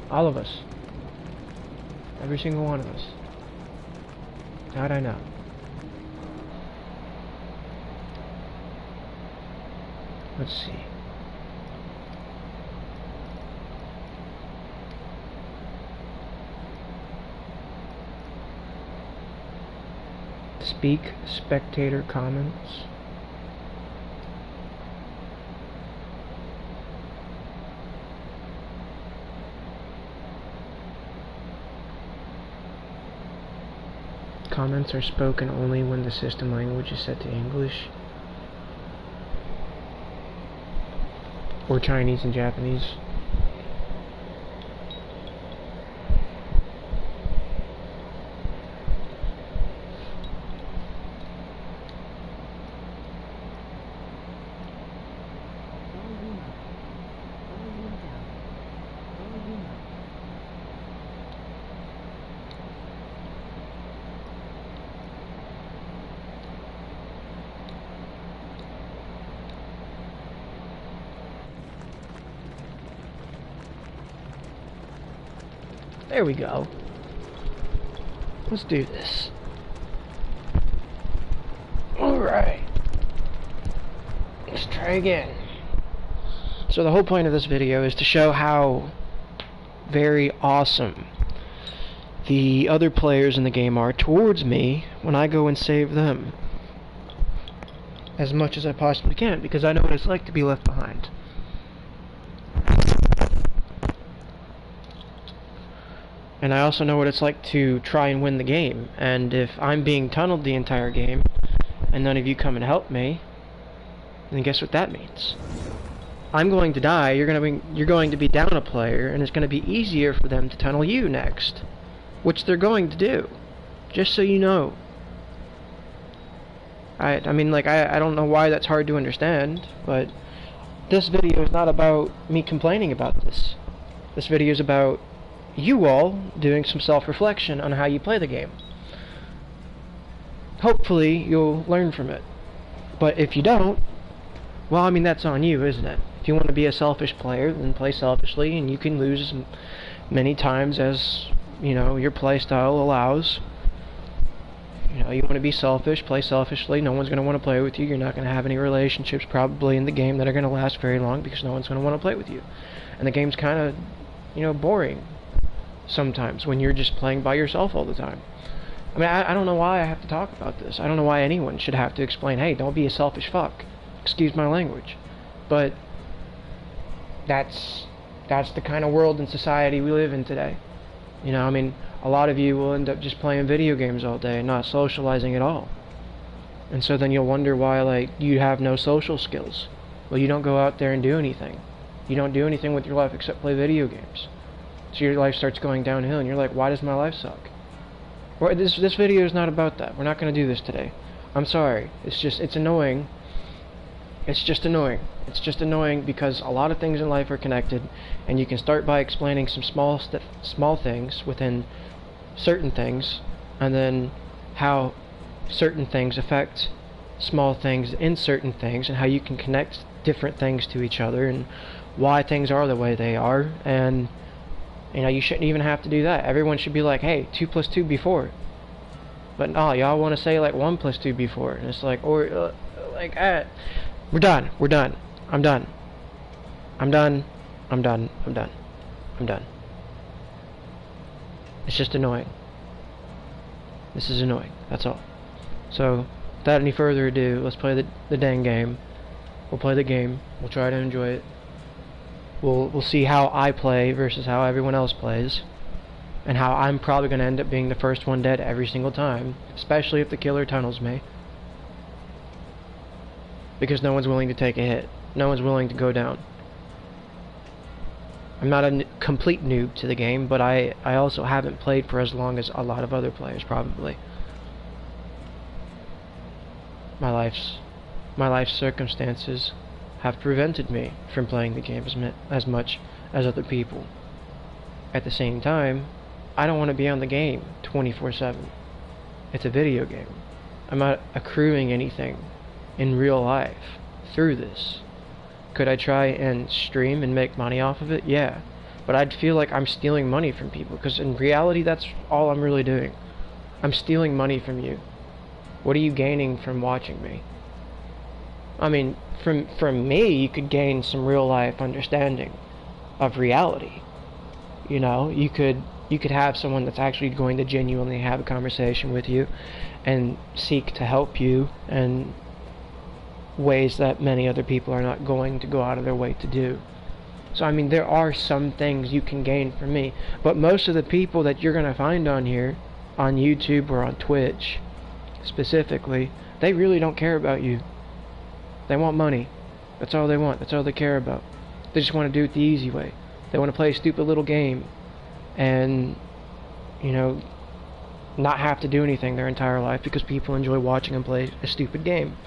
All of us. Every single one of us. How'd I know? Let's see. Speak spectator comments. Comments are spoken only when the system language is set to English or Chinese and Japanese. There we go. Let's do this. Alright. Let's try again. So the whole point of this video is to show how very awesome the other players in the game are towards me when I go and save them. As much as I possibly can, because I know what it's like to be left behind. And I also know what it's like to try and win the game. And if I'm being tunneled the entire game, and none of you come and help me, then guess what that means? I'm going to die, you're going to be down a player, and it's going to be easier for them to tunnel you next. Which they're going to do. Just so you know. I mean, like, I don't know why that's hard to understand, but this video is not about me complaining about this. This video is about you all doing some self-reflection on how you play the game. Hopefully you'll learn from it. But if you don't, well, I mean, that's on you, isn't it? If you want to be a selfish player, then play selfishly, and you can lose as many times as, you know, your play style allows. You know, you want to be selfish, play selfishly, no one's going to want to play with you, you're not going to have any relationships probably in the game that are going to last very long because no one's going to want to play with you. And the game's kind of, you know, boring sometimes when you're just playing by yourself all the time. I mean, I don't know why I have to talk about this. I don't know why anyone should have to explain, hey, don't be a selfish fuck. Excuse my language. But that's the kind of world and society we live in today. You know, I mean, a lot of you will end up just playing video games all day and not socializing at all. And so then you'll wonder why, like, you have no social skills. Well, you don't go out there and do anything. You don't do anything with your life except play video games. So your life starts going downhill, and you're like, why does my life suck? Well, this video is not about that. We're not going to do this today. I'm sorry. It's annoying. It's just annoying. It's just annoying because a lot of things in life are connected, and you can start by explaining some small things within certain things, and then how certain things affect small things in certain things, and how you can connect different things to each other, and why things are the way they are, and you know, you shouldn't even have to do that. Everyone should be like, hey, 2 + 2 be 4. But no, y'all want to say like 1 + 2 be 4. And it's like, or like, we're done. We're done. I'm done. I'm done. I'm done. I'm done. I'm done. It's just annoying. This is annoying. That's all. So, without any further ado, let's play the dang game. We'll play the game. We'll try to enjoy it. We'll see how I play versus how everyone else plays, and how I'm probably going to end up being the first one dead every single time, especially if the killer tunnels me, because no one's willing to take a hit. No one's willing to go down. I'm not a complete noob to the game, but I also haven't played for as long as a lot of other players probably. My life's circumstances have prevented me from playing the game as much as other people. At the same time, I don't want to be on the game 24/7. It's a video game. I'm not accruing anything in real life through this. Could I try and stream and make money off of it? Yeah. but I'd feel like I'm stealing money from people, because in reality that's all I'm really doing. I'm stealing money from you. What are you gaining from watching me? I mean, from me you could gain some real life understanding of reality. You know, you could have someone that's actually going to genuinely have a conversation with you and seek to help you in ways that many other people are not going to go out of their way to do. So I mean, there are some things you can gain from me, but most of the people that you're going to find on here, on YouTube or on Twitch specifically, they really don't care about you. They want money. That's all they want. That's all they care about. They just want to do it the easy way. They want to play a stupid little game and, you know, not have to do anything their entire life because people enjoy watching them play a stupid game.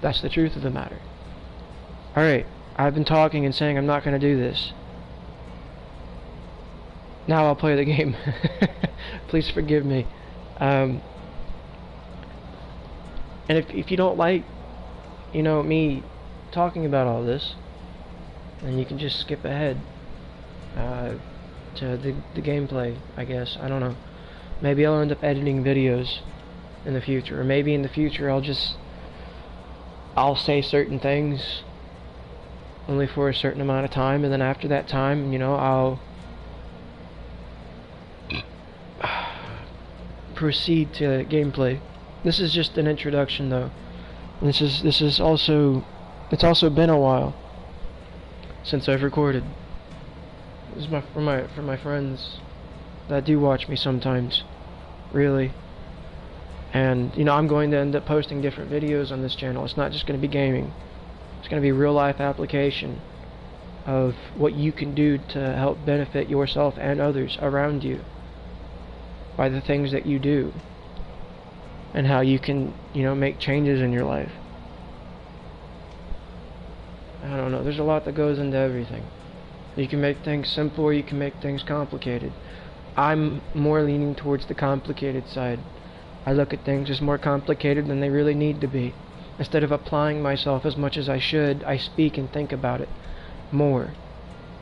That's the truth of the matter. Alright, I've been talking and saying I'm not going to do this. Now I'll play the game. Please forgive me. And if you don't like, you know, me talking about all this, then you can just skip ahead to the gameplay, I guess. I don't know. Maybe I'll end up editing videos in the future, or maybe in the future I'll say certain things only for a certain amount of time, and then after that time, you know, I'll proceed to gameplay. This is just an introduction, though. This is also, it's also been a while since I've recorded. This is for my friends that do watch me sometimes, really. And you know, I'm going to end up posting different videos on this channel. It's not just going to be gaming. It's going to be real life application of what you can do to help benefit yourself and others around you by the things that you do, and how you can, you know, make changes in your life. I don't know, there's a lot that goes into everything. You can make things simple or you can make things complicated. I'm more leaning towards the complicated side. I look at things as more complicated than they really need to be. Instead of applying myself as much as I should, I speak and think about it more.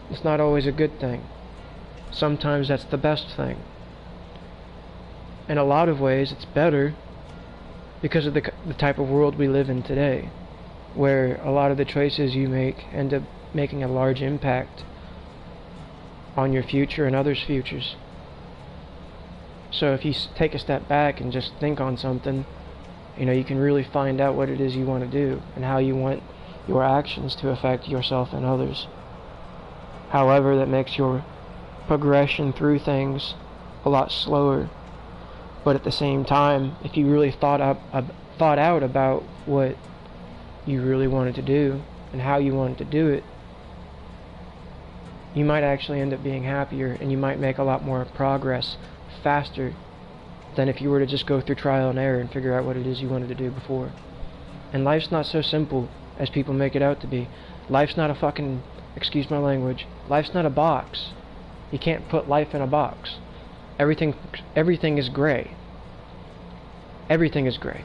It's not always a good thing. Sometimes that's the best thing. In a lot of ways it's better because of the type of world we live in today, where a lot of the choices you make end up making a large impact on your future and others' futures. So if you take a step back and just think on something, you know, you can really find out what it is you want to do and how you want your actions to affect yourself and others. However, that makes your progression through things a lot slower. But at the same time, if you really thought out about what you really wanted to do and how you wanted to do it, you might actually end up being happier, and you might make a lot more progress faster than if you were to just go through trial and error and figure out what it is you wanted to do before. And life's not so simple as people make it out to be. Life's not a fucking, excuse my language, life's not a box. You can't put life in a box. Everything is gray. Everything is gray.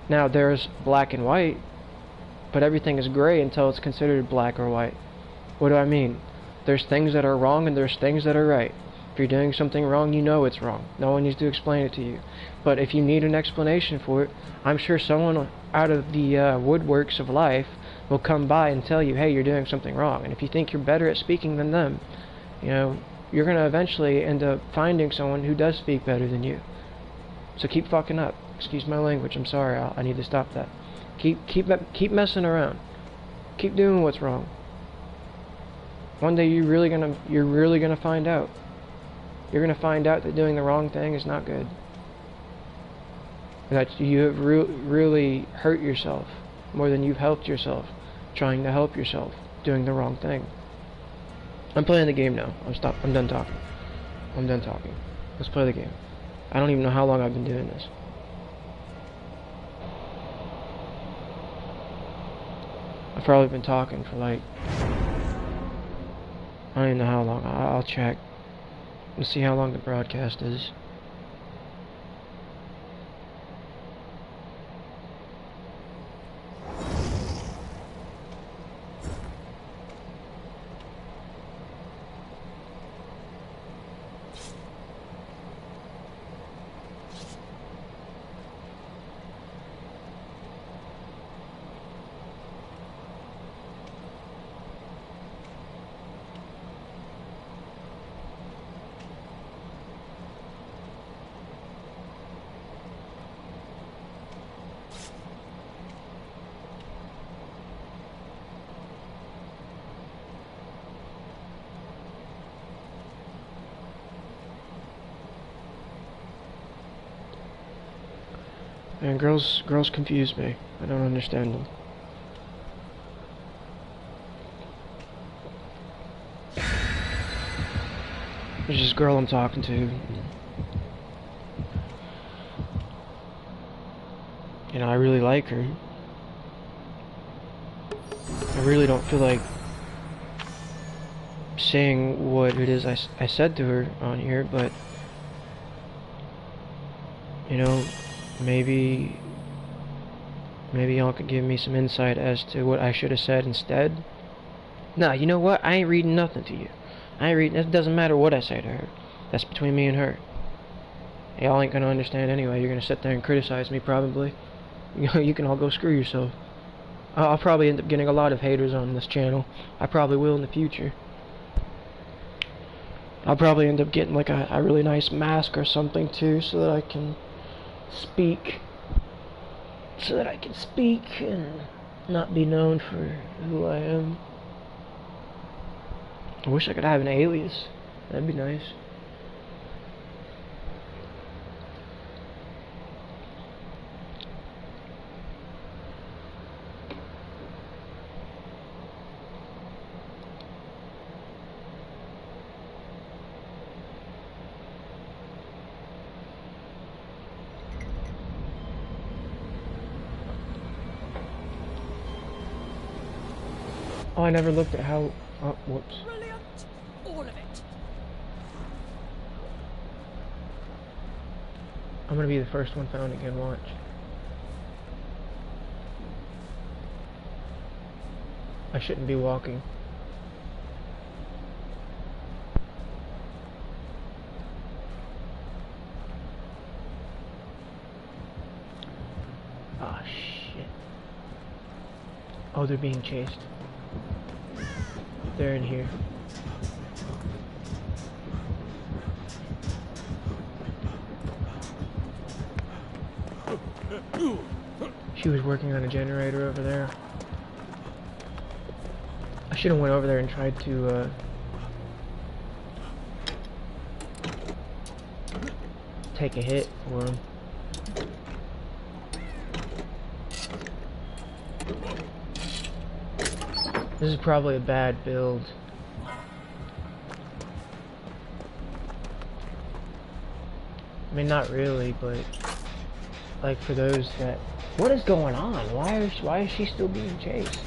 Now there's black and white, but everything is gray until it's considered black or white. What do I mean? There's things that are wrong and there's things that are right. If you're doing something wrong, you know it's wrong. No one needs to explain it to you. But if you need an explanation for it, I'm sure someone out of the woodworks of life will come by and tell you, hey, you're doing something wrong. And if you think you're better at speaking than them, you know, you're going to eventually end up finding someone who does speak better than you. So keep fucking up. Excuse my language. I'm sorry. I need to stop that. Keep messing around. Keep doing what's wrong. One day you're really gonna find out. You're gonna find out that doing the wrong thing is not good. That you have really hurt yourself more than you've helped yourself trying to help yourself doing the wrong thing. I'm playing the game now. I'm done talking. I'm done talking. Let's play the game. I don't even know how long I've been doing this. I've probably been talking for like, I don't even know how long. I'll check. Let's see how long the broadcast is. And girls confuse me. I don't understand them. There's this girl I'm talking to. You know, I really like her. I really don't feel like saying what it is I said to her on here, but you know, maybe y'all could give me some insight as to what I should have said instead. Nah, you know what? I ain't reading nothing to you. I ain't reading. It doesn't matter what I say to her. That's between me and her. Y'all ain't gonna understand anyway. You're gonna sit there and criticize me probably. You can all go screw yourself. I'll probably end up getting a lot of haters on this channel. I probably will in the future. I'll probably end up getting like a really nice mask or something too, so that I can speak. So that I can speak and not be known for who I am. I wish I could have an alias. That'd be nice. Oh, I never looked at how... Oh, whoops. Brilliant. All of it. I'm gonna be the first one found again, watch. I shouldn't be walking. Oh, shit. Oh, they're being chased. They're in here. She was working on a generator over there. I should have went over there and tried to take a hit for him. This is probably a bad build. I mean, not really, but like for those that... What is going on? Why is she still being chased?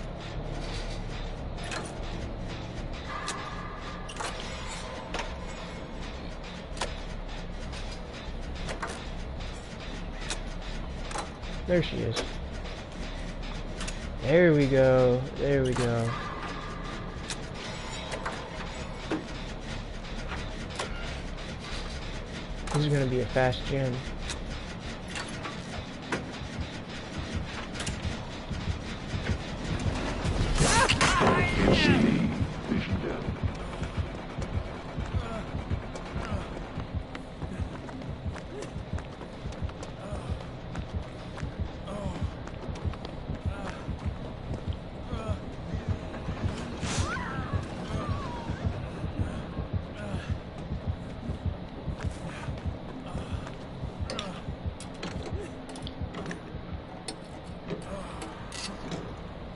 There she is. There we go. There we go. This is gonna be a fast gen.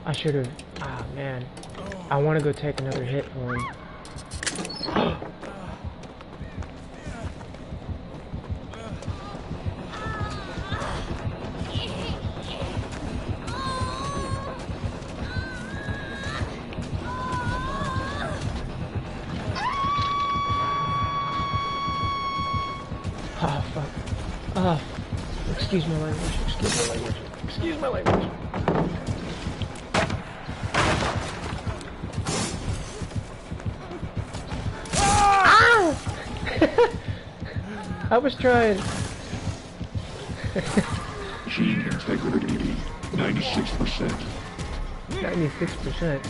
I should have. Ah, man. I want to go take another hit for him. Oh, fuck. Oh, excuse my language. Excuse my language. Excuse my language. I was trying. Gene integrity, 96%. 96%.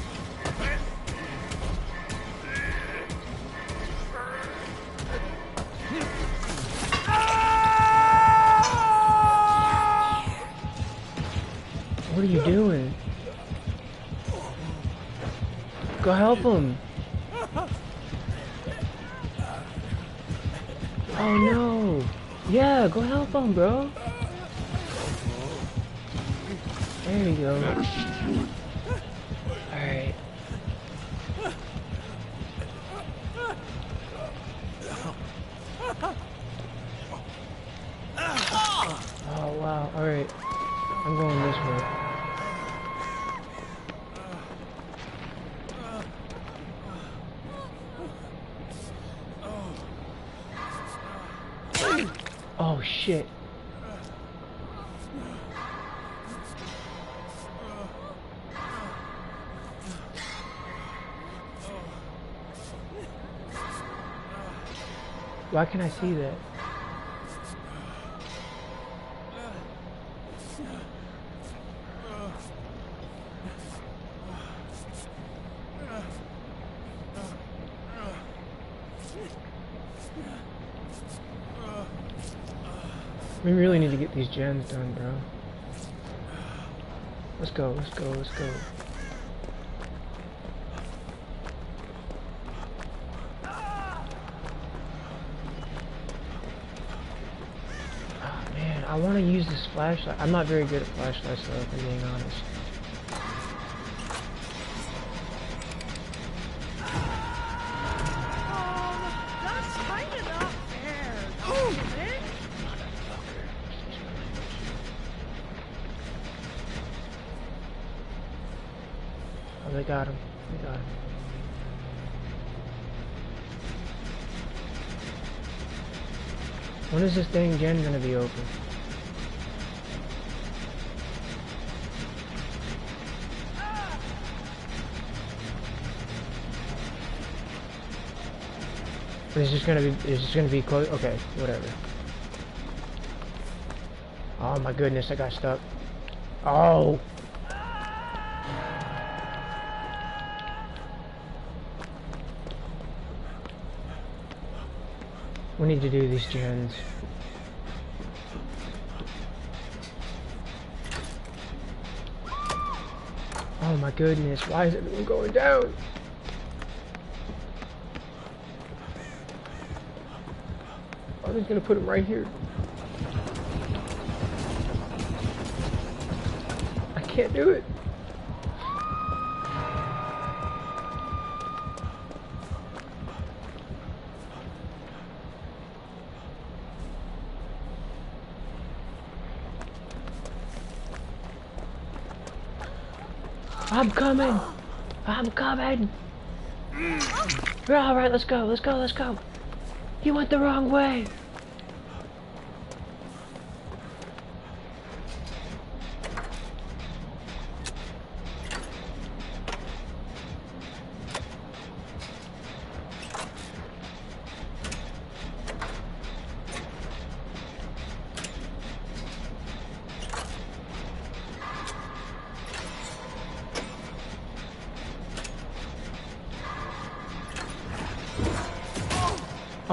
What are you doing? Go help him. Oh no! Yeah, go help him, bro. There you go. Matters secured. Alright. Oh wow, alright. I'm going this way. Oh shit. Why can't I see that? We really need to get these gens done, bro. Let's go, let's go, let's go. Oh man, I want to use this flashlight. I'm not very good at flashlights though, if I'm being honest. That's kind of not fair, is it? Oh, they got him. They got him. When is this dang gen gonna be open? Is this gonna be close? Okay, whatever. Oh my goodness, I got stuck. Oh! We need to do these gens. Oh my goodness, why is everyone going down? Oh, they're gonna put him right here. I can't do it. I'm coming! I'm coming! Alright, let's go, let's go, let's go! You went the wrong way!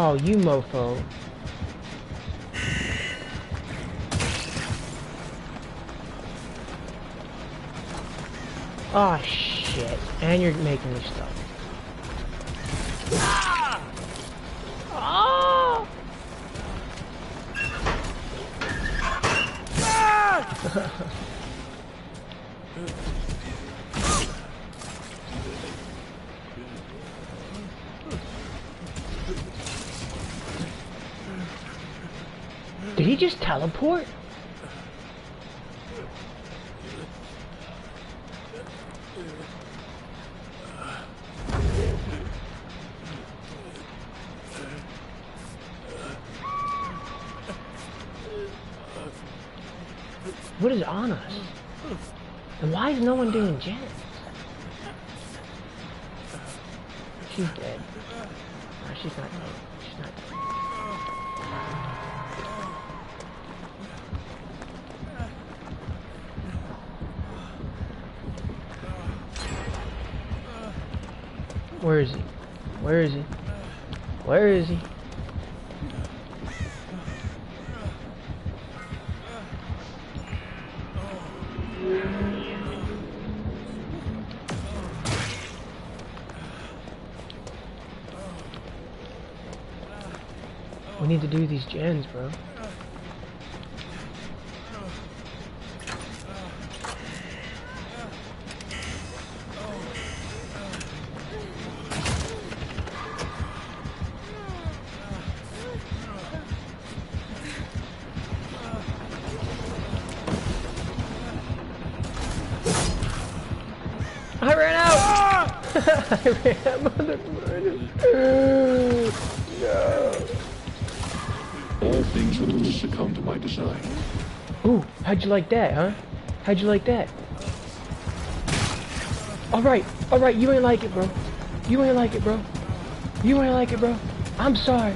Oh, you mofo. Oh shit. And you're making me stuck. Oh! Did he just teleport? What is on us? And why is no one doing gens? She's dead. No, she's not dead. She's not dead. Where is he? Where is he? Where is he? We need to do these gens, bro. No. All things will succumb to my design. Ooh, how'd you like that, huh? How'd you like that? Alright, you ain't like it, bro. You ain't like it, bro. You ain't like it, bro. I'm sorry.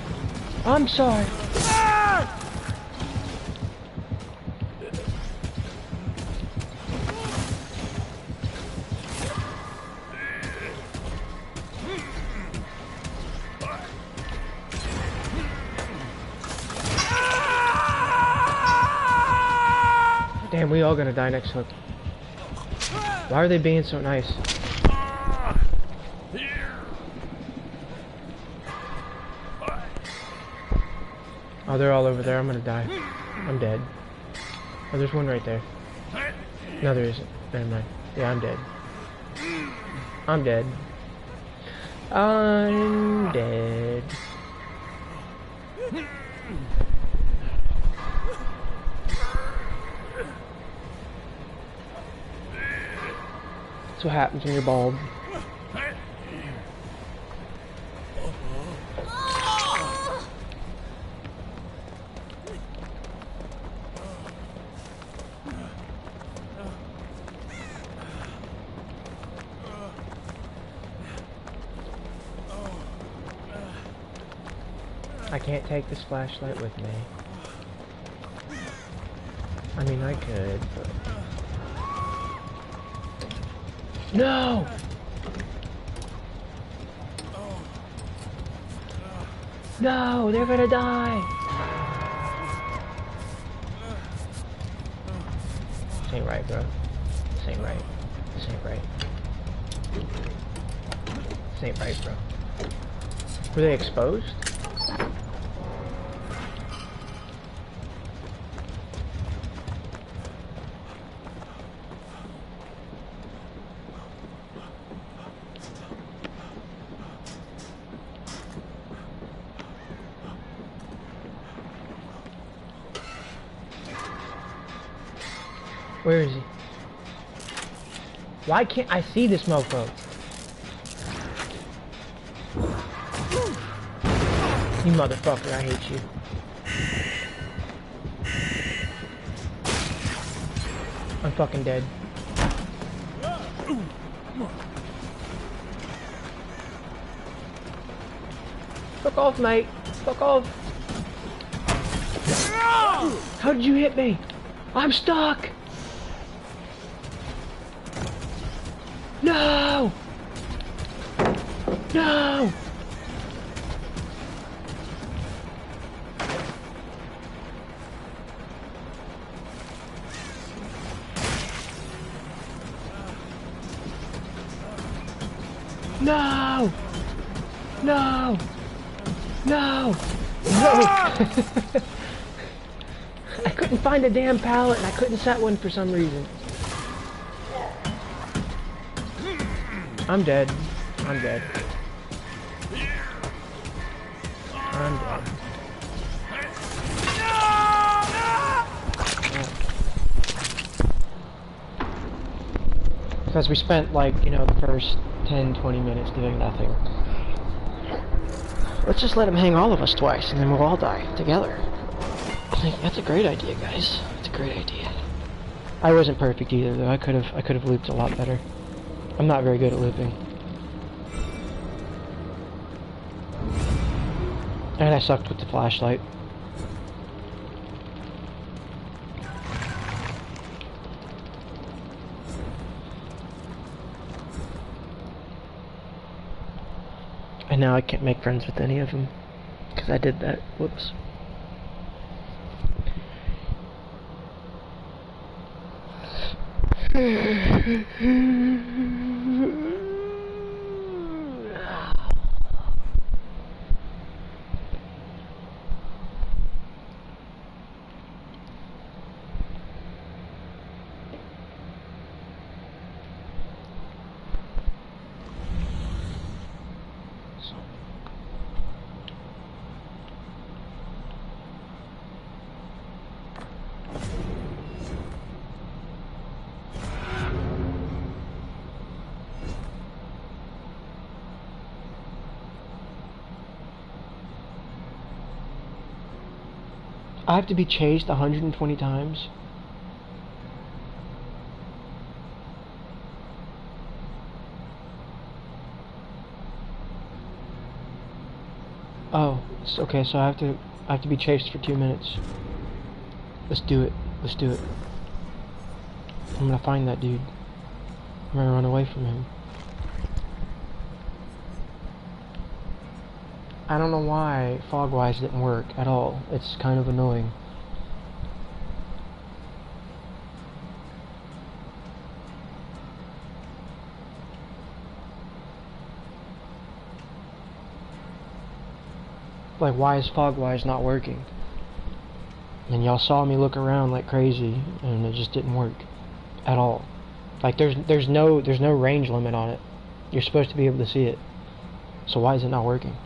I'm sorry. Damn, we all gonna die next hook. Why are they being so nice? Oh, they're all over there. I'm gonna die. I'm dead. Oh, there's one right there. No, there isn't. Never mind. Yeah, I'm dead. I'm dead. I'm dead. That's what happens when you're bald. I can't take this flashlight with me. I mean, I could, but... No! No, they're gonna die! This ain't right, bro. This ain't right. This ain't right. This ain't right, bro. Were they exposed? Where is he? Why can't I see this mofo? You motherfucker, I hate you. I'm fucking dead. Fuck off, mate. Fuck off. How did you hit me? I'm stuck. No! No! No! No! No! No! I couldn't find a damn pallet and I couldn't set one for some reason. I'm dead. I'm dead. I'm dead. Because we spent, like, you know, the first 10-20 minutes doing nothing. Let's just let him hang all of us twice, and then we'll all die together. I think that's a great idea, guys. That's a great idea. I wasn't perfect either, though. I could have looped a lot better. I'm not very good at looping. And I sucked with the flashlight. And now I can't make friends with any of them. Because I did that. Whoops. I have to be chased 120 times? Oh, okay, so I have to be chased for 2 minutes. Let's do it. Let's do it. I'm gonna find that dude. I'm gonna run away from him. I don't know why Fogwise didn't work at all. It's kind of annoying. Like, why is Fogwise not working? And y'all saw me look around like crazy, and it just didn't work at all. Like, there's no range limit on it. You're supposed to be able to see it. So why is it not working?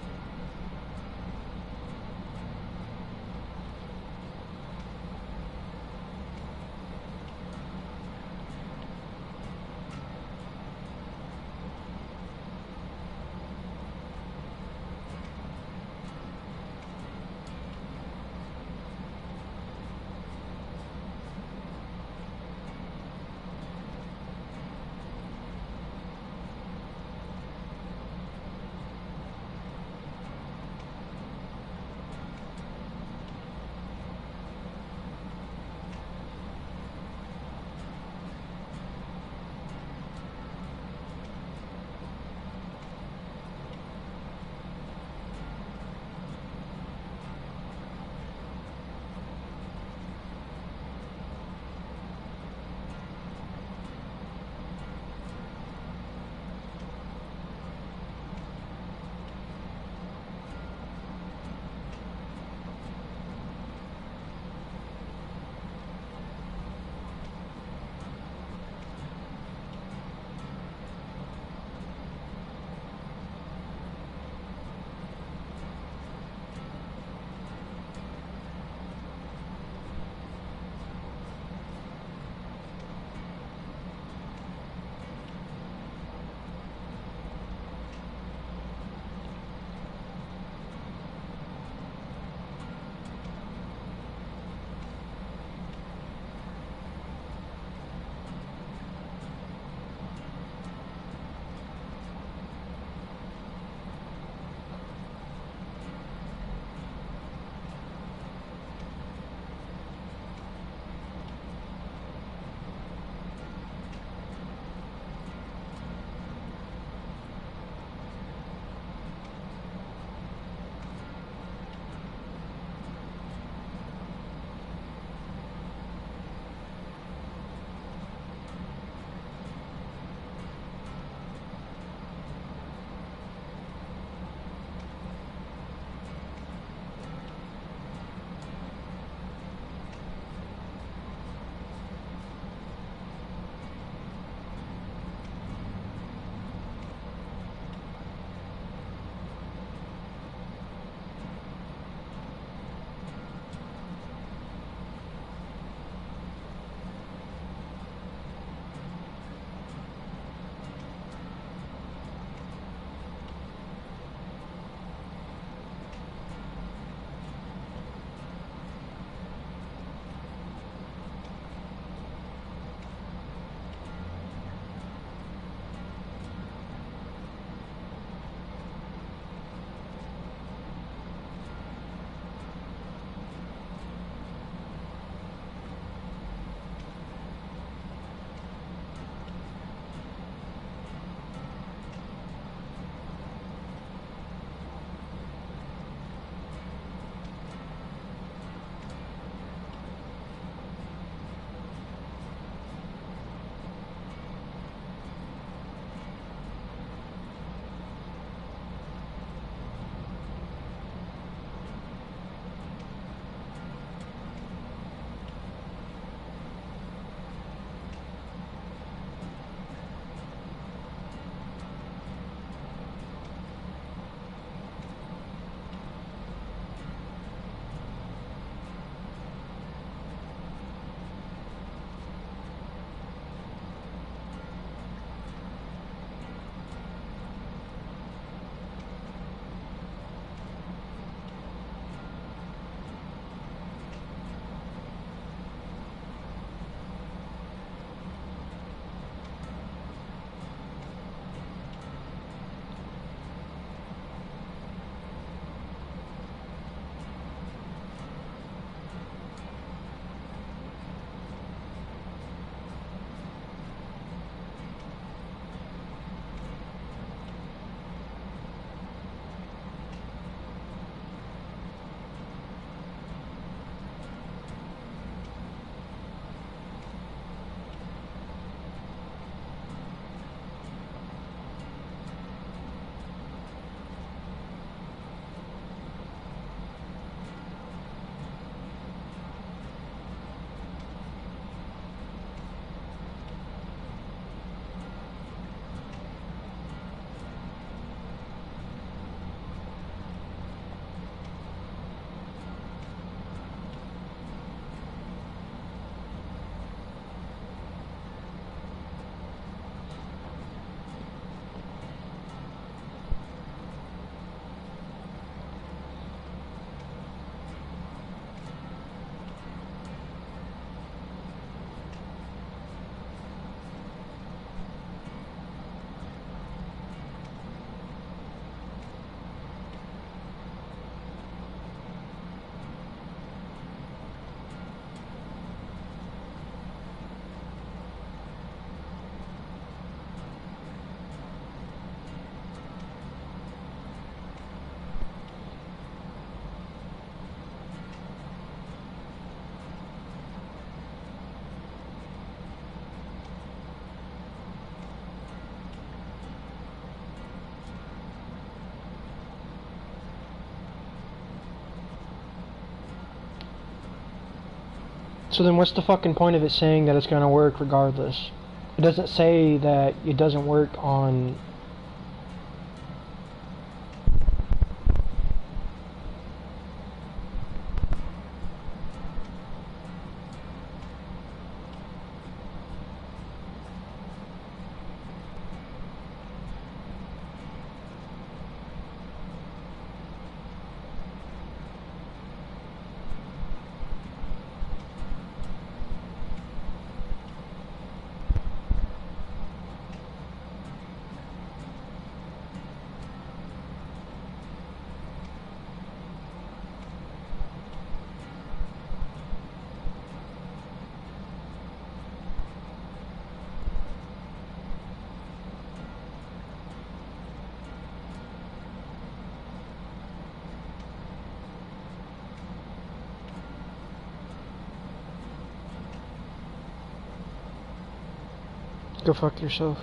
So then what's the fucking point of it saying that it's gonna work regardless? It doesn't say that it doesn't work on... Go fuck yourself.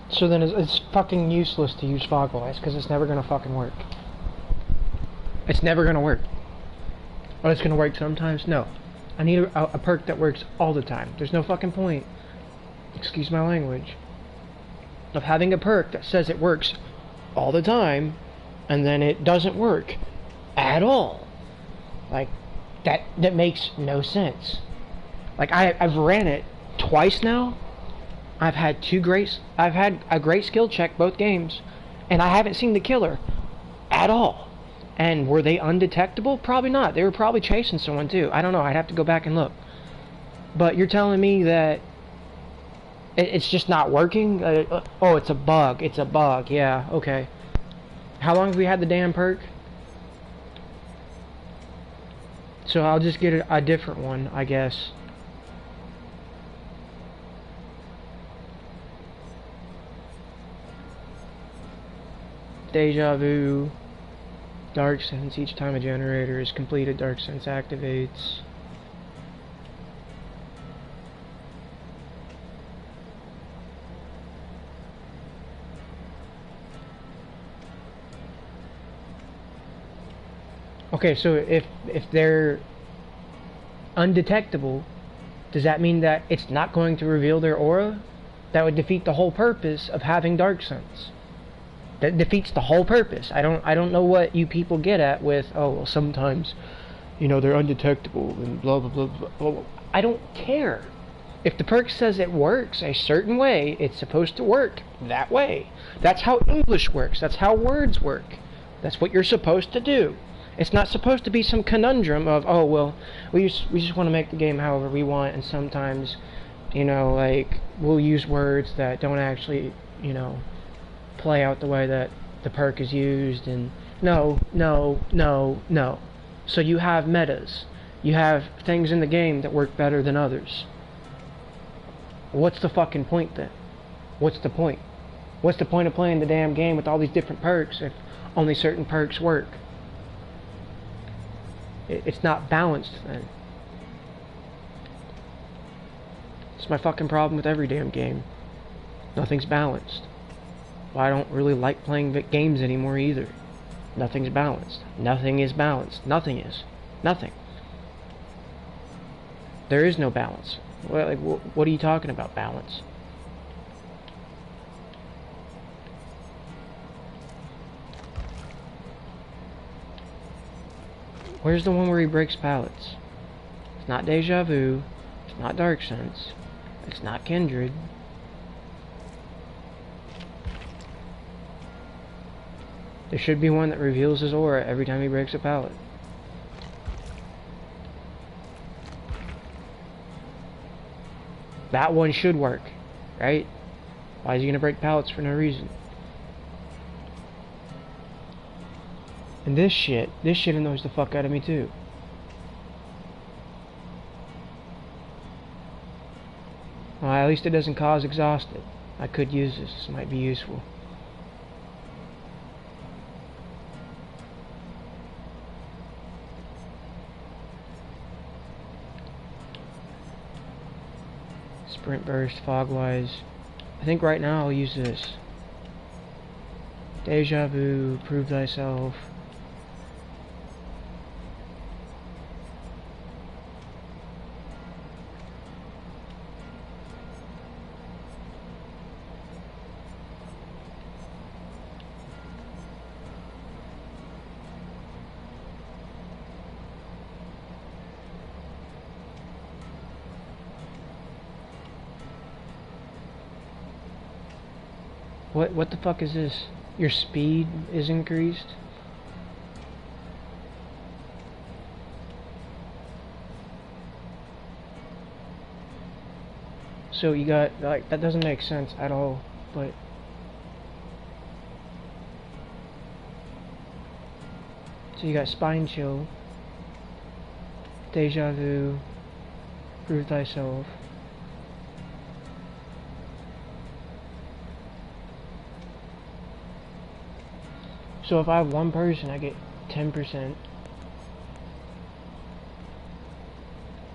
So then it's fucking useless to use fog lights because it's never gonna fucking work. It's never gonna work. Oh, it's gonna work sometimes? No. I need a perk that works all the time. There's no fucking point, excuse my language, of having a perk that says it works all the time and then it doesn't work at all. Like, that makes no sense. Like, I've ran it twice now. I've had a great skill check both games, and I haven't seen the killer at all. And were they undetectable? Probably not. They were probably chasing someone too. I don't know. I'd have to go back and look. But you're telling me that it's just not working? Oh, it's a bug. It's a bug. Yeah, okay. How long have we had the damn perk? So I'll just get a different one, I guess. Deja Vu, Dark Sense. Each time a generator is completed, Dark Sense activates. Okay, so if they're undetectable, does that mean that it's not going to reveal their aura? That would defeat the whole purpose of having Dark Sense. That defeats the whole purpose. I don't know what you people get at with, oh, well, sometimes, you know, they're undetectable and blah blah blah blah. Well, I don't care. If the perk says it works a certain way, it's supposed to work that way. That's how English works. That's how words work. That's what you're supposed to do. It's not supposed to be some conundrum of, oh, well, we just want to make the game however we want, and sometimes, you know, like, we'll use words that don't actually, you know, play out the way that the perk is used. And no. So you have metas. You have things in the game that work better than others. What's the fucking point then? What's the point? What's the point of playing the damn game with all these different perks if only certain perks work? It's not balanced then. It's my fucking problem with every damn game. Nothing's balanced. Well, I don't really like playing games anymore either. Nothing's balanced. Nothing is balanced. Nothing is. Nothing. There is no balance. What are you talking about, balance? Where's the one where he breaks pallets? It's not Deja Vu. It's not Dark Sense. It's not Kindred. There should be one that reveals his aura every time he breaks a pallet. That one should work, right? Why is he gonna break pallets for no reason? And this shit annoys the fuck out of me too. Well, at least it doesn't cause exhausted. I could use this. This might be useful. Sprint burst, fog wise. I think right now I'll use this. Deja vu, prove thyself. What the fuck is this? Your speed is increased? So you got, like, that doesn't make sense at all, but so you got spine chill, deja vu, prove thyself. So if I have one person, I get 10%.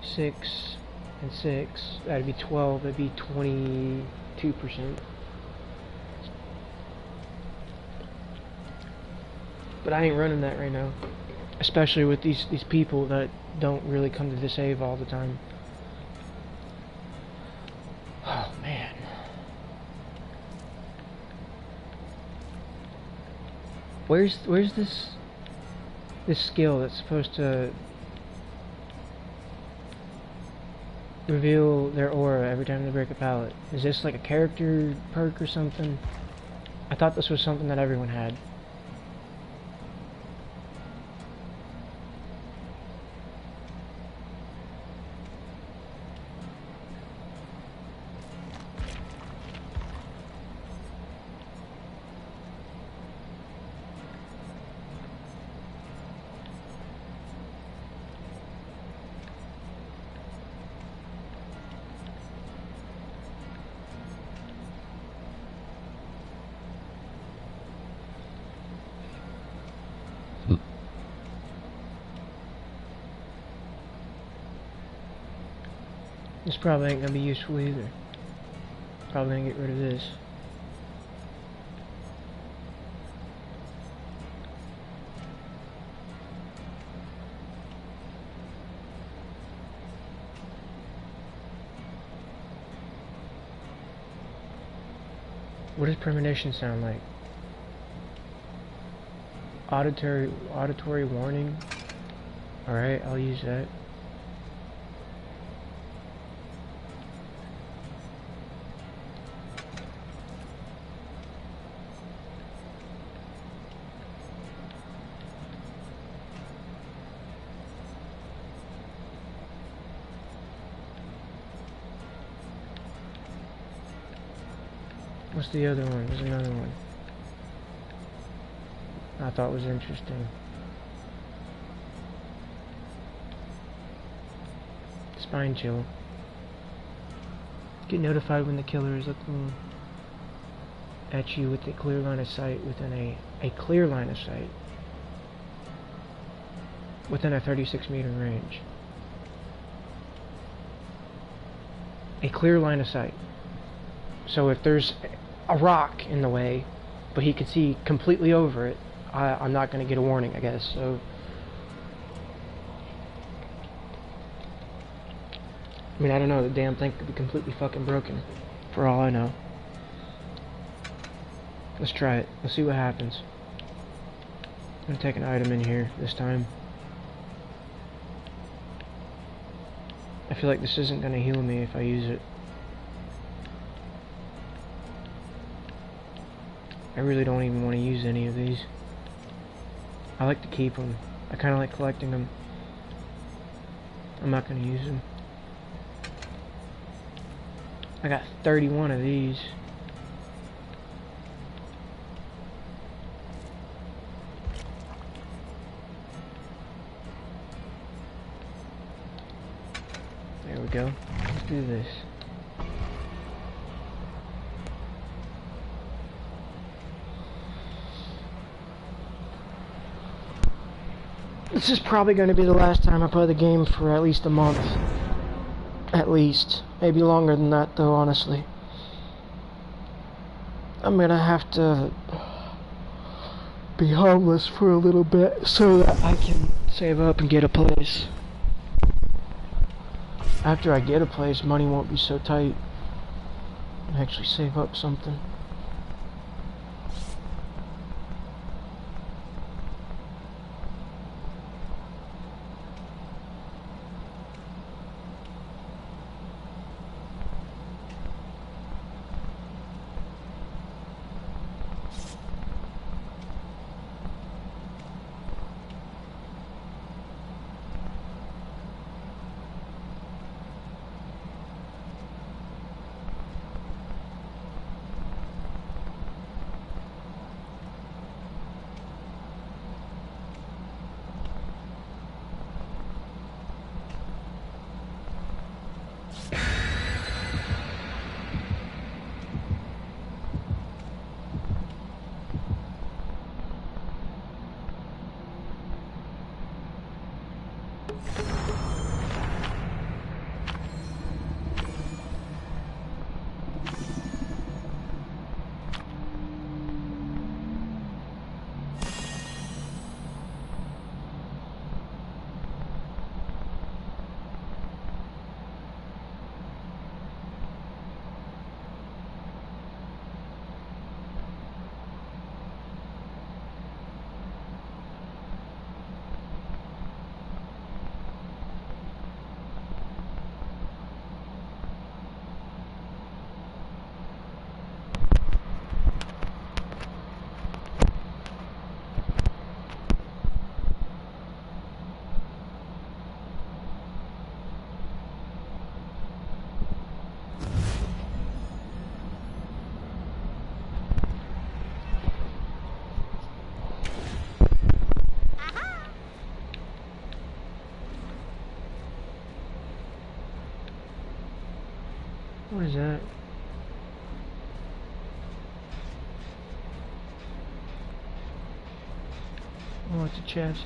6 and 6, that'd be 12, that'd be 22%. But I ain't running that right now. Especially with these people that don't really come to the save all the time. Oh man. Where's this skill that's supposed to reveal their aura every time they break a pallet? Is this like a character perk or something? I thought this was something that everyone had. This probably ain't gonna be useful either. Probably gonna get rid of this. What does premonition sound like? Auditory warning. Alright, I'll use that. What's the other one? There's another one I thought was interesting. Spine chill. Get notified when the killer is looking at you with a clear line of sight within a clear line of sight within a 36-meter range. A clear line of sight. So if there's a rock in the way, but he could see completely over it, I'm not going to get a warning, I guess. So, I mean, I don't know, the damn thing could be completely fucking broken, for all I know. Let's try it. Let's see what happens. I'm going to take an item in here this time. I feel like this isn't going to heal me if I use it. I really don't even want to use any of these. I like to keep them. I kind of like collecting them. I'm not going to use them. I got 31 of these. There we go. Let's do this. This is probably going to be the last time I play the game for at least a month. At least. Maybe longer than that, though, honestly. I'm going to have to be homeless for a little bit so that I can save up and get a place. After I get a place, money won't be so tight. I can actually save up something. What is that? Oh, it's a chest.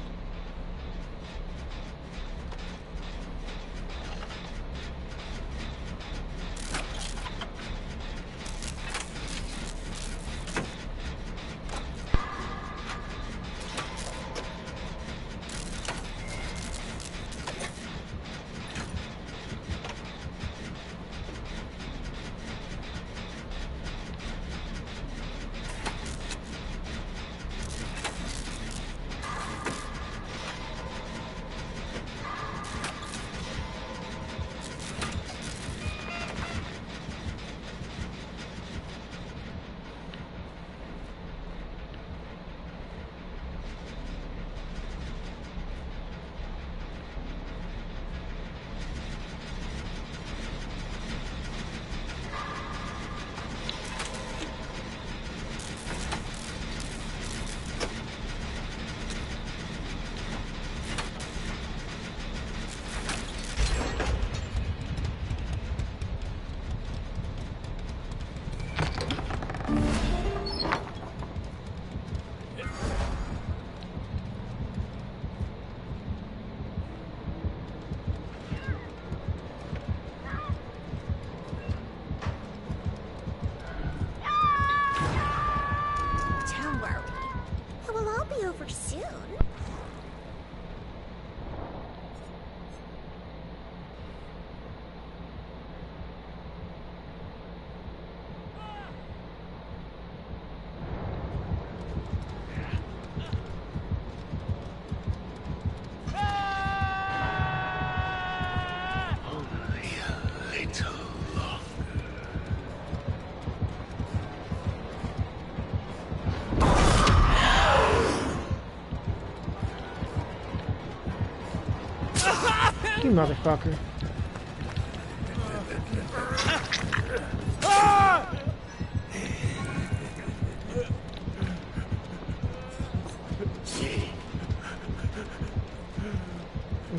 motherfucker.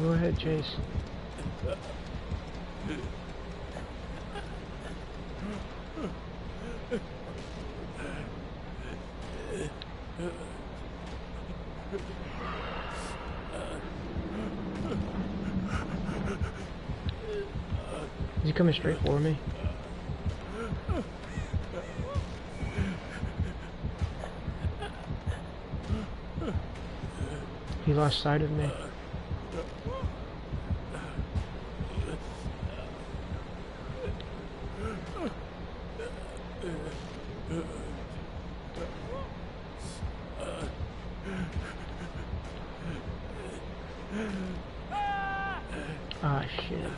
Go ahead, Chase. Is he coming straight for me? He lost sight of me. Ah, shit.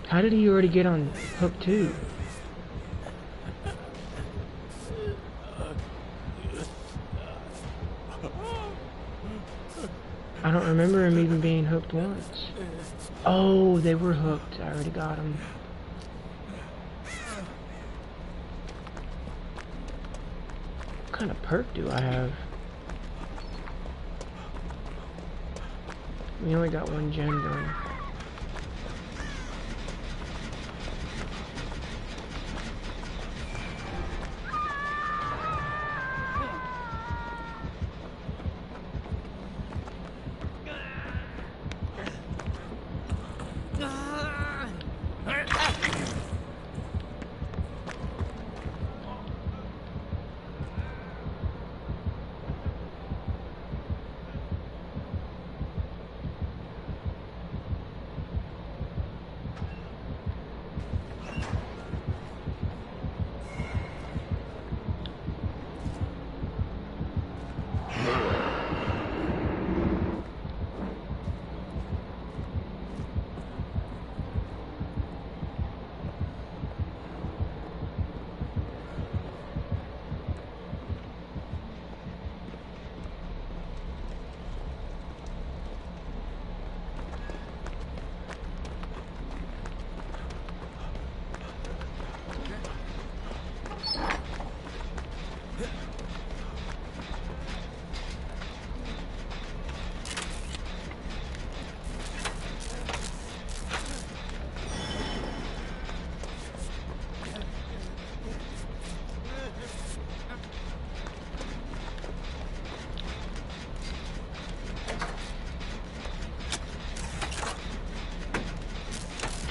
How did he already get on hook 2? I don't remember him even being hooked once. Oh, they were hooked. I already got him. What kind of perk do I have? We only got one gem done.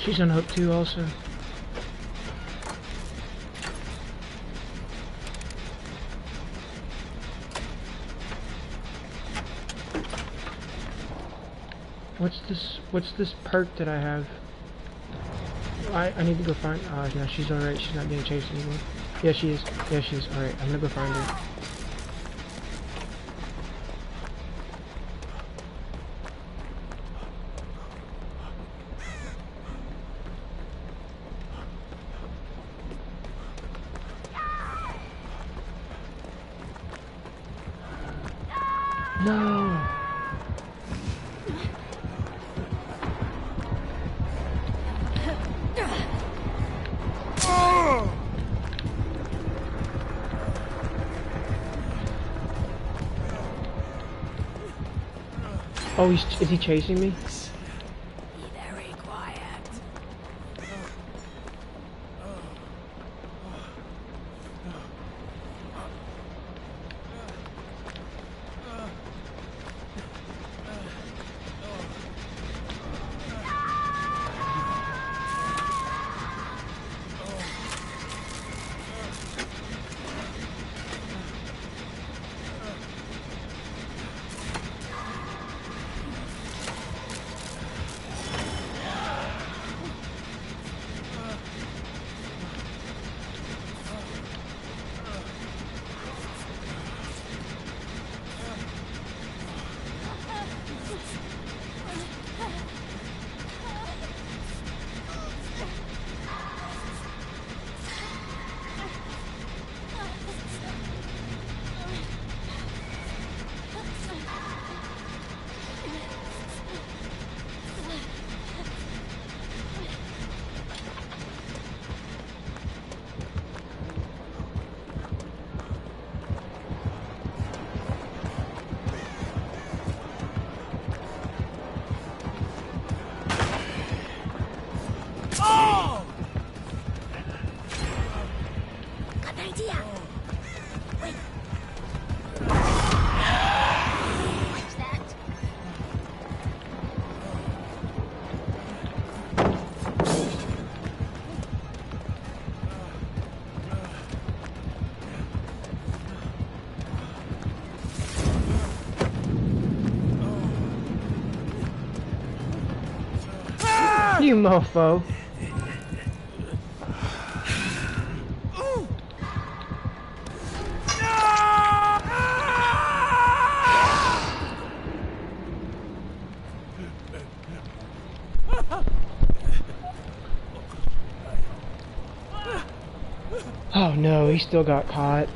She's on hook 2 also. What's this perk that I have? I need to go find. Oh no, she's alright. She's not being chased anymore. Yeah, she is. Yeah, she is. Alright, I'm gonna go find her. No. Oh, is he chasing me? Be very quiet. You mofo. Oh no, he still got caught.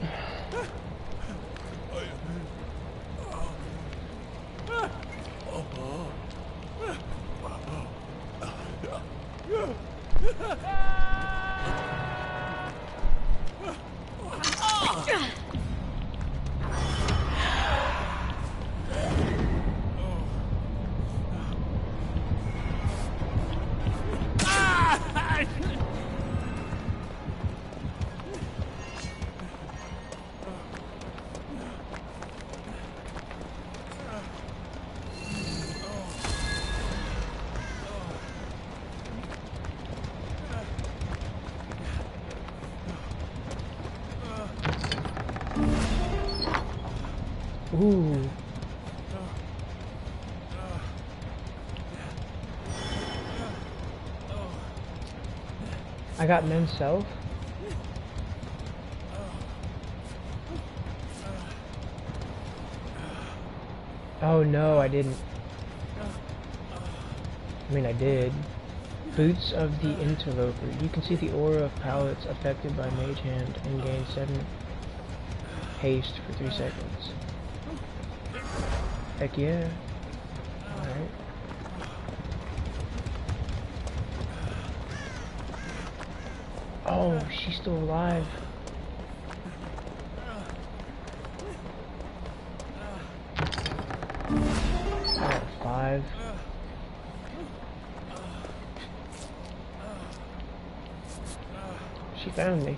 Ooh. I got men's self. Oh no, I didn't. I mean, I did. Boots of the Interloper. You can see the aura of pallets affected by Mage Hand and gain 7 haste for 3 seconds. Heck yeah. Alright. Oh, she's still alive. I got a 5. She found me.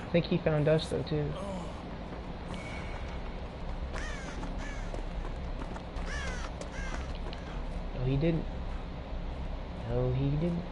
I think he found us though too. No, he didn't. No, he didn't.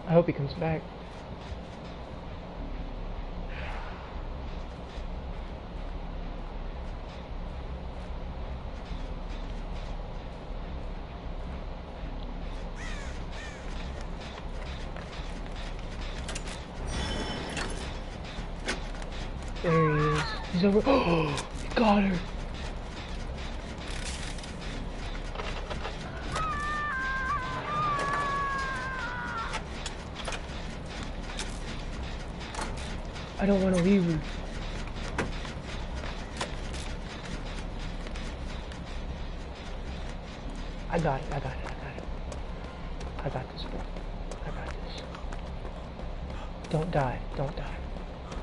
I hope he comes back. There he is. He's over. Oh, he got her. I don't want to leave her. I got it, I got it, I got it. I got this, bro. I got this. Don't die, don't die.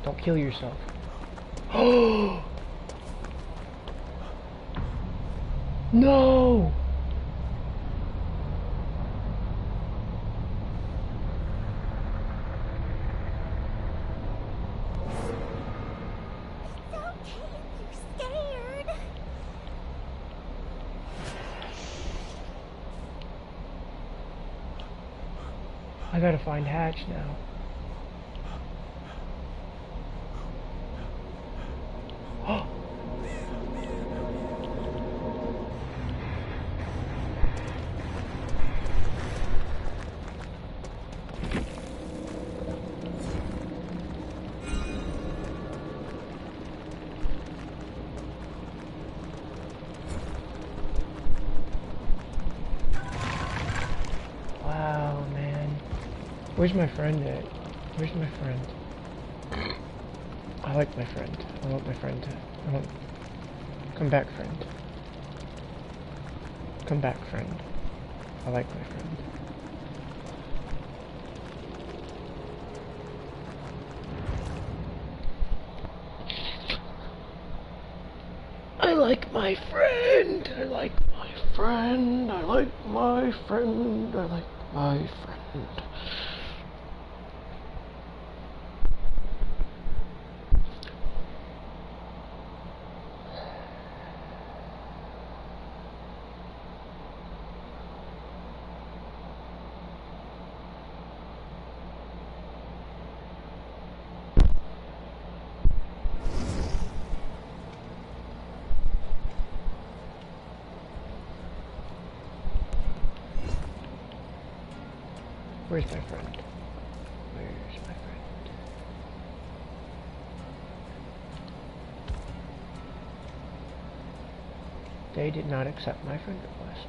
Don't kill yourself. Oh! No! I gotta find Hatch now. Where's my friend at? Where's my friend? I like my friend. I want my friend to... I want... Come back, friend. Come back, friend. I like my friend. I like my friend. I like my friend. I like my friend. I like my friend. Where's my friend? Where's my friend? They did not accept my friend request.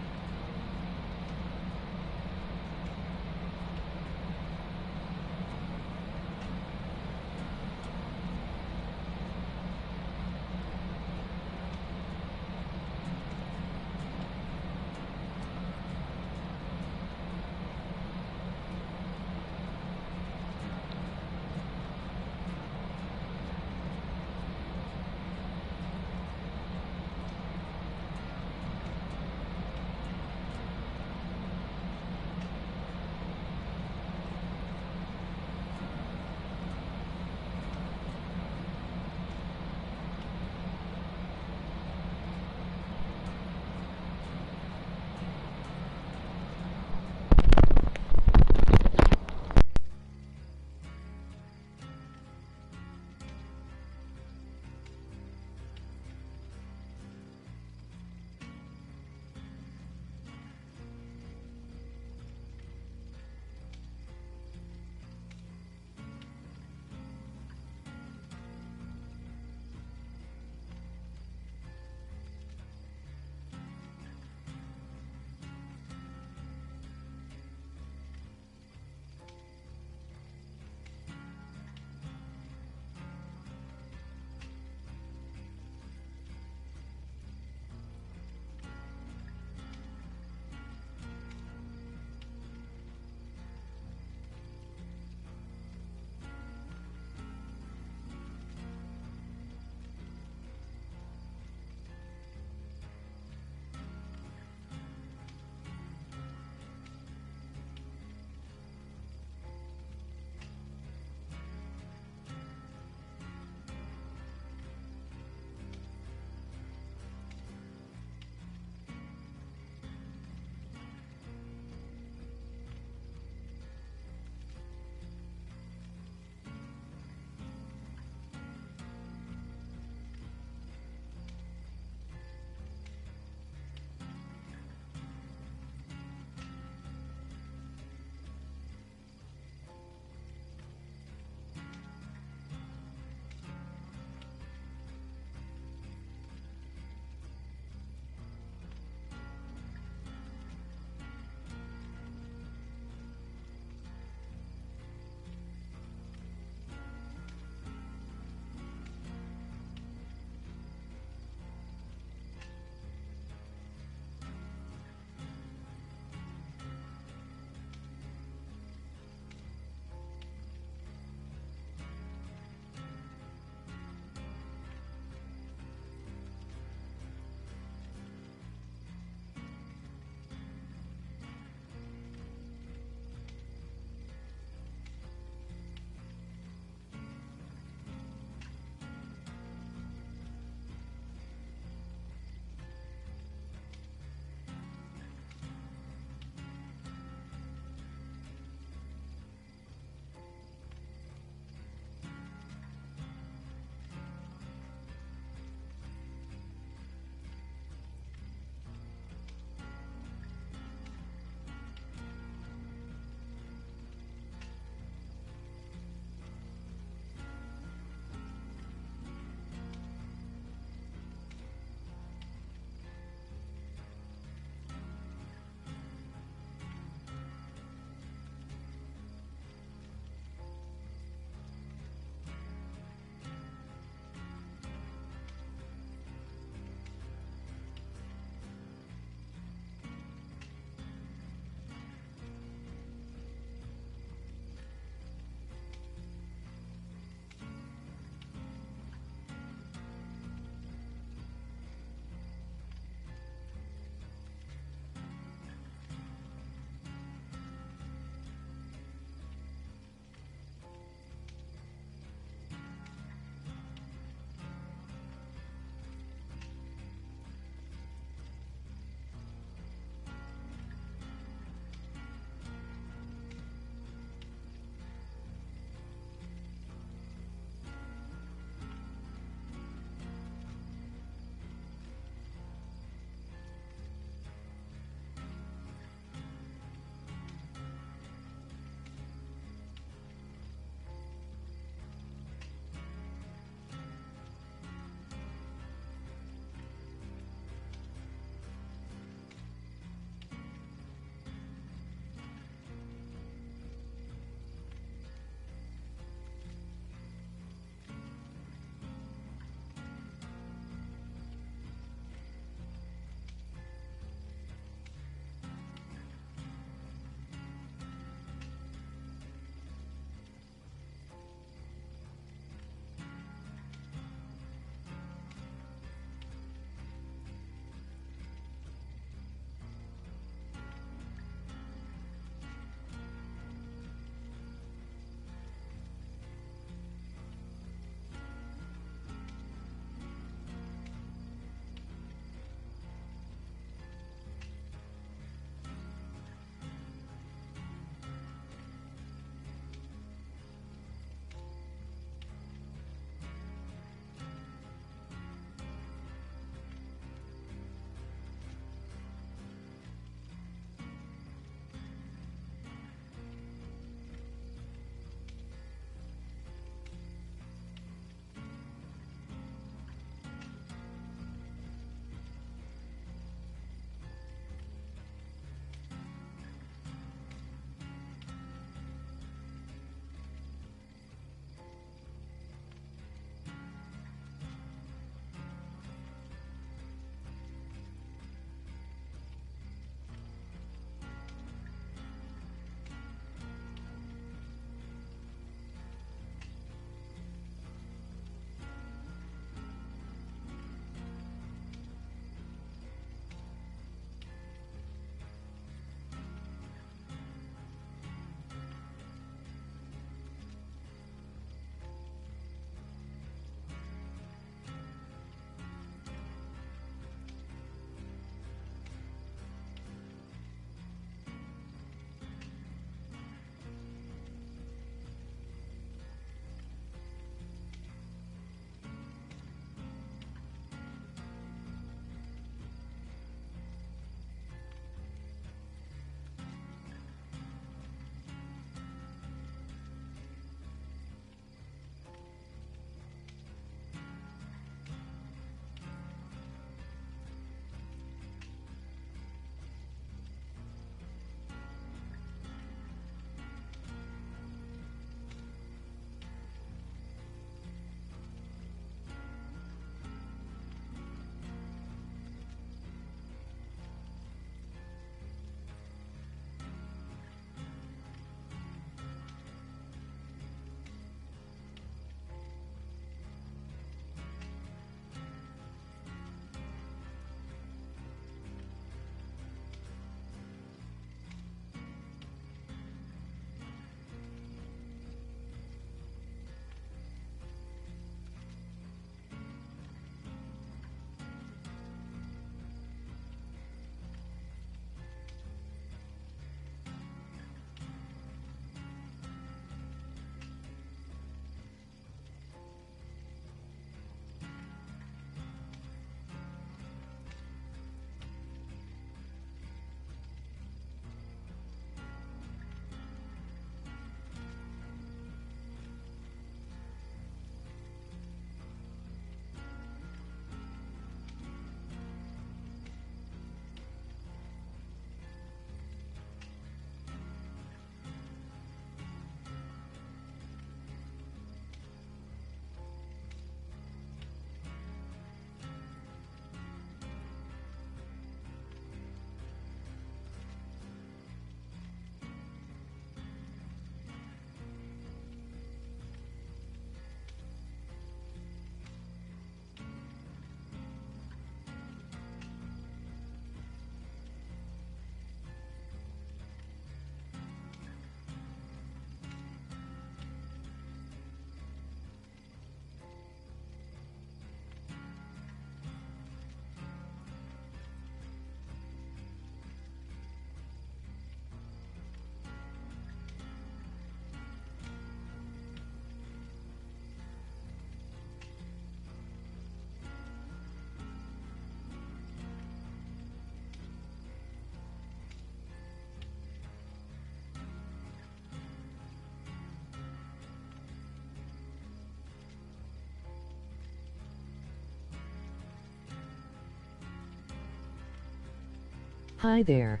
Hi there.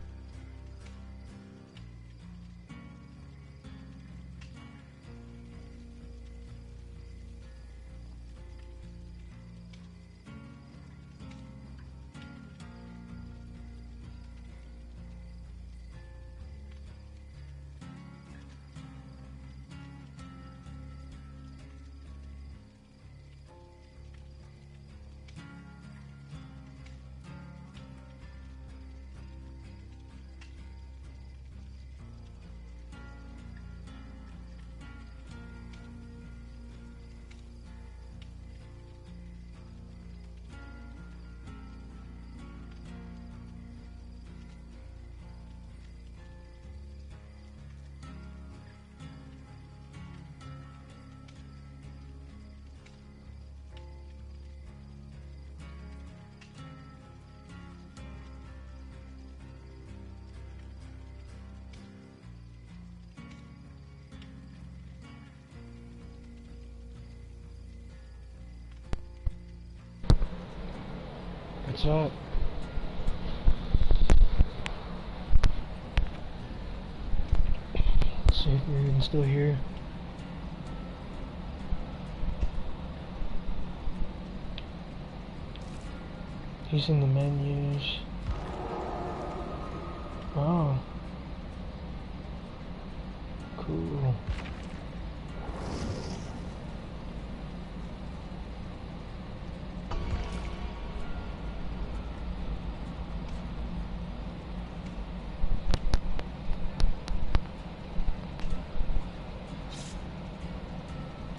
What's up? Let's see if we're even still here. He's in the menus. Oh. Cool.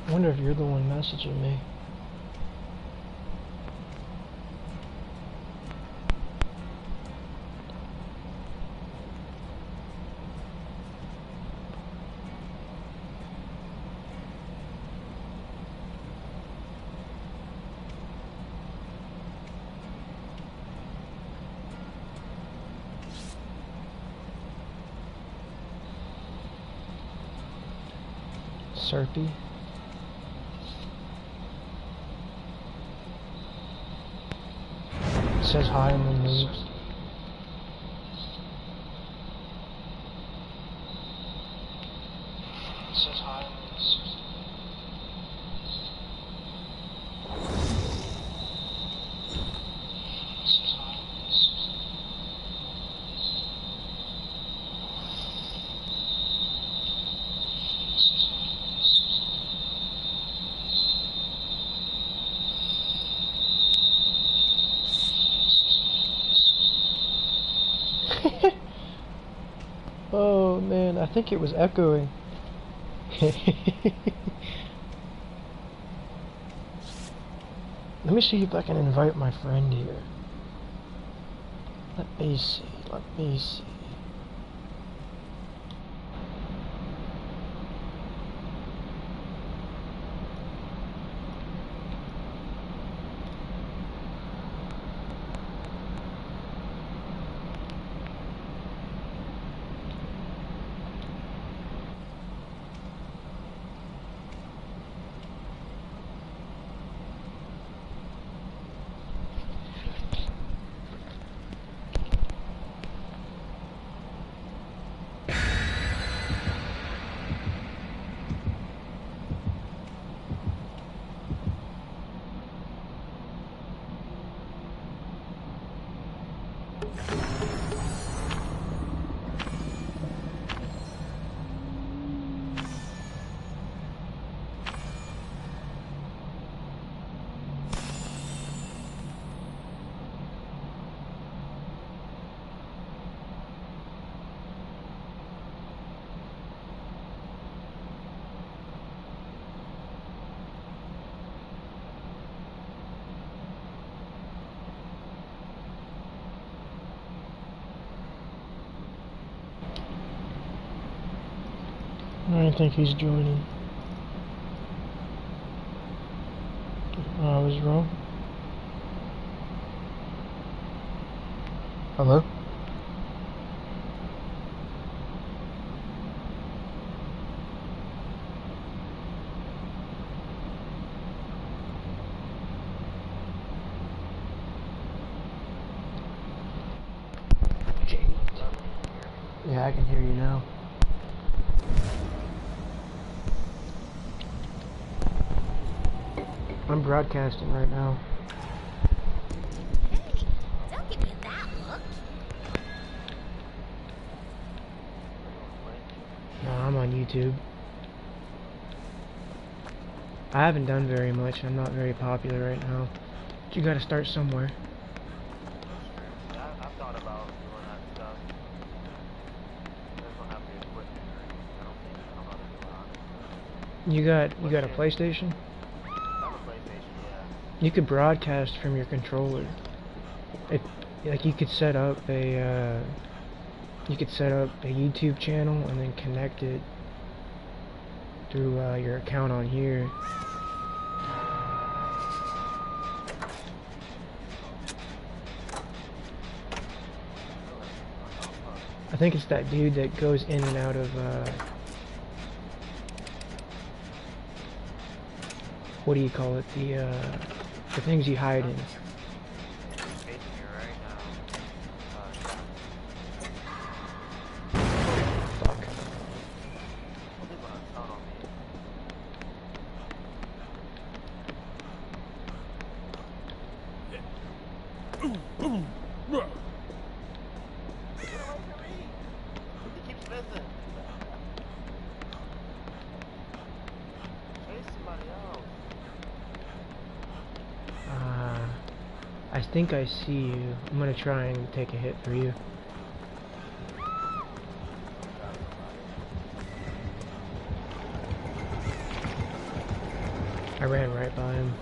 I wonder if you're the one messaging me. Serpy. It says hi in the news. It says hi in the news. It says hi in the news. Oh man, I think it was echoing. Let me see if I can invite my friend here. Let me see. I don't think he's joining. I was wrong. Hello? Yeah, I can hear you now. I'm broadcasting right now. Hey, don't give me that look. No, I'm on YouTube. I haven't done very much. I'm not very popular right now. But you gotta start somewhere. Yeah, I've thought about doing that stuff. Just don't have the equipment or anything. I don't think. I don't know how to do it, honestly. You got a PlayStation? I have a PlayStation, yeah. You could broadcast from your controller. Like you could set up a YouTube channel and then connect it through your account on here. I think it's that dude that goes in and out of what do you call it? The things you hide in. Fuck. I think I see you. I'm gonna try and take a hit for you. I ran right by him.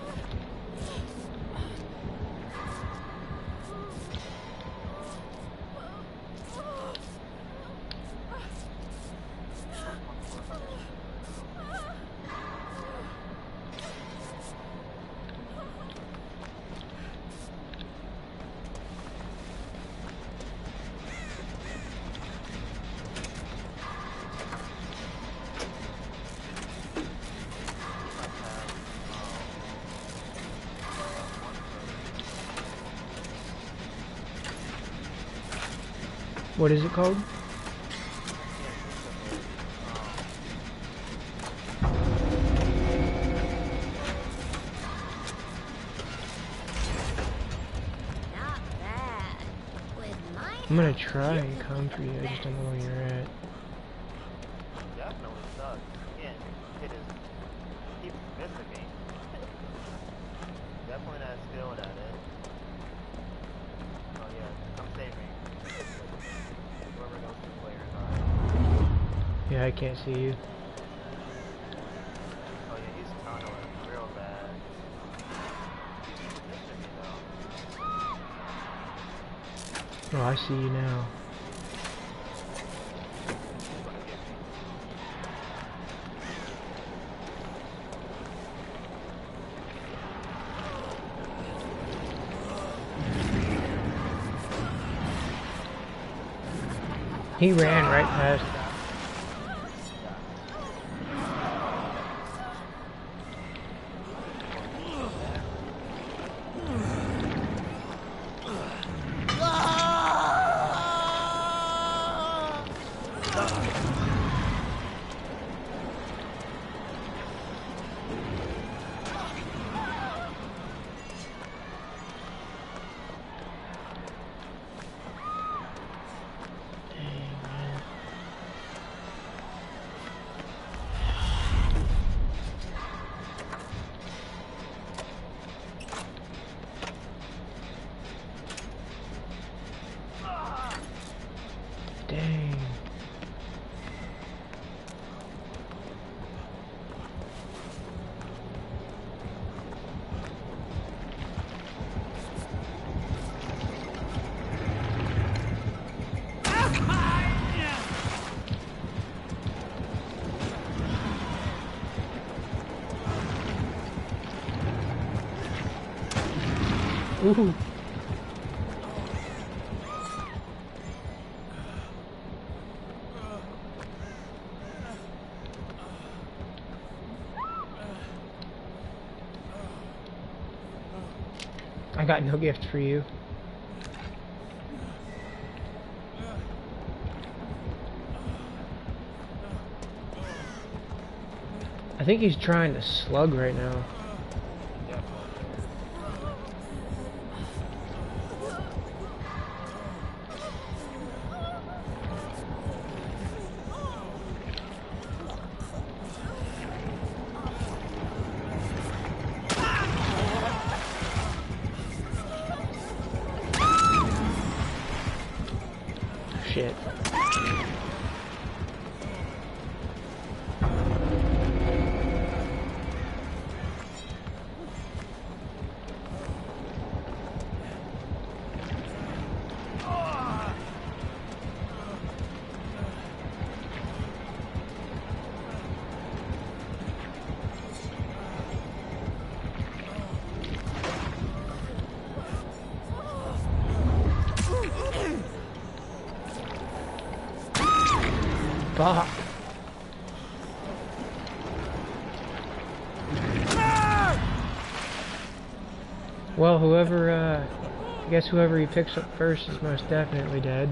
What is it called? Not bad. With my I'm gonna help, try you and can come get for you. I back. just don't know where you're at. Definitely sucks. Again, it is keeps missing me. Definitely not skilled at it. Oh yeah, I'm saving. Whoever those two players are. Yeah, I can't see you. Oh yeah, he's tunneling real bad. He's missing me though. Oh, I see you now. He's gonna get me. He ran right past. Dang. Ooh. I got no gift for you. I think he's trying to slug right now. Shit. Fuck. Well, I guess whoever he picks up first is most definitely dead.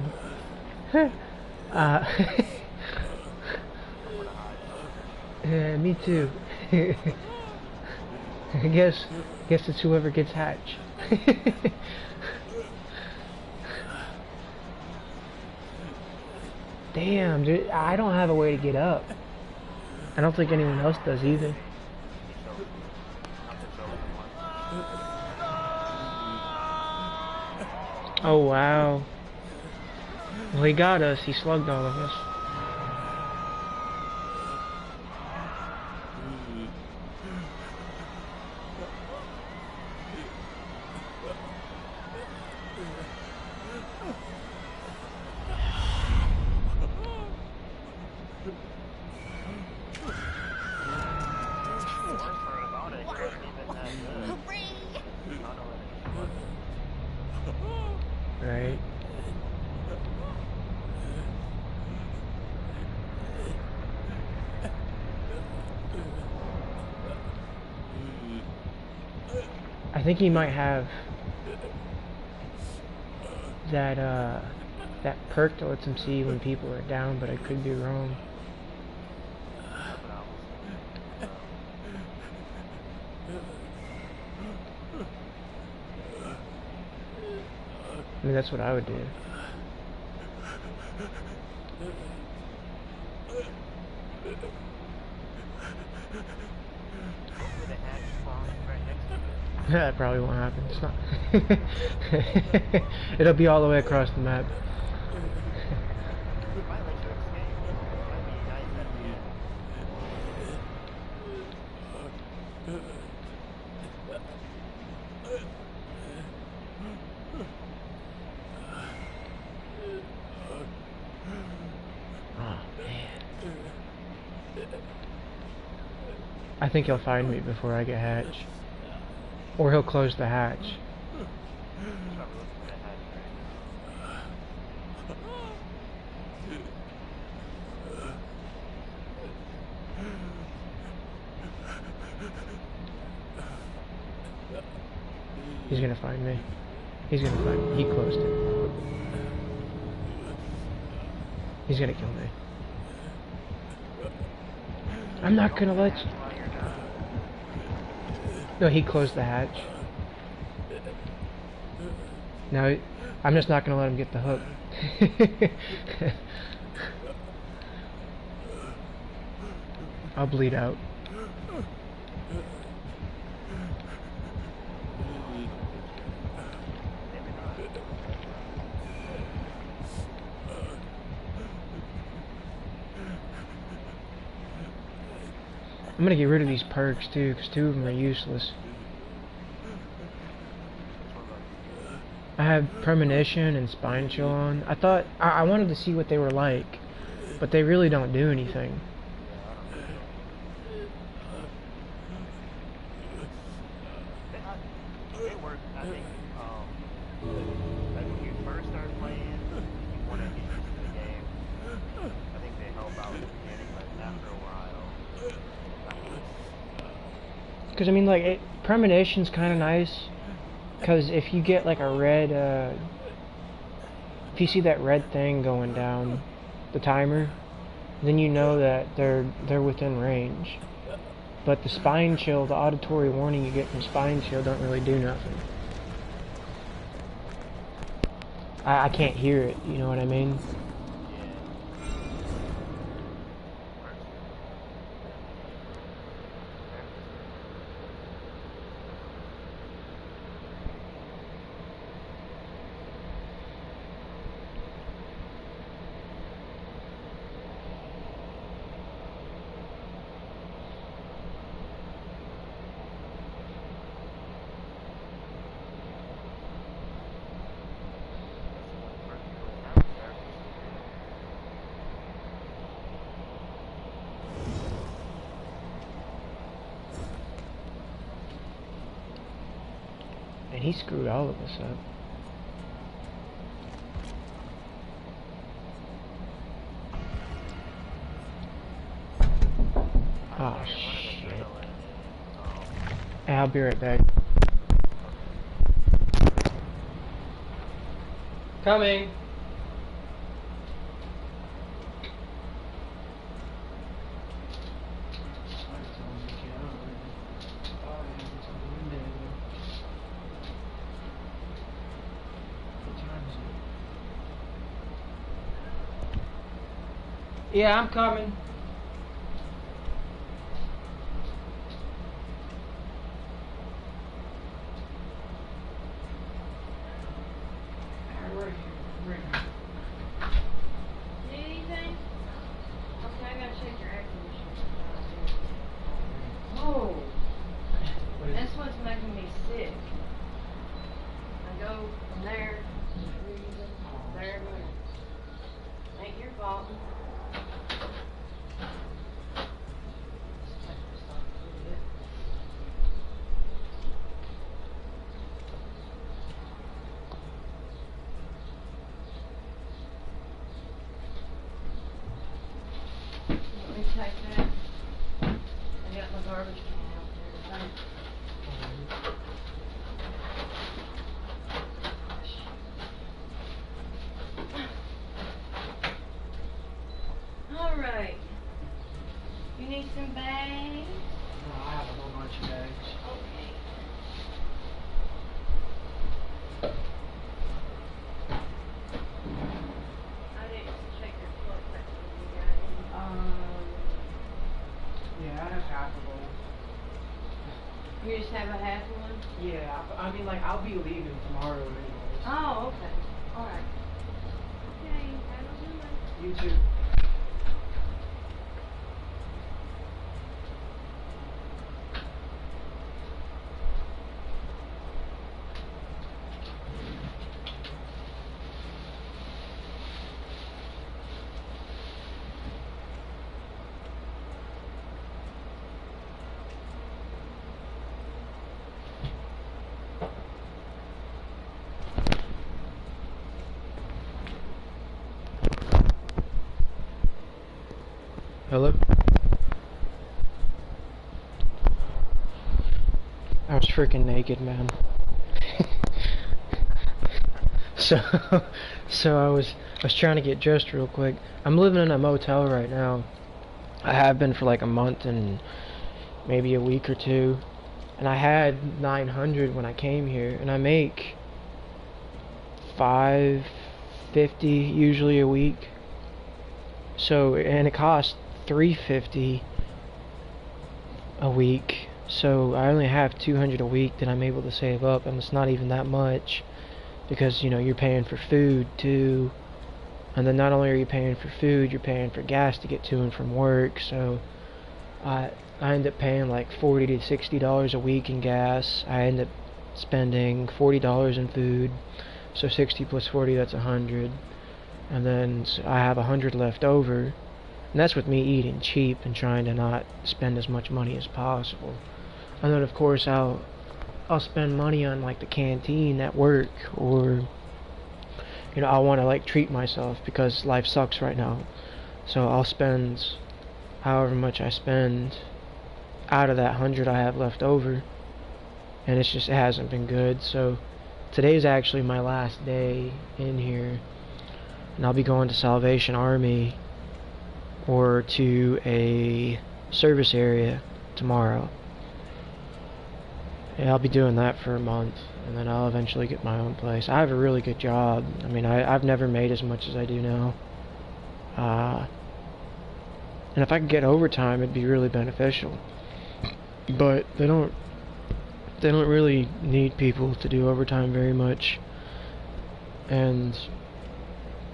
Yeah, me too. I guess it's whoever gets hatched. Damn, dude, I don't have a way to get up. I don't think anyone else does either. Oh wow. Well, he got us. He slugged all of us. Right. I think he might have that perk that lets him see when people are down, but I could be wrong. I mean, that's what I would do. That probably won't happen. It's not. It'll be all the way across the map. I think he'll find me before I get hatched. Or he'll close the hatch. He's gonna find me. He's gonna find me. He closed it. He's gonna kill me. I'm not gonna let you. No, he closed the hatch. Now, I'm just not gonna let him get the hook. I'll bleed out. I'm gonna get rid of these perks too, because 2 of them are useless. I have premonition and spine chill on. I thought I wanted to see what they were like, but they really don't do anything. They work, I think, like when you first start playing, you want to get used to the game. I think they help out in the beginning, but after a while, Because I mean, like, premonition's kind of nice. Because if you get like a red, if you see that red thing going down the timer, then you know that they're within range. But the spine chill, the auditory warning you get from spine chill don't really do nothing. I can't hear it, you know what I mean? And he screwed all of us up. Oh shit. Hey, I'll be right back. Coming! Yeah, I'm coming. Need anything? Okay, I gotta check your air conditioner. Oh, that's what's making me sick. I go from there, there, ain't your fault. Let me take that. I got my garbage can out there. Thanks. All right. You need some bags? No, I have a whole bunch of bags. Okay. I didn't check your plug pressure. You got any? Yeah, I have half of them. You just have a half one? Yeah, I mean, like, I'll be leaving tomorrow anyways. Oh, okay. All right. Okay, have a good one. You too. Hello? I was freaking naked, man. so I was trying to get dressed real quick. I'm living in a motel right now. I have been for like a month and maybe a week or two. And I had 900 when I came here, and I make $550 usually a week. So, and it costs $350 a week, so I only have 200 a week that I'm able to save up, and it's not even that much because, you know, you're paying for food too, and then not only are you paying for food, you're paying for gas to get to and from work. So I end up paying like $40 to $60 a week in gas. I end up spending $40 in food, so 60 plus 40, that's 100, and then I have 100 left over. And that's with me eating cheap and trying to not spend as much money as possible. And then of course I'll spend money on like the canteen at work, or, you know, I want to like treat myself because life sucks right now. So I'll spend however much I spend out of that 100 I have left over, and it hasn't been good. So today's actually my last day in here, and I'll be going to Salvation Army or to a service area tomorrow. Yeah, I'll be doing that for a month, and then I'll eventually get my own place. I have a really good job. I mean, I've never made as much as I do now. And if I could get overtime, it'd be really beneficial. But they don't really need people to do overtime very much. And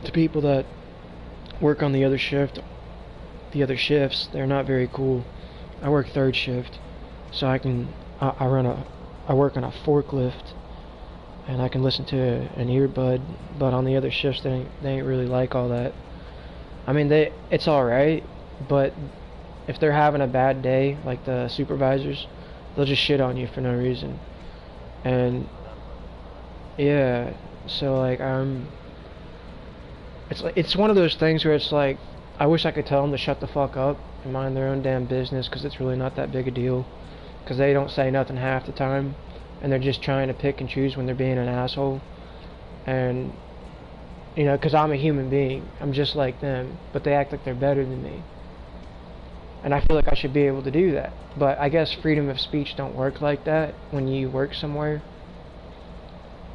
the people that work on the other shifts, they're not very cool. I work third shift, so I work on a forklift, and I can listen to an earbud. But on the other shifts, they ain't really like all that. I mean, it's all right, but if they're having a bad day, like the supervisors, they'll just shit on you for no reason. And yeah, so like it's one of those things where it's like, I wish I could tell them to shut the fuck up and mind their own damn business, because it's really not that big a deal, because they don't say nothing half the time, and they're just trying to pick and choose when they're being an asshole. And you know, because I'm a human being, I'm just like them, but they act like they're better than me. And I feel like I should be able to do that. But I guess freedom of speech don't work like that when you work somewhere.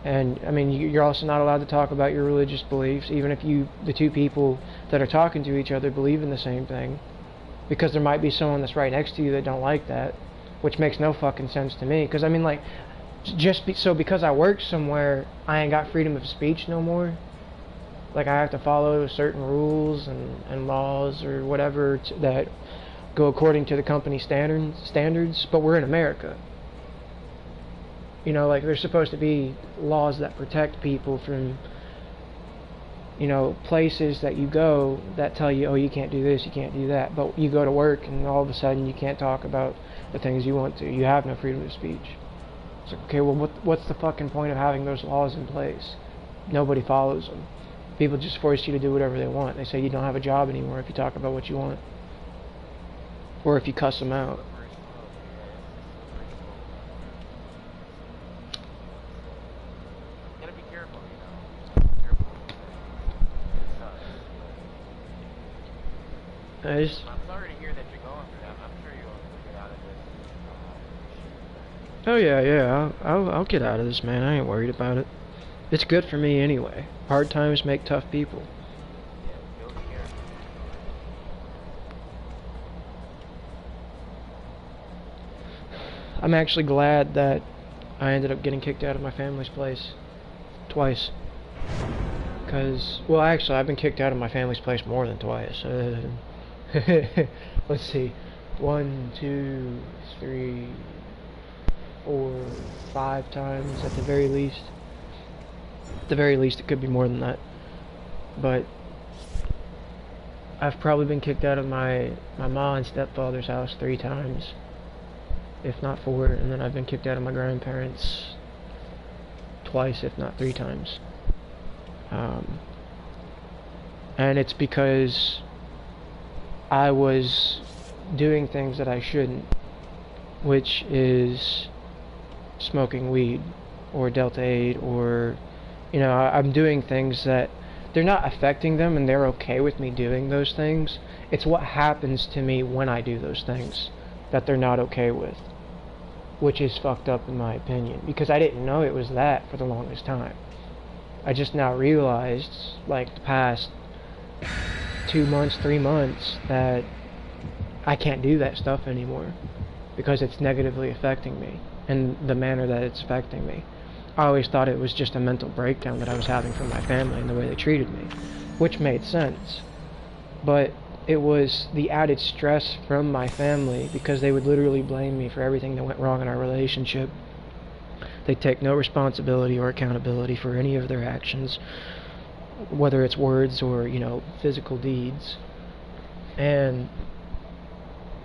And I mean, you're also not allowed to talk about your religious beliefs, even if the two people that are talking to each other believe in the same thing, because there might be someone that's right next to you that don't like that, which makes no fucking sense to me. Because I mean, like, because I work somewhere, I ain't got freedom of speech no more. Like, I have to follow certain rules and laws or whatever that go according to the company standards, but we're in America. You know, like, there's supposed to be laws that protect people from, you know, places that you go that tell you, oh, you can't do this, you can't do that. But you go to work and all of a sudden you can't talk about the things you want to. You have no freedom of speech. It's like, okay, well, what's the fucking point of having those laws in place? Nobody follows them. People just force you to do whatever they want. They say you don't have a job anymore if you talk about what you want, or if you cuss them out. You gotta be careful, you know. Careful. I just, I'm sorry to hear that you're going through that. I'm sure you'll get out of this. oh yeah, I'll get out of this, man. I ain't worried about it. It's good for me anyway. Hard times make tough people. Yeah, you'll be here. I'm actually glad that I ended up getting kicked out of my family's place twice. Because, well, actually, I've been kicked out of my family's place more than twice. Let's see. 1, 2, 3, 4, 5 times at the very least. At the very least, it could be more than that. But I've probably been kicked out of my mom and stepfather's house 3 times, if not 4, and then I've been kicked out of my grandparents twice, if not 3 times. And it's because I was doing things that I shouldn't, which is smoking weed or Delta 8, or, you know, I'm doing things that they're not affecting them and they're okay with me doing those things. It's what happens to me when I do those things that they're not okay with, which is fucked up in my opinion, because I didn't know it was that for the longest time. I just now realized, like, the past 2 months, 3 months, that I can't do that stuff anymore because it's negatively affecting me in the manner that it's affecting me. I always thought it was just a mental breakdown that I was having from my family and the way they treated me, which made sense. But it was the added stress from my family, because they would literally blame me for everything that went wrong in our relationship. They take no responsibility or accountability for any of their actions, whether it's words or, you know, physical deeds. And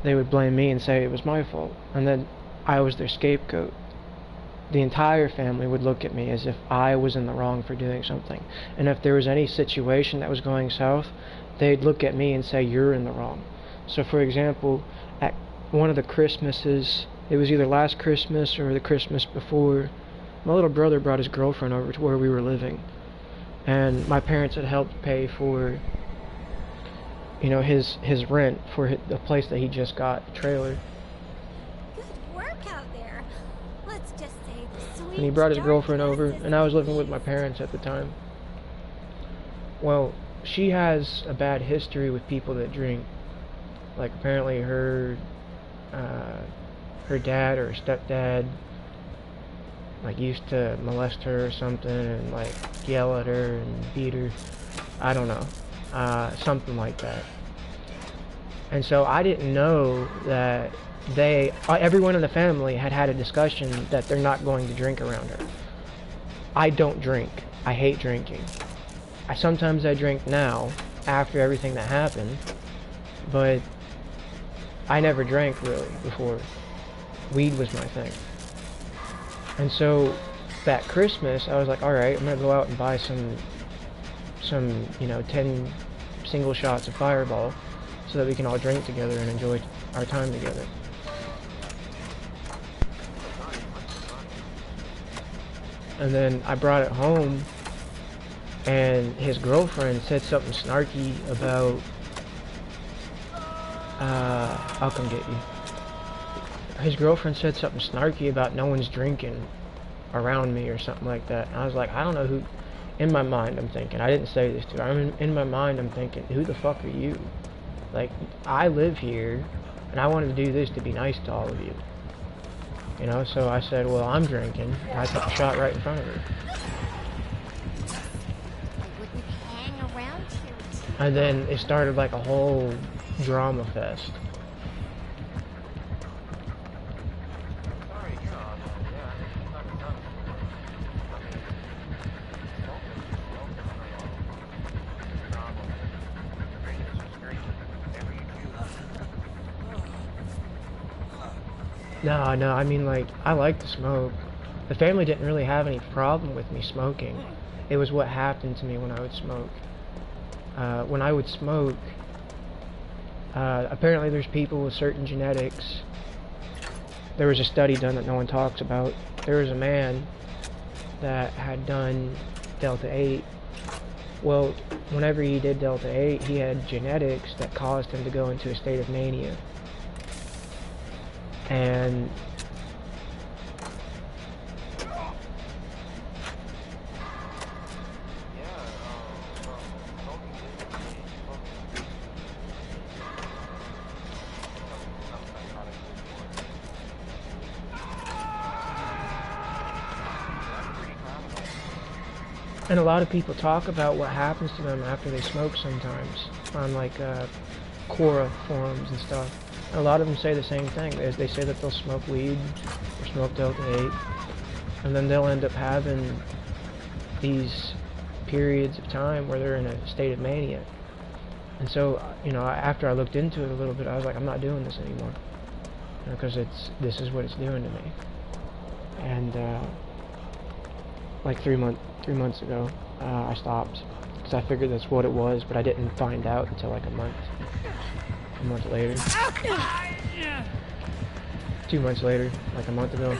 they would blame me and say it was my fault, and then I was their scapegoat. The entire family would look at me as if I was in the wrong for doing something. And if there was any situation that was going south, they'd look at me and say, you're in the wrong. So for example, at one of the Christmases, it was either last Christmas or the Christmas before, my little brother brought his girlfriend over to where we were living. And my parents had helped pay for, you know, his rent for the place that he just got, the trailer. and he brought his girlfriend over, and I was living with my parents at the time. Well, she has a bad history with people that drink. Like, apparently her dad or her stepdad, like, used to molest her or something, and, like, yell at her and beat her. I don't know. Something like that. And so I didn't know that everyone in the family had a discussion that they're not going to drink around her. I don't drink. I hate drinking. Sometimes I drink now, after everything that happened, but I never drank really before. Weed was my thing. And so that Christmas, I was like, alright, I'm gonna go out and buy some 10 single shots of Fireball so that we can all drink together and enjoy our time together. And then I brought it home, and his girlfriend said something snarky about, I'll come get you. His girlfriend said something snarky about no one's drinking around me or something like that. And I was like, I don't know who. In my mind, I'm thinking, I didn't say this to her, in my mind, I'm thinking, who the fuck are you? Like, I live here, and I wanted to do this to be nice to all of you. You know, so I said, well, I'm drinking, and I took a shot right in front of her. I wouldn't hang around here. And then it started like a whole drama fest. No, I mean, like, I like to smoke. The family didn't really have any problem with me smoking. It was what happened to me when I would smoke. When I would smoke, apparently there's people with certain genetics. There was a study done that no one talks about. There was a man that had done Delta 8. Well, whenever he did Delta 8, he had genetics that caused him to go into a state of mania. And a lot of people talk about what happens to them after they smoke sometimes on like Quora forums and stuff. A lot of them say the same thing. They say that they'll smoke weed or smoke Delta 8, and then they'll end up having these periods of time where they're in a state of mania. And so, you know, after I looked into it a little bit, I was like, I'm not doing this anymore, because this is what it's doing to me. And like 3 months ago, I stopped because I figured that's what it was, but I didn't find out until like a month later. 2 months later, like a month ago.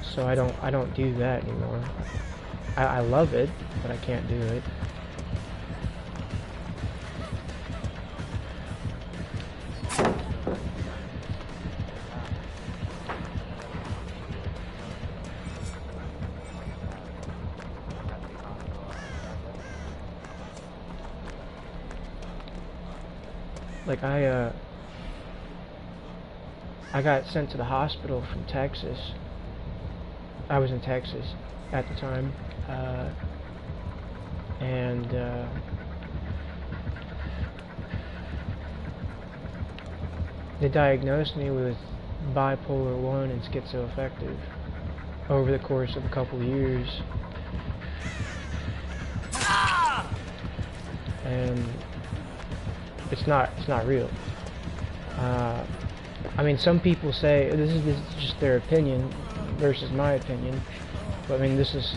So I don't do that anymore. I love it, but I can't do it. Like I got sent to the hospital from Texas. I was in Texas at the time, and they diagnosed me with bipolar 1 and schizoaffective over the course of a couple of years. And it's not real. I mean, some people say this is just their opinion versus my opinion, but I mean, this is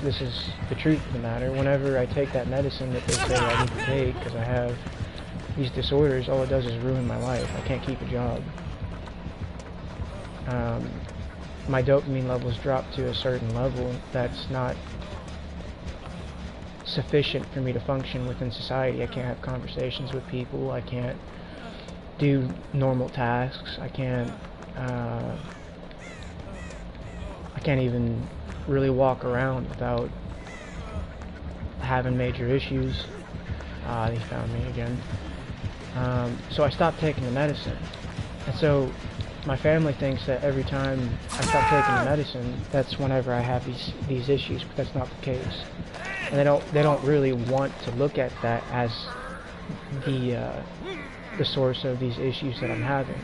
the truth of the matter. Whenever I take that medicine that they say I need to take because I have these disorders, all it does is ruin my life. I can't keep a job. My dopamine levels drop to a certain level that's not sufficient for me to function within society. I can't have conversations with people. I can't do normal tasks. I can't even really walk around without having major issues. They found me again. So I stopped taking the medicine. And so my family thinks that every time I stop taking the medicine, that's whenever I have these issues, but that's not the case. And they don't really want to look at that as the source of these issues that I'm having,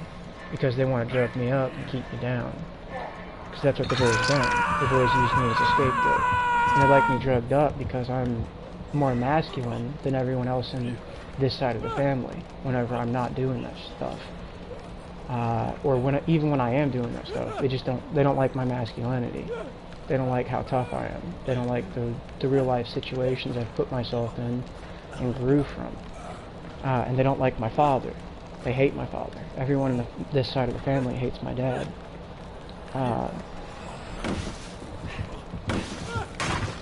because they want to drug me up and keep me down. Because that's what they've always done. They've always used me as a scapegoat. And they like me drugged up because I'm more masculine than everyone else in this side of the family whenever I'm not doing that stuff. Or even when I am doing that stuff, they don't like my masculinity. They don't like how tough I am. They don't like the real life situations I've put myself in and grew from. And they don't like my father. They hate my father. Everyone in this side of the family hates my dad.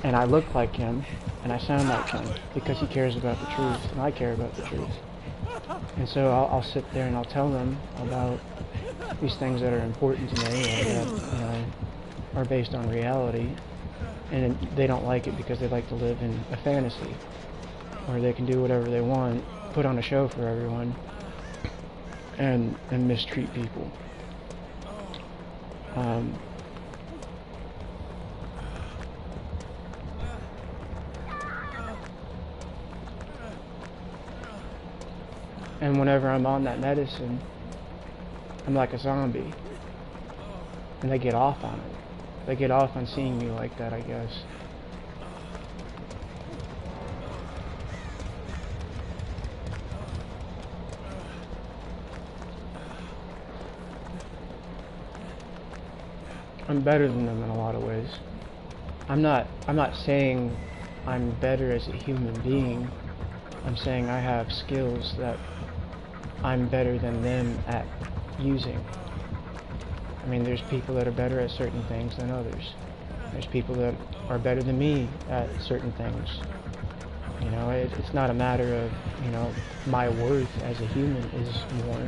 And I look like him, and I sound like him, because he cares about the truth, and I care about the truth. And so I'll sit there and I'll tell them about these things that are important to me, or that are based on reality, and they don't like it because they like to live in a fantasy, where they can do whatever they want, put on a show for everyone, and mistreat people. And whenever I'm on that medicine, I'm like a zombie. And they get off on it. They get off on seeing me like that, I guess. I'm better than them in a lot of ways. I'm not saying I'm better as a human being. I'm saying I have skills that I'm better than them at using. I mean, there's people that are better at certain things than others. There's people that are better than me at certain things. You know, it's not a matter of, you know, my worth as a human is more.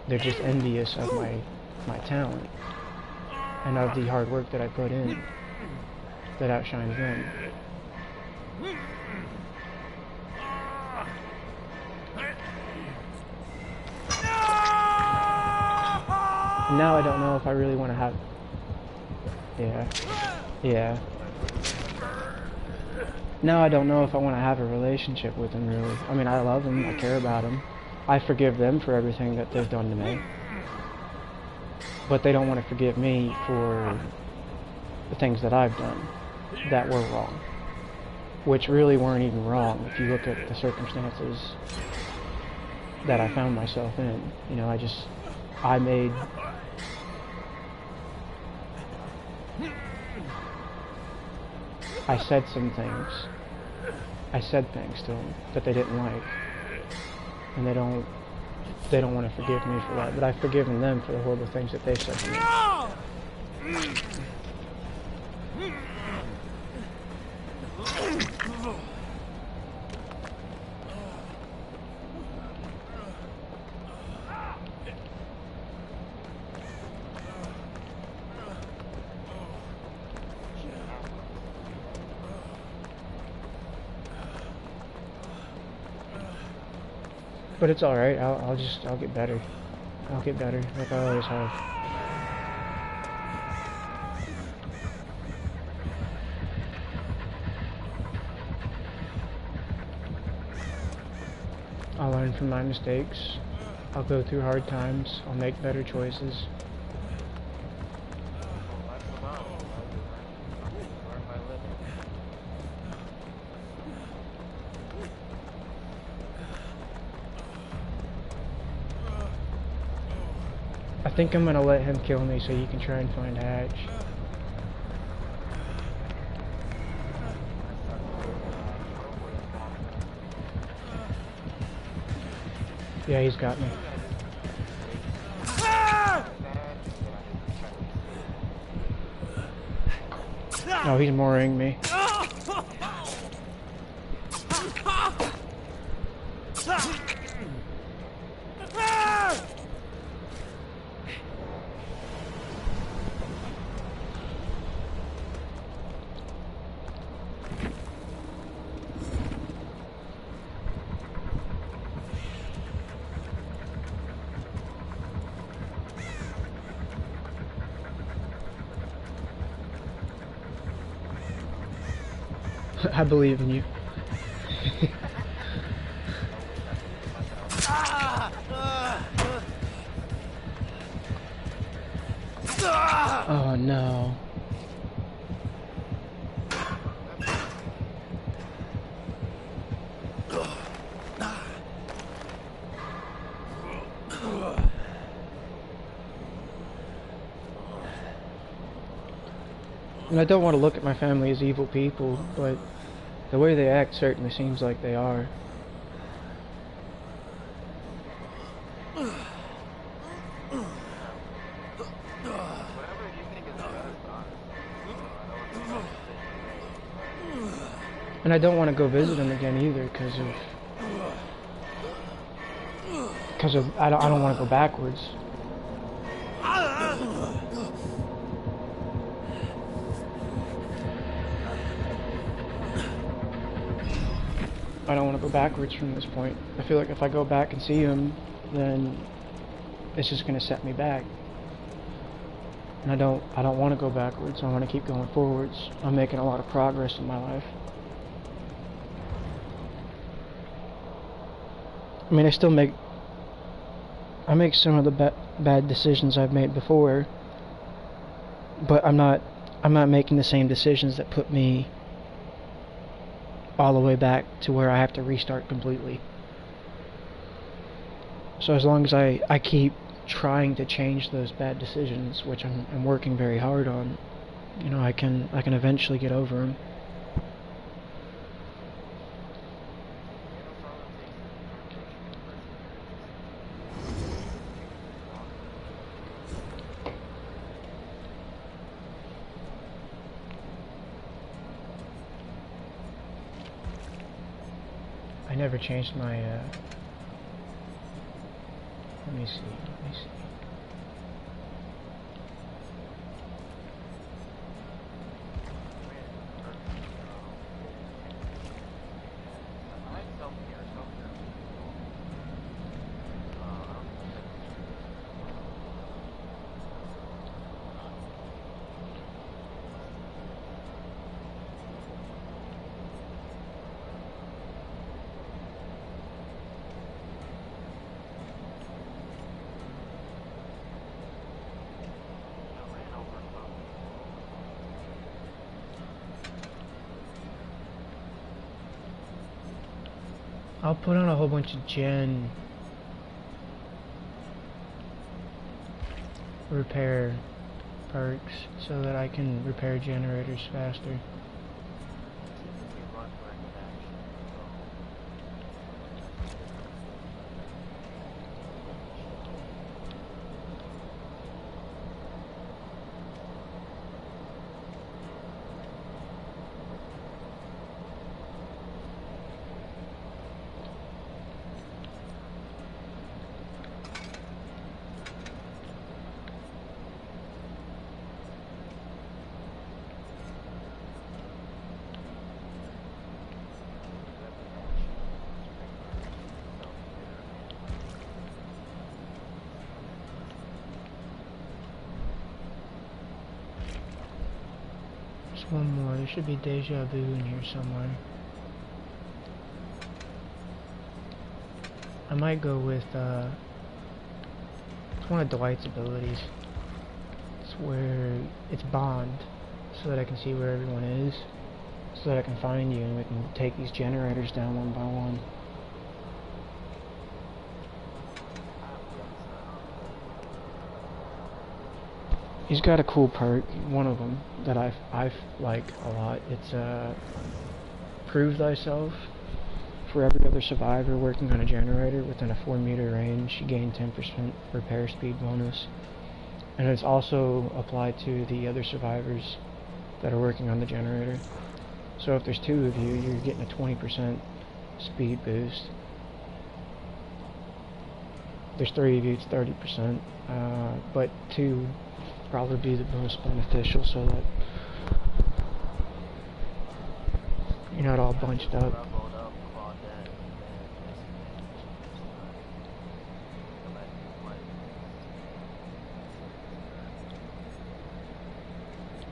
They're just envious of my talent and of the hard work that I put in that outshines them. Now I don't know if I really want to have... Yeah. Now I don't know if I want to have a relationship with them, really. I mean, I love them, I care about them. I forgive them for everything that they've done to me. But they don't want to forgive me for the things that I've done that were wrong. Which really weren't even wrong if you look at the circumstances that I found myself in. You know, I said some things. I said things to them that they didn't like. And they don't want to forgive me for that. But I've forgiven them for the horrible things that they've said to me. But it's alright, I'll get better. I'll get better, like I always have. I'll learn from my mistakes. I'll go through hard times. I'll make better choices. I think I'm gonna let him kill me so you can try and find Hatch. Yeah, he's got me. Oh, he's mooring me. I believe in you. Oh no. And I don't want to look at my family as evil people, but the way they act certainly seems like they are. And I don't want to go visit them again either, because of I don't want to go backwards. I don't want to go backwards from this point. I feel like if I go back and see him, then it's just going to set me back. And I don't want to go backwards. I want to keep going forwards. I'm making a lot of progress in my life. I mean, I make some of the bad decisions I've made before, but I'm not making the same decisions that put me all the way back to where I have to restart completely. So as long as I keep trying to change those bad decisions, which I'm working very hard on, you know, I can eventually get over them. I never changed my, let me see. I'll put on a whole bunch of gen repair perks so that I can repair generators faster. One more. There should be deja vu in here somewhere. I might go with it's one of Dwight's abilities. It's where it's bond, so that I can see where everyone is, so that I can find you and we can take these generators down one by one. He's got a cool perk, one of them, that I like a lot. It's prove thyself. For every other survivor working on a generator within a 4-meter range, you gain 10% repair speed bonus. And it's also applied to the other survivors that are working on the generator. So if there's 2 of you, you're getting a 20% speed boost. There's 3 of you, it's 30%. But 2 probably be the most beneficial, so that you're not all bunched up.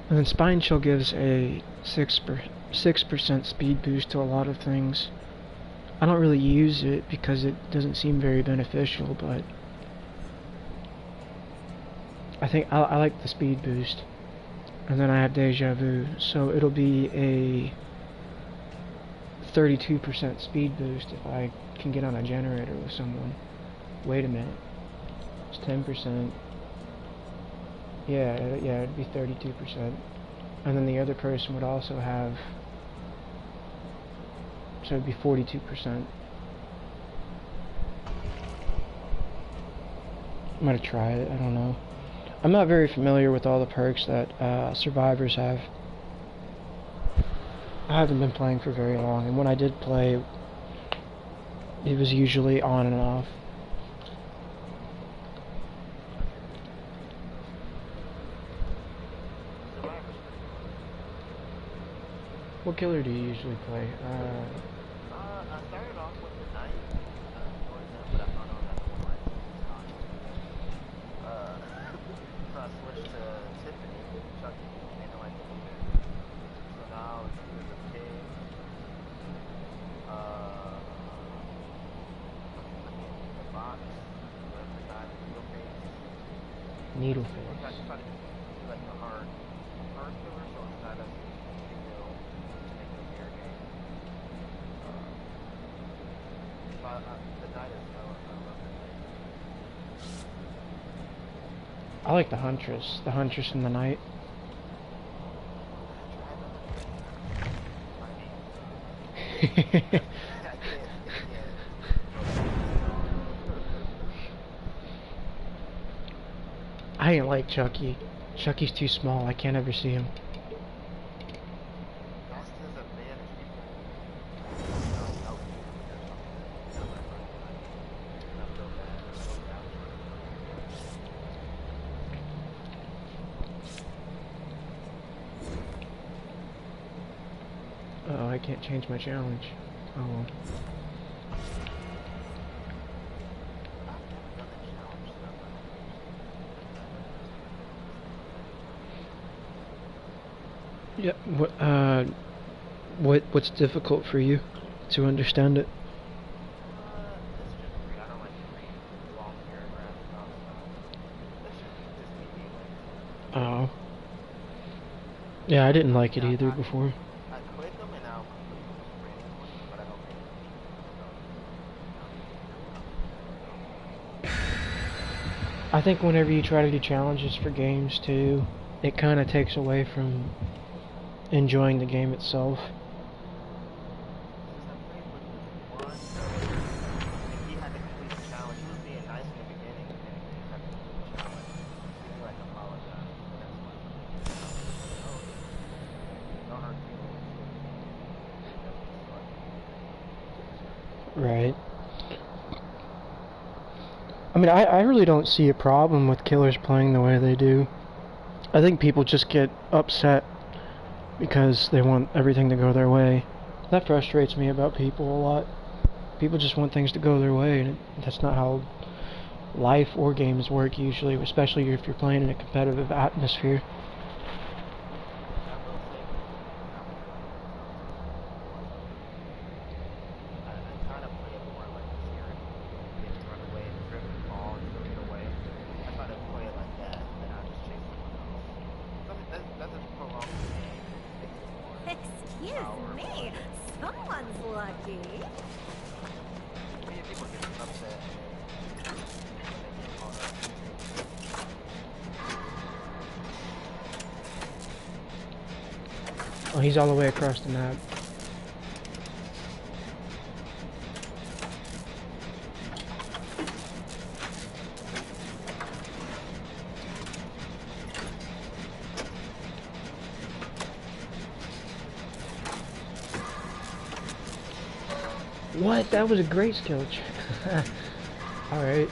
And then Spine Chill gives a 6% speed boost to a lot of things. I don't really use it because it doesn't seem very beneficial, but I think I like the speed boost. And then I have Deja Vu, so it'll be a 32% speed boost if I can get on a generator with someone. Wait a minute. It's 10%. Yeah, it'd be 32%. And then the other person would also have, so it'd be 42%. I'm gonna try it, I don't know. I'm not very familiar with all the perks that survivors have. I haven't been playing for very long, and when I did play, it was usually on and off. What killer do you usually play? I started off with the knight, but I found out that the one so I switched to Tiffany, Chucky, and I like the leader. So now it's either the pig, the box, whatever the guy, the needle face. Needleface. I try to do like the hard killer, so instead of I like the Huntress and the Knight. I ain't like Chucky. Chucky's too small, I can't ever see him. Oh, I can't change my challenge. Oh well. Yeah, what's difficult for you to understand it? Oh. Yeah, I didn't like it either before. I think whenever you try to do challenges for games too, it kind of takes away from enjoying the game itself. Right. I mean, I really don't see a problem with killers playing the way they do. I think people just get upset because they want everything to go their way. That frustrates me about people a lot. People just want things to go their way, and that's not how life or games work usually, especially if you're playing in a competitive atmosphere. Excuse me, someone's lucky. Oh, he's all the way across the map. What? That was a great skill check. Alright.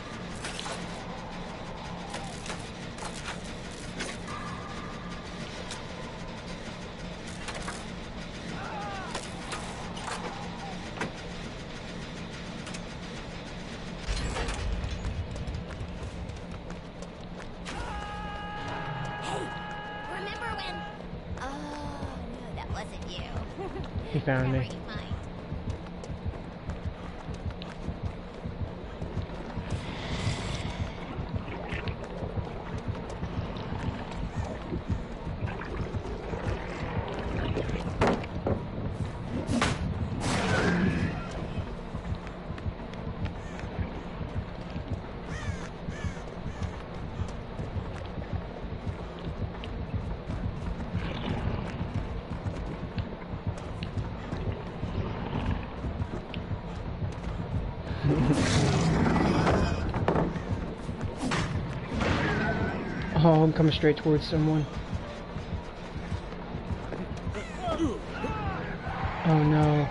Remember when? Oh, no, that wasn't you. He found me. Never you mind. Oh, I'm coming straight towards someone. Oh no.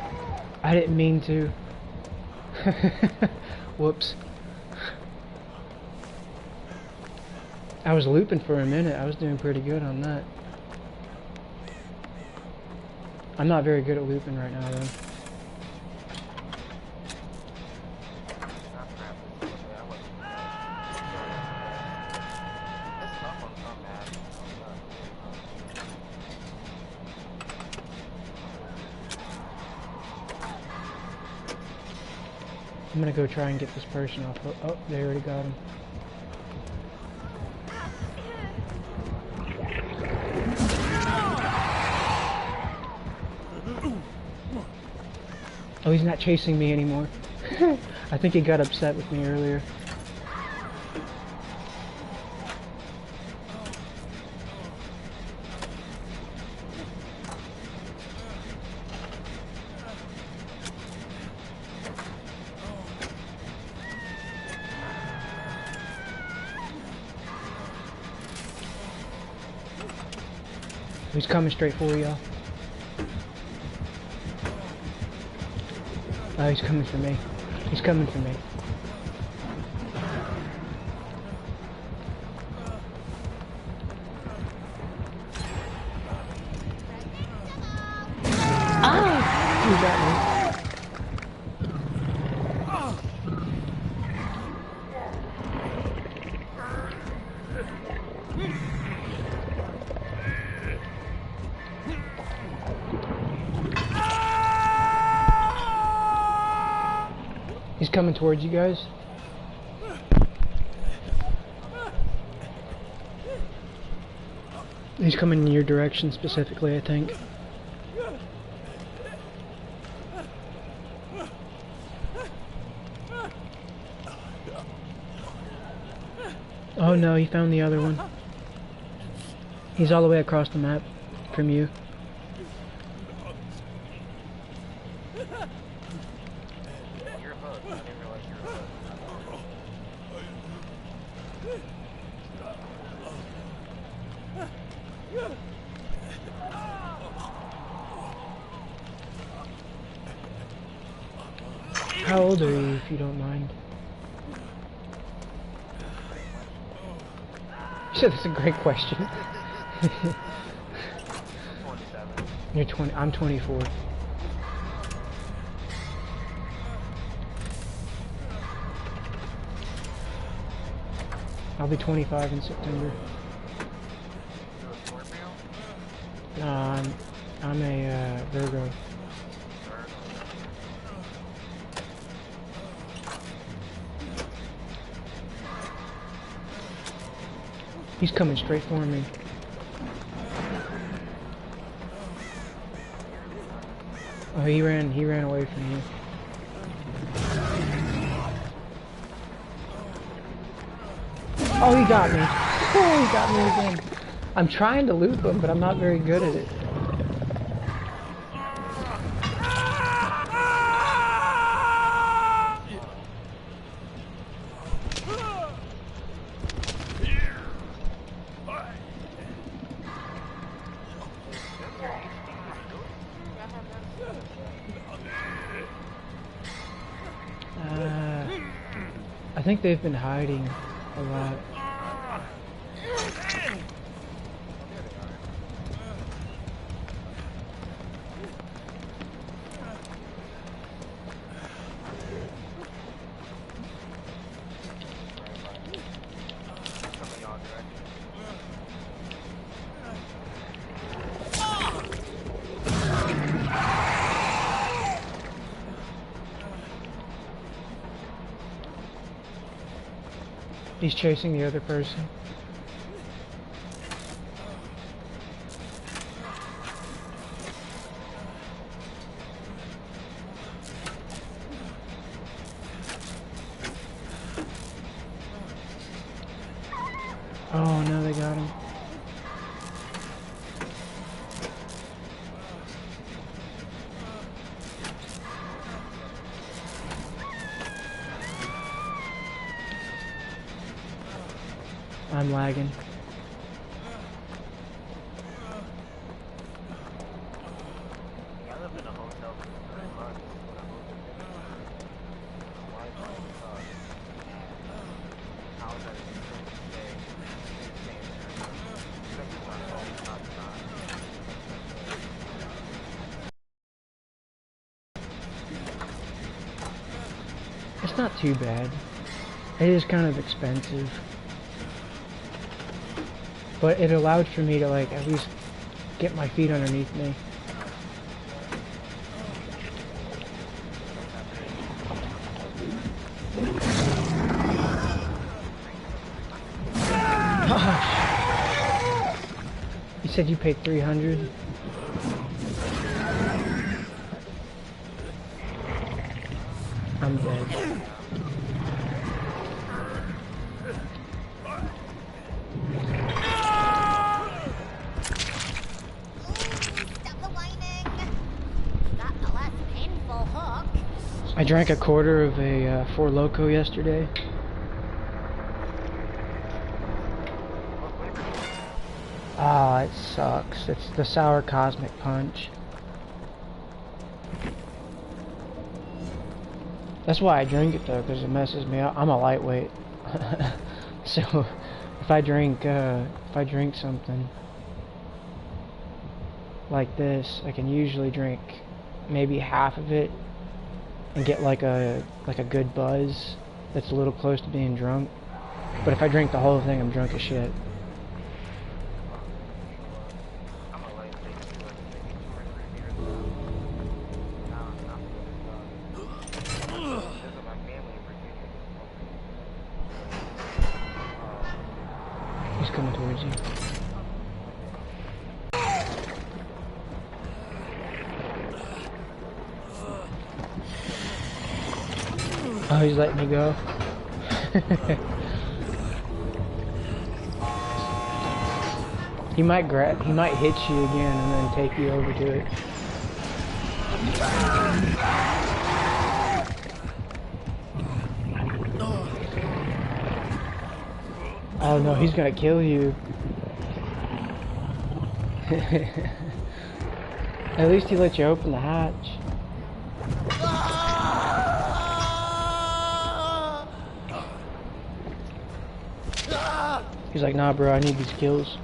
I didn't mean to. Whoops. I was looping for a minute. I was doing pretty good on that. I'm not very good at looping right now, though. I'm gonna go try and get this person off. Oh, they already got him. Oh, he's not chasing me anymore. I think he got upset with me earlier. He's coming straight for y'all. Oh, he's coming for me. He's coming for me. Ah! He got me. He's coming towards you guys. He's coming in your direction specifically, I think. Oh no, he found the other one. He's all the way across the map from you. How old are you, if you don't mind? You said that's a great question. You're 20. I'm 24. I'll be 25 in September. I'm a Virgo. He's coming straight for me. Oh, he ran away from you. Oh, he got me. Oh, he got me again. I'm trying to loop him, but I'm not very good at it. I think they've been hiding a lot. He's chasing the other person. Oh no, they got him. I'm lagging. I lived in a hotel for 3 months when I moved to Minnesota. My Wi-Fi sucked. I was at a different day. Because it's not home, not time. It's not too bad. It is kind of expensive. But it allowed for me to like at least get my feet underneath me. You said you paid 300? I'm dead. I drank a quarter of a Four Loko yesterday. Ah, it sucks. It's the Sour Cosmic Punch. That's why I drink it though, because it messes me up. I'm a lightweight, so if I drink something like this, I can usually drink maybe half of it and get like a good buzz that's a little close to being drunk. But if I drink the whole thing, I'm drunk as shit. He's coming towards you. Oh, he's letting me go. He might hit you again and then take you over to it. Oh no, he's gonna kill you. At least he let you open the hatch. He's like, nah bro, I need these kills.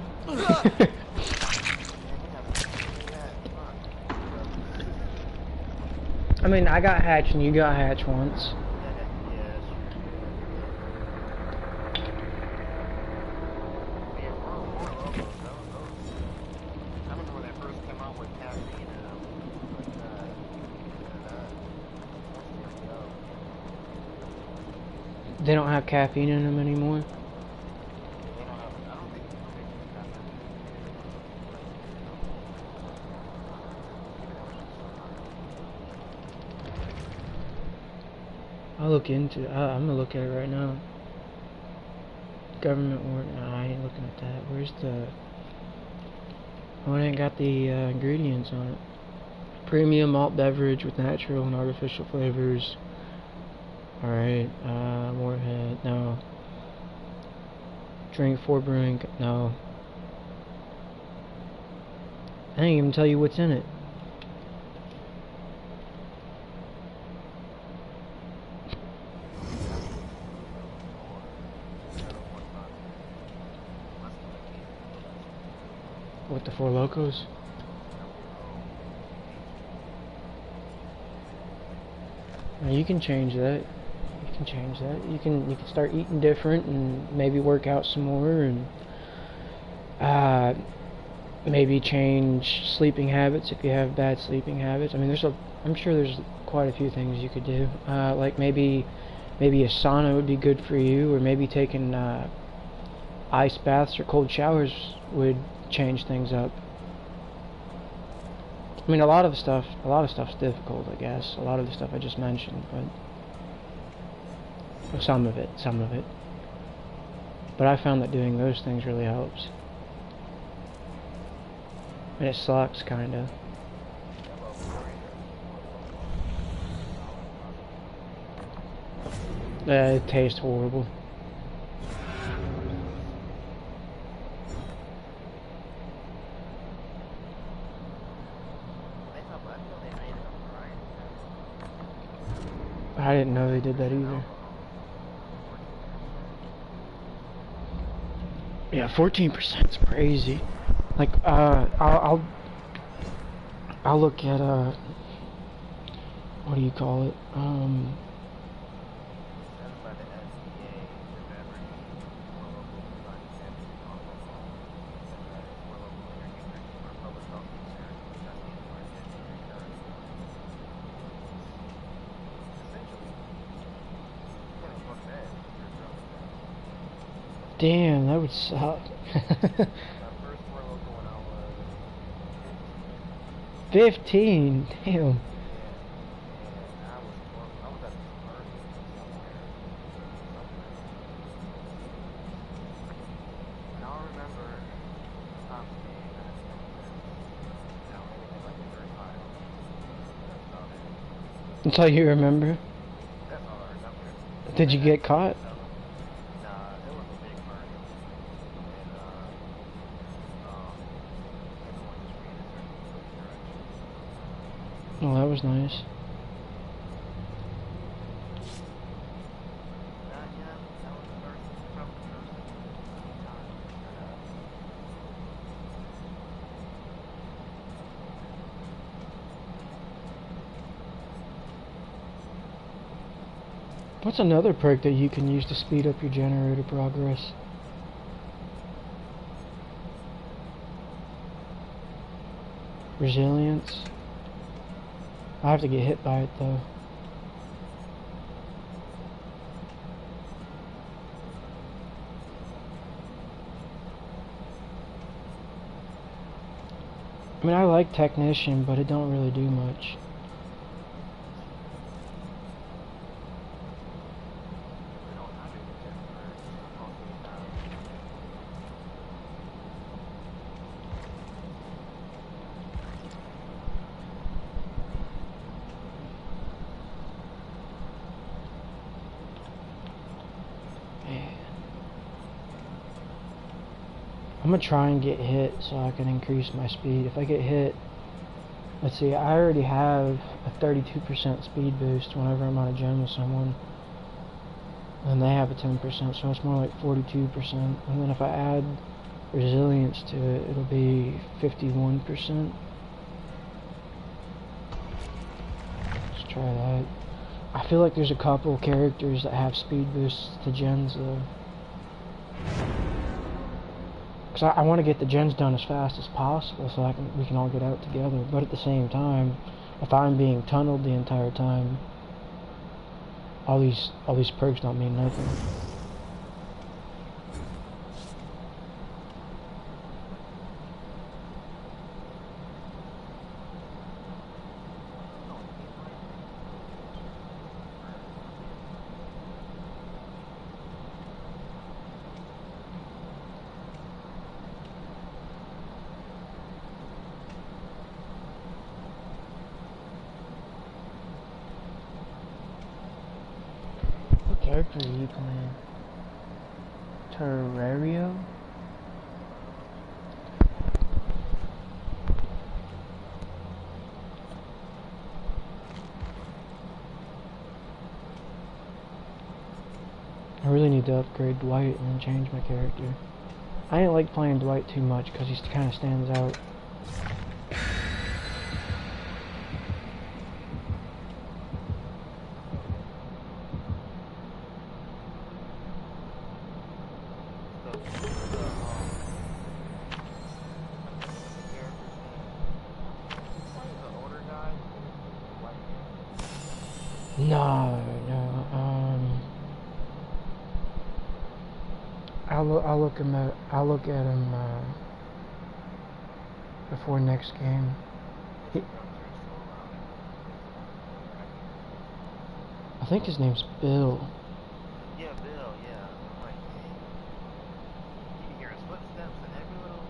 I mean, I got hatched and you got hatched once. They don't have caffeine in them anymore. I'll look into it. I'm gonna look at it right now. Government warrant. No, I ain't looking at that. Where's the... Oh, it ain't got the ingredients on it. Premium malt beverage with natural and artificial flavors. Alright, Warhead, no. Drink for brewing, no. I didn't even tell you what's in it. With the Four Locos? Now you can change that. You can change that. You can start eating different and maybe work out some more and maybe change sleeping habits if you have bad sleeping habits. I mean, I'm sure there's quite a few things you could do. Like maybe a sauna would be good for you, or maybe taking ice baths or cold showers would change things up. I mean, a lot of stuff's difficult, I guess. A lot of the stuff I just mentioned, but some of it. But I found that doing those things really helps. And it sucks, kinda. It tastes horrible. I didn't know they did that either. Yeah, 14% is crazy. Like, I'll look at what do you call it? Damn, that would suck. 15, damn. That's all you remember? Did you get caught? Oh, that was nice. What's another perk that you can use to speed up your generator progress? Resilience. I have to get hit by it though. I mean, I like Technician, but it don't really do much. I'm gonna try and get hit so I can increase my speed. If I get hit, let's see, I already have a 32% speed boost whenever I'm on a gym with someone. And they have a 10%, so it's more like 42%. And then if I add resilience to it, it'll be 51%. Let's try that. I feel like there's a couple characters that have speed boosts to gens though. Because I want to get the gens done as fast as possible so we can all get out together. But at the same time, if I'm being tunneled the entire time, all these perks don't mean nothing. Character are you playing? Terrario? I really need to upgrade Dwight and change my character. I ain't like playing Dwight too much because he kind of stands out. No, no. I'll look at him before next game. I think his name's Bill. Yeah, Bill, yeah. I'm like, hey, you can hear his footsteps and every little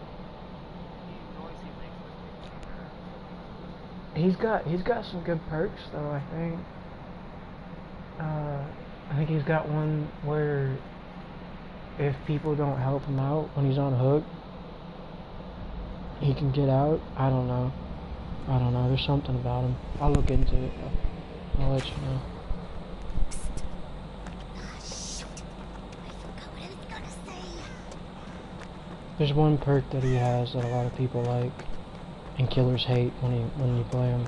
noise he makes with me. He's got some good perks though, I think. I think he's got one where if people don't help him out when he's on hook, he can get out. I don't know. There's something about him. I'll look into it. I'll let you know. There's one perk that he has that a lot of people like, and killers hate when you play him.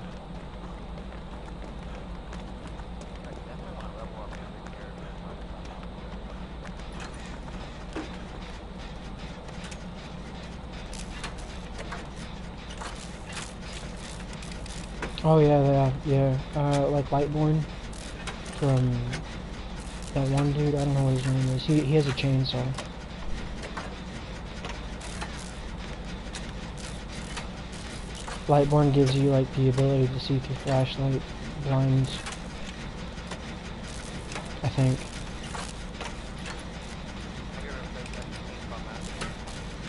Oh yeah. Like Lightborn from that one dude. I don't know what his name is. He has a chainsaw. Lightborn gives you like the ability to see through flashlight blinds, I think.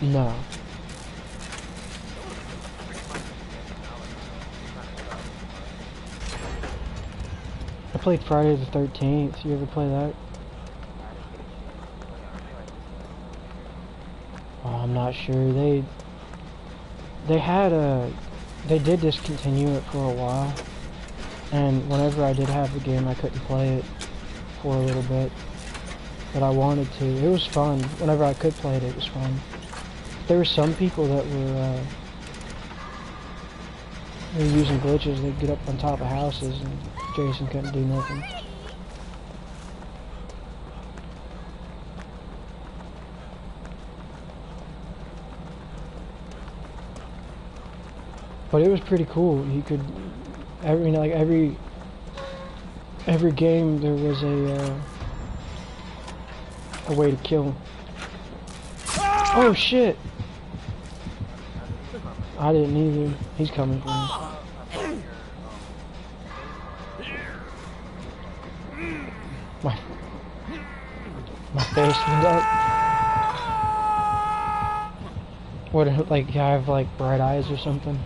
No. I played Friday the 13th. You ever play that? Oh, I'm not sure. They did discontinue it for a while, and whenever I did have the game, I couldn't play it for a little bit, but I wanted to. It was fun. Whenever I could play it, it was fun. There were some people that were using glitches. They'd get up on top of houses, and Jason couldn't do nothing. But it was pretty cool. You could, every game there was a way to kill him. Oh shit! I didn't either. He's coming for me. My face went up. What, like I have like bright eyes or something?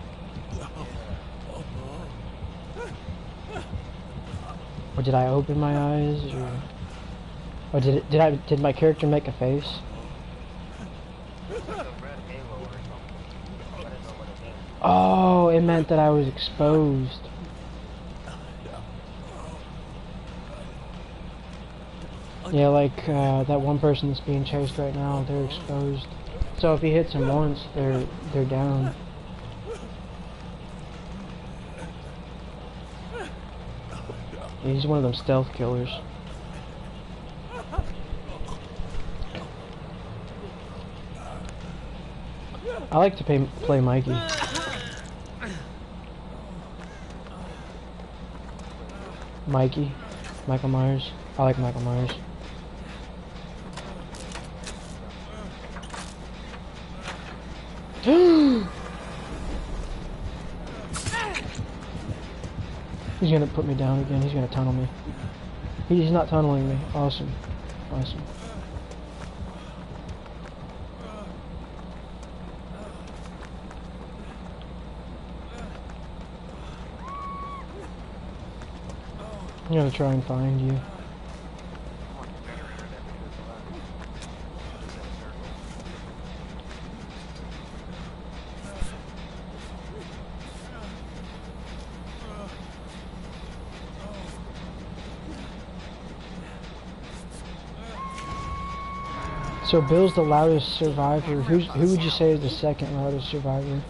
Or did I open my eyes, or did my character make a face? Oh, it meant that I was exposed. Yeah, like that one person that's being chased right now, they're exposed. So if he hits him once, they're down. He's one of them stealth killers. I like to play Mikey. Michael Myers. I like Michael Myers. He's gonna put me down again. He's gonna tunnel me. He's not tunneling me. Awesome. Awesome. I'm gonna try and find you. So Bill's the loudest survivor. Who would you say is the second loudest survivor?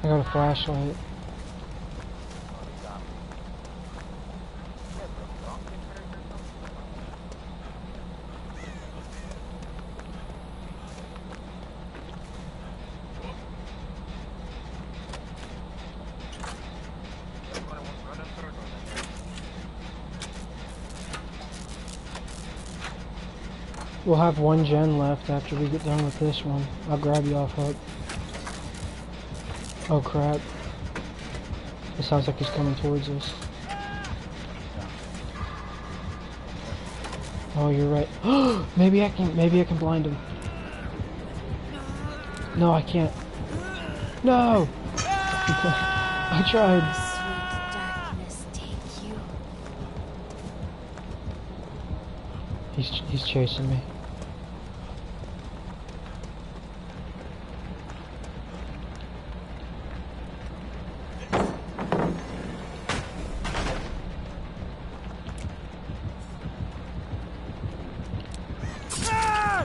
I got a flashlight. We'll have one gen left after we get done with this one. I'll grab you off up. Oh crap. It sounds like he's coming towards us. Oh, you're right. maybe I can blind him. No, I can't. No! I tried. Sweet darkness, take you. He's chasing me.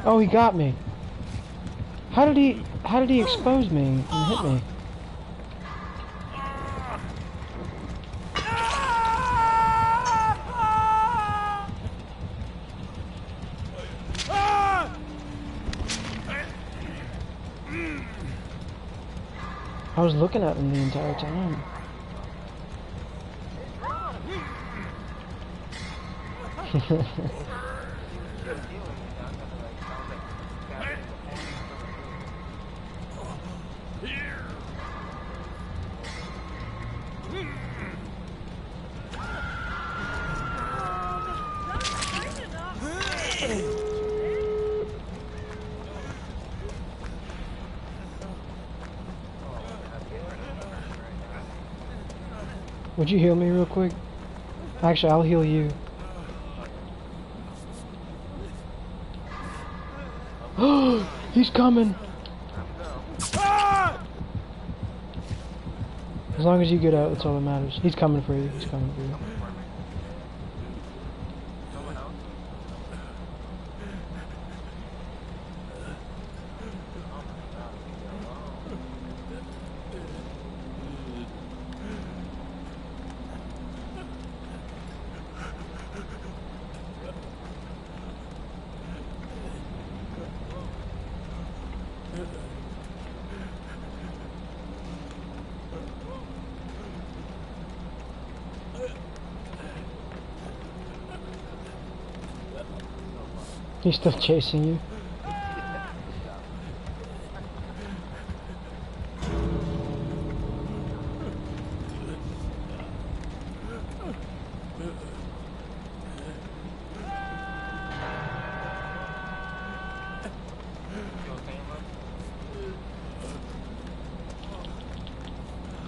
Oh, he got me. How did he expose me and hit me? I was looking at him the entire time. Would you heal me real quick? Actually, I'll heal you. Oh, he's coming. As long as you get out, that's all that matters. He's coming for you. He's coming for you. He's still chasing you.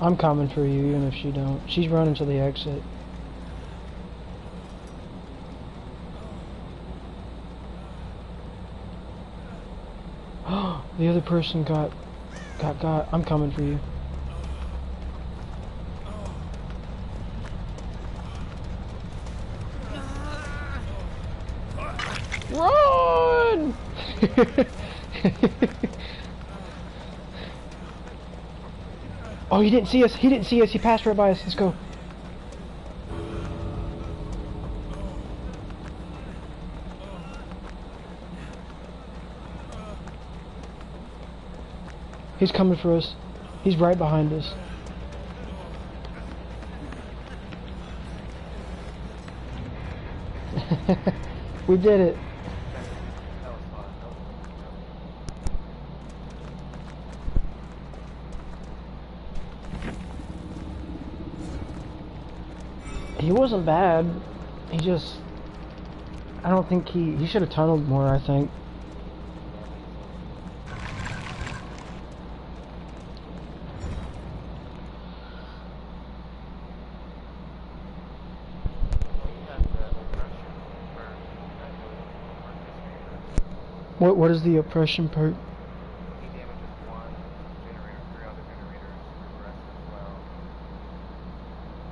I'm coming for you even if she don't. She's running to the exit. The other person got. I'm coming for you. Run! Oh, he didn't see us. He didn't see us. He passed right by us. Let's go. He's coming for us. He's right behind us. We did it. That was fun. He wasn't bad. He just, I don't think he should have tunneled more, I think. What is the oppression perk? He damages one generator, 3 other generators progress as well.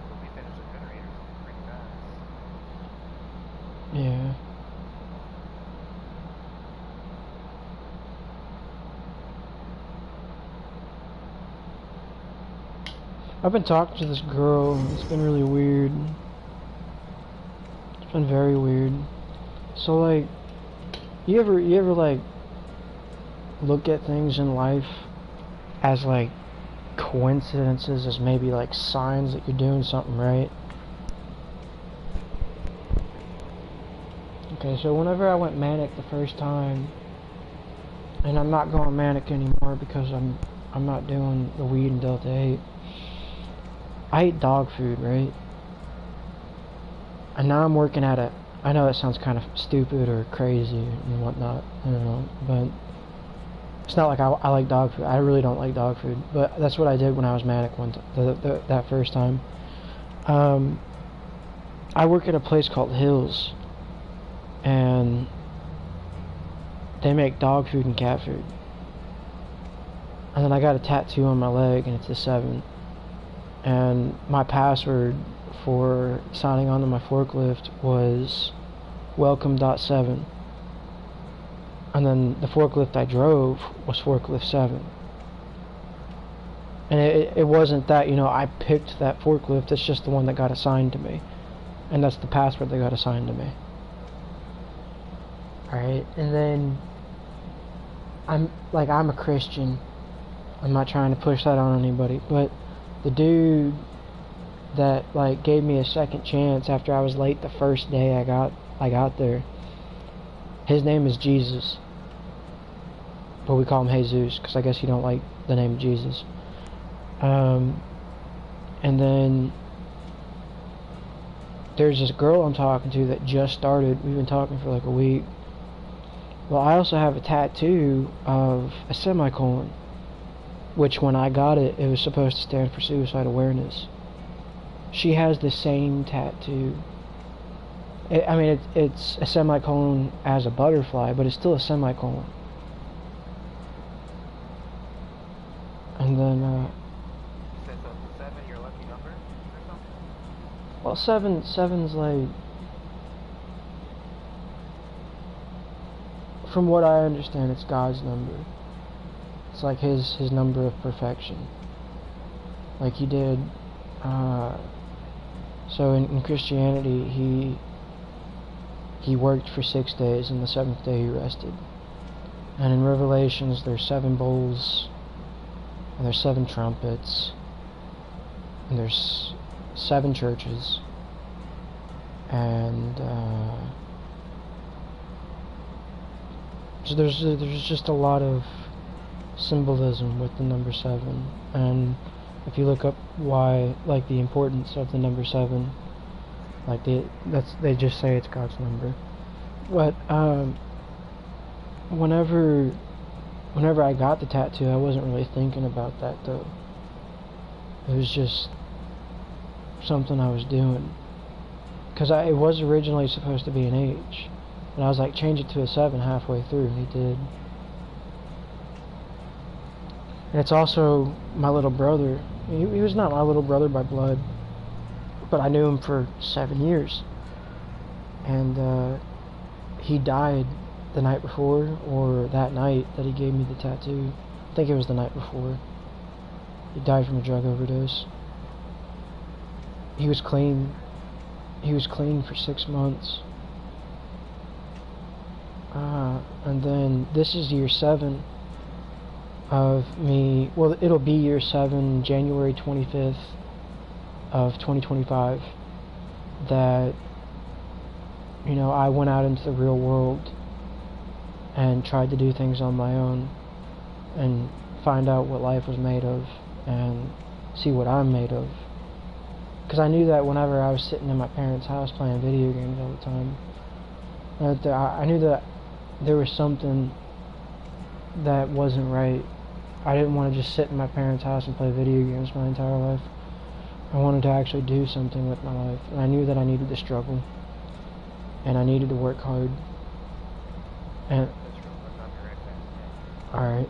So we finished the generators pretty fast. Yeah. I've been talking to this girl. It's been really weird. It's been very weird. So like, you ever like look at things in life as like coincidences, as maybe like signs that you're doing something right? Okay, so whenever I went manic the first time, and I'm not going manic anymore because I'm not doing the weed and Delta 8. I ate dog food, right? And now I'm working at it. I know that sounds kind of stupid or crazy and whatnot, I don't know, but it's not like I like dog food. I really don't like dog food, but that's what I did when I was manic that first time. I work at a place called Hills, and they make dog food and cat food. And then I got a tattoo on my leg, and it's a 7. And my password for signing onto my forklift was welcome.7. And then the forklift I drove was forklift 7. And it wasn't that, you know, I picked that forklift, it's just the one that got assigned to me. And that's the password that got assigned to me. Alright, and then I'm a Christian. I'm not trying to push that on anybody, but the dude that like gave me a second chance after I was late the first day I got there, his name is Jesus, but we call him Jesus because I guess he don't like the name Jesus. And then there's this girl I'm talking to that just started. We've been talking for like a week. Well, I also have a tattoo of a semicolon, which when I got it, it was supposed to stand for suicide awareness. She has the same tattoo. It's a semicolon as a butterfly, but it's still a semicolon. And then, You said so 7 your lucky number or something? well, seven's like, from what I understand, it's God's number. It's like his number of perfection. Like he did, so in Christianity, he worked for 6 days, and the 7th day he rested. And in Revelations, there's 7 bowls, and there's 7 trumpets, and there's 7 churches, and so there's just a lot of symbolism with the number 7. And if you look up why, like, the importance of the number 7, like they just say it's God's number. But whenever I got the tattoo, I wasn't really thinking about that though. It was just something I was doing, because it was originally supposed to be an H, and I was like, change it to a 7 halfway through, and he did. And it's also my little brother. He was not my little brother by blood, but I knew him for 7 years. And he died the night before, or that night that he gave me the tattoo. I think it was the night before. He died from a drug overdose. He was clean. He was clean for 6 months. And then this is year 7 of me. Well, it'll be year 7, January 25th of 2025, that you know, I went out into the real world and tried to do things on my own and find out what life was made of and see what I'm made of. Because I knew that whenever I was sitting in my parents' house playing video games all the time, I knew that there was something that wasn't right. I didn't want to just sit in my parents' house and play video games my entire life. I wanted to actually do something with my life, and I knew that I needed to struggle, and I needed to work hard. And alright.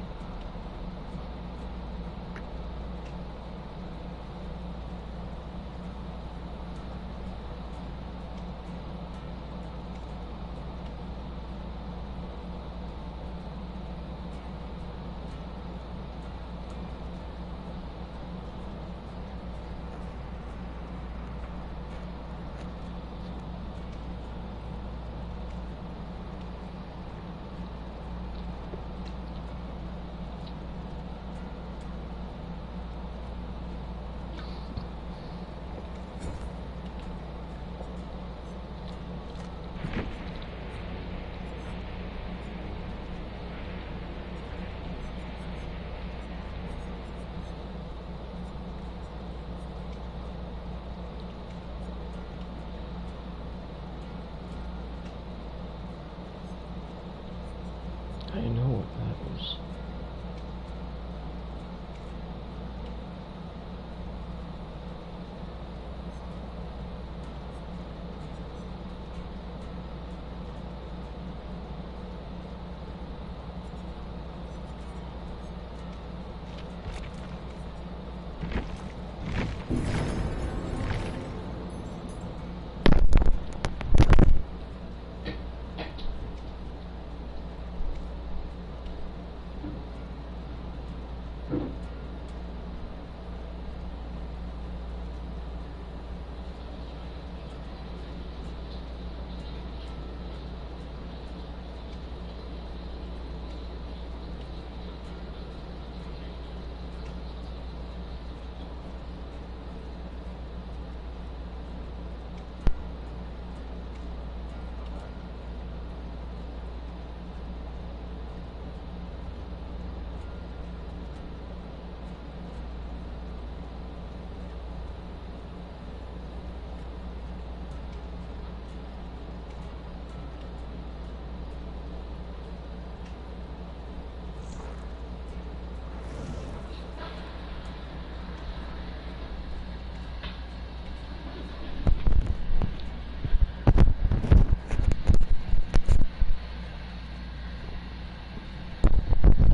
I know what that is.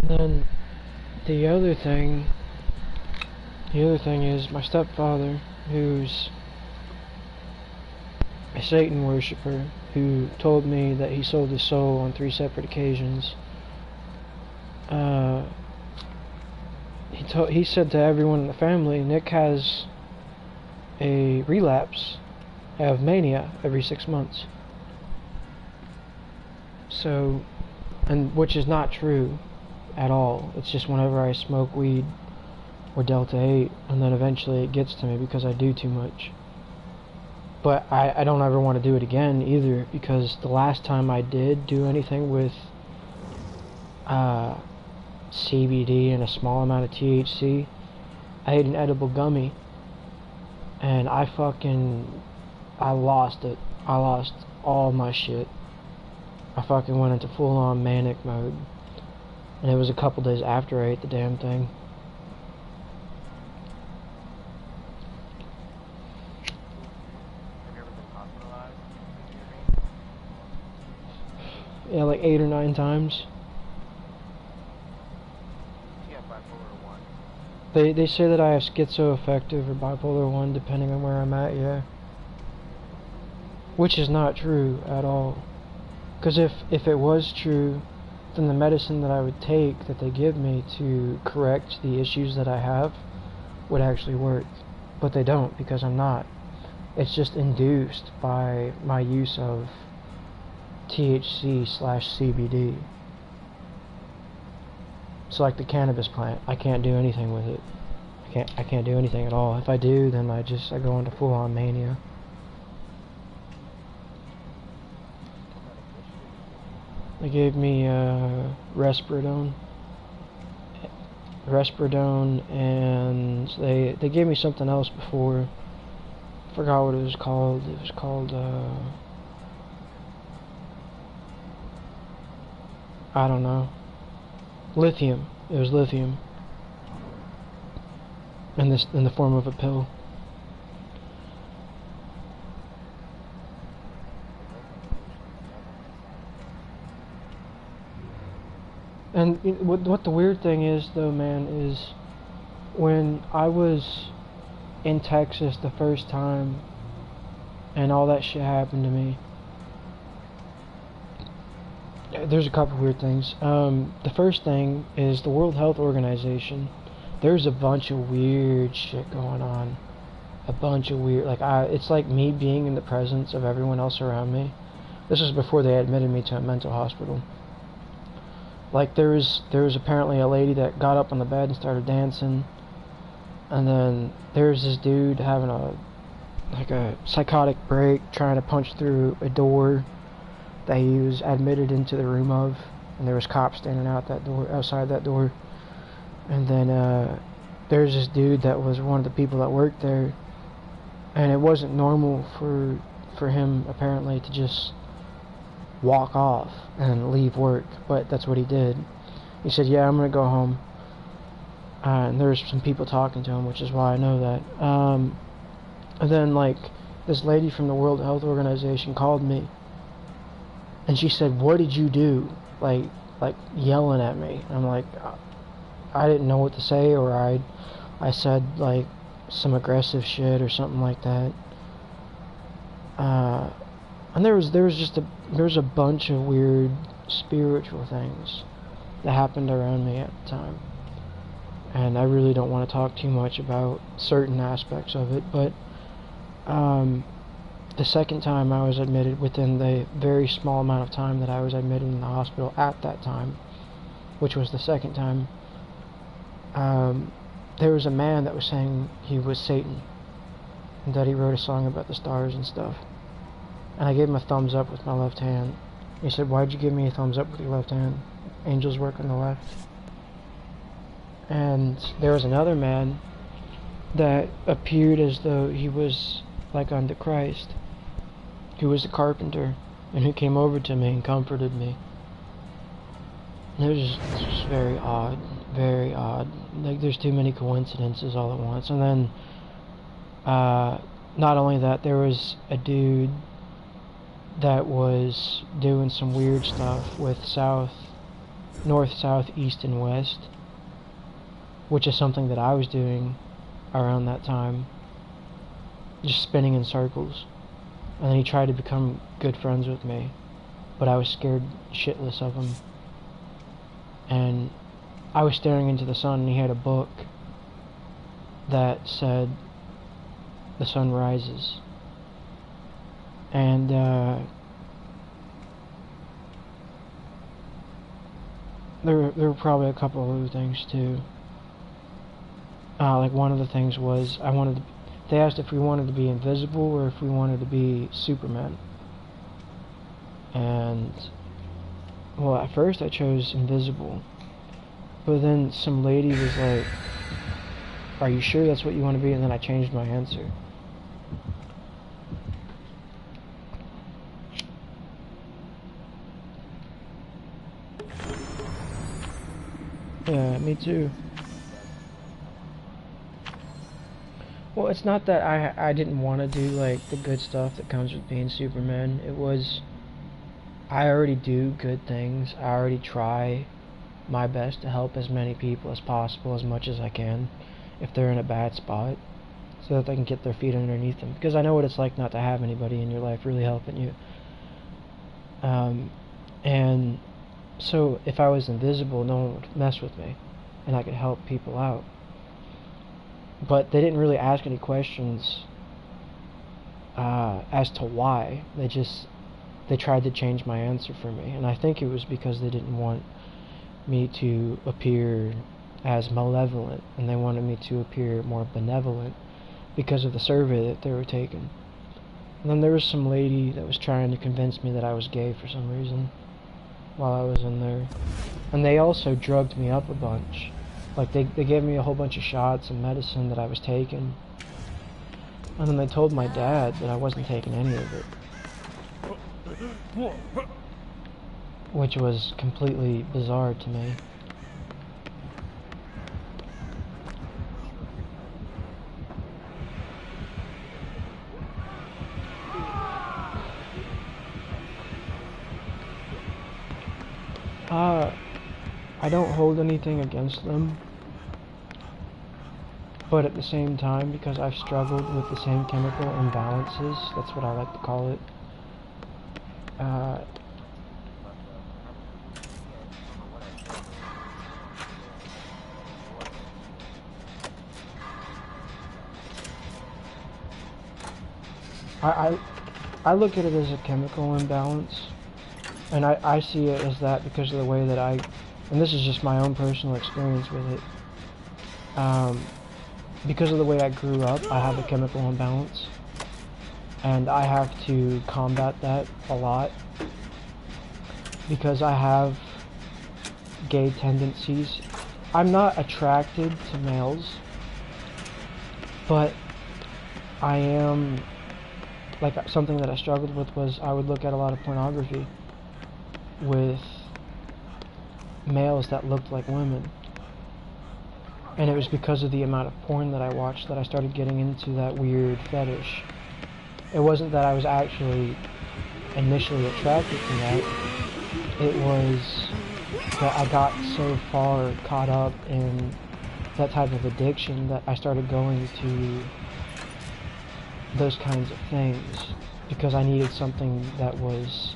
And then the other thing is my stepfather, who's a Satan worshiper, who told me that he sold his soul on 3 separate occasions. He said to everyone in the family, Nick has a relapse of mania every 6 months. So, and which is not true at all. It's just whenever I smoke weed or Delta 8, and then eventually it gets to me because I do too much. But I don't ever want to do it again either, because the last time I did do anything with CBD and a small amount of THC, I ate an edible gummy, and I lost it. I lost all my shit. I fucking went into full-on manic mode. And it was a couple days after I ate the damn thing. Have you ever been hospitalized? Yeah, like 8 or 9 times. You have bipolar 1. They say that I have schizoaffective or bipolar 1, depending on where I'm at, yeah. Which is not true at all. Because if it was true, then the medicine that I would take, that they give me to correct the issues that I have, would actually work. But they don't, because I'm not. It's just induced by my use of THC/CBD. So like the cannabis plant, I can't do anything with it. I can't do anything at all. If I do, then I go into full-on mania. They gave me Respirodone, and they gave me something else before. Forgot what it was called. It was called I don't know. Lithium. It was lithium. In the form of a pill. And what the weird thing is, though, man, is when I was in Texas the first time and all that shit happened to me, there's a couple weird things. The first thing is the World Health Organization. There's a bunch of weird shit going on. A bunch of weird, it's like me being in the presence of everyone else around me. This was before they admitted me to a mental hospital. Like, there was apparently a lady that got up on the bed and started dancing. And then there's this dude having a psychotic break, trying to punch through a door that he was admitted into the room of, and there was cops standing outside that door. And then there's this dude that was one of the people that worked there, and it wasn't normal for him apparently to just walk off and leave work, but that's what he did. He said, "Yeah, I'm gonna go home." And there's some people talking to him, which is why I know that. And then, this lady from the World Health Organization called me, and she said, "What did you do?" Like yelling at me. And I'm like, I didn't know what to say, or I said some aggressive shit or something like that. And there was a bunch of weird spiritual things that happened around me at the time. And I really don't want to talk too much about certain aspects of it, but the second time I was admitted, within the very small amount of time that I was admitted in the hospital at that time, which was the second time, there was a man that was saying he was Satan, and that he wrote a song about the stars and stuff. And I gave him a thumbs up with my left hand. He said, "Why'd you give me a thumbs up with your left hand? Angels work on the left." And there was another man that appeared as though he was unto Christ, who was a carpenter, and who came over to me and comforted me. And it was just very odd, very odd. There's too many coincidences all at once. And then, not only that, there was a dude that was doing some weird stuff with north, south, east, and west, which is something that I was doing around that time, just spinning in circles. And then he tried to become good friends with me, but I was scared shitless of him. And I was staring into the sun, and he had a book that said, "The sun rises." And there were probably a couple of other things too. One of the things was they asked if we wanted to be invisible or if we wanted to be Superman. And well, at first I chose invisible, but then some lady was like, "Are you sure that's what you want to be?" And then I changed my answer. Yeah, me too. Well, it's not that I didn't want to do the good stuff that comes with being Superman. It was, I already do good things. I already try my best to help as many people as possible, as much as I can, if they're in a bad spot, so that they can get their feet underneath them. Because I know what it's like not to have anybody in your life really helping you. And so if I was invisible, no one would mess with me, and I could help people out. But they didn't really ask any questions as to why. They tried to change my answer for me, and I think it was because they didn't want me to appear as malevolent, and they wanted me to appear more benevolent because of the survey that they were taking. And then there was some lady that was trying to convince me that I was gay for some reason. while I was in there. And they also drugged me up a bunch. Like, they gave me a whole bunch of shots and medicine that I was taking. And then they told my dad that I wasn't taking any of it. Which was completely bizarre to me. I don't hold anything against them, but at the same time, because I've struggled with the same chemical imbalances, that's what I like to call it, I look at it as a chemical imbalance, and I see it as that because of the way that and this is just my own personal experience with it, because of the way I grew up, I have a chemical imbalance, and I have to combat that a lot, because I have gay tendencies. I'm not attracted to males, but I am, like, something that I struggled with was I would look at a lot of pornography with males that looked like women. And it was because of the amount of porn that I watched that I started getting into that weird fetish. It wasn't that I was actually initially attracted to that. It was that I got so far caught up in that type of addiction that I started going to those kinds of things because I needed something that was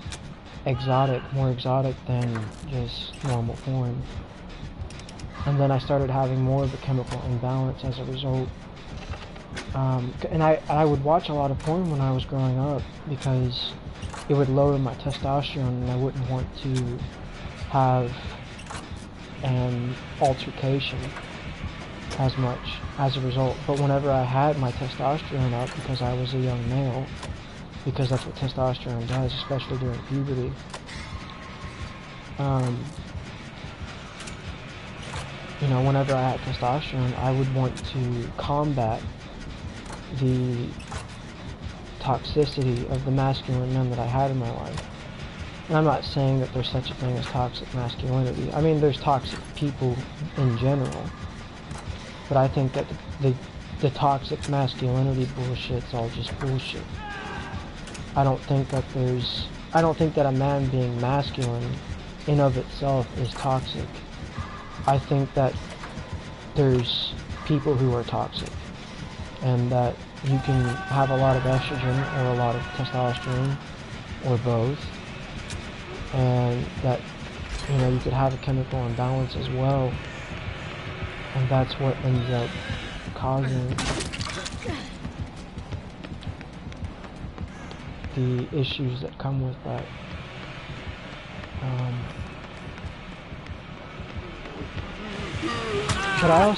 exotic, more exotic than just normal porn. And then I started having more of a chemical imbalance as a result. And I would watch a lot of porn when I was growing up because it would lower my testosterone and I wouldn't want to have an altercation as much as a result. But whenever I had my testosterone up, because I was a young male, because that's what testosterone does, especially during puberty, you know, whenever I had testosterone, I would want to combat the toxicity of the masculine men that I had in my life. And I'm not saying that there's such a thing as toxic masculinity. I mean, there's toxic people in general. But I think that the toxic masculinity bullshit's all just bullshit. I don't think that a man being masculine in of itself is toxic. I think that there's people who are toxic, and that you can have a lot of estrogen or a lot of testosterone or both, and that, you know, you could have a chemical imbalance as well, and that's what ends up causing the issues that come with that. But I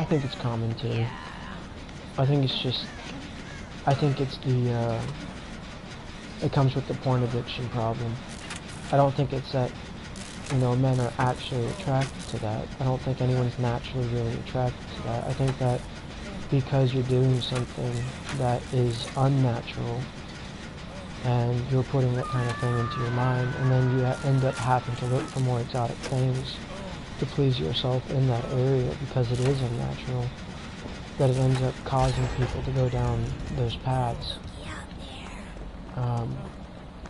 think it's common too. I think it's it comes with the porn addiction problem. I don't think it's that, you know, men are actually attracted to that. I don't think anyone's naturally really attracted to that. I think that because you're doing something that is unnatural and you're putting that kind of thing into your mind, and then you end up having to look for more exotic things to please yourself in that area because it is unnatural, that it ends up causing people to go down those paths.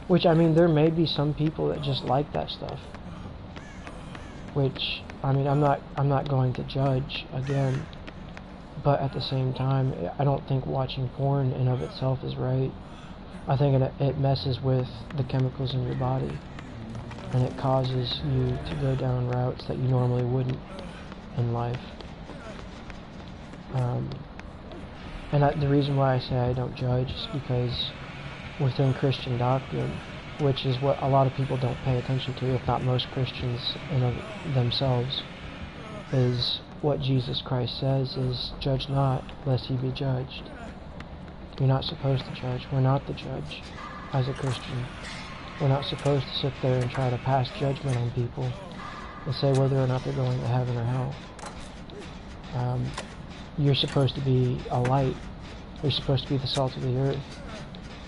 Which, I mean, there may be some people that just like that stuff, which, I mean, I'm not going to judge, again, but at the same time, I don't think watching porn in of itself is right. I think it messes with the chemicals in your body, and it causes you to go down routes that you normally wouldn't in life. And the reason why I say I don't judge is because within Christian doctrine, which is what a lot of people don't pay attention to, if not most Christians in of themselves, is what Jesus Christ says is, judge not, lest ye be judged. You're not supposed to judge. We're not the judge as a Christian. We're not supposed to sit there and try to pass judgment on people and say whether or not they're going to heaven or hell. You're supposed to be a light. You're supposed to be the salt of the earth.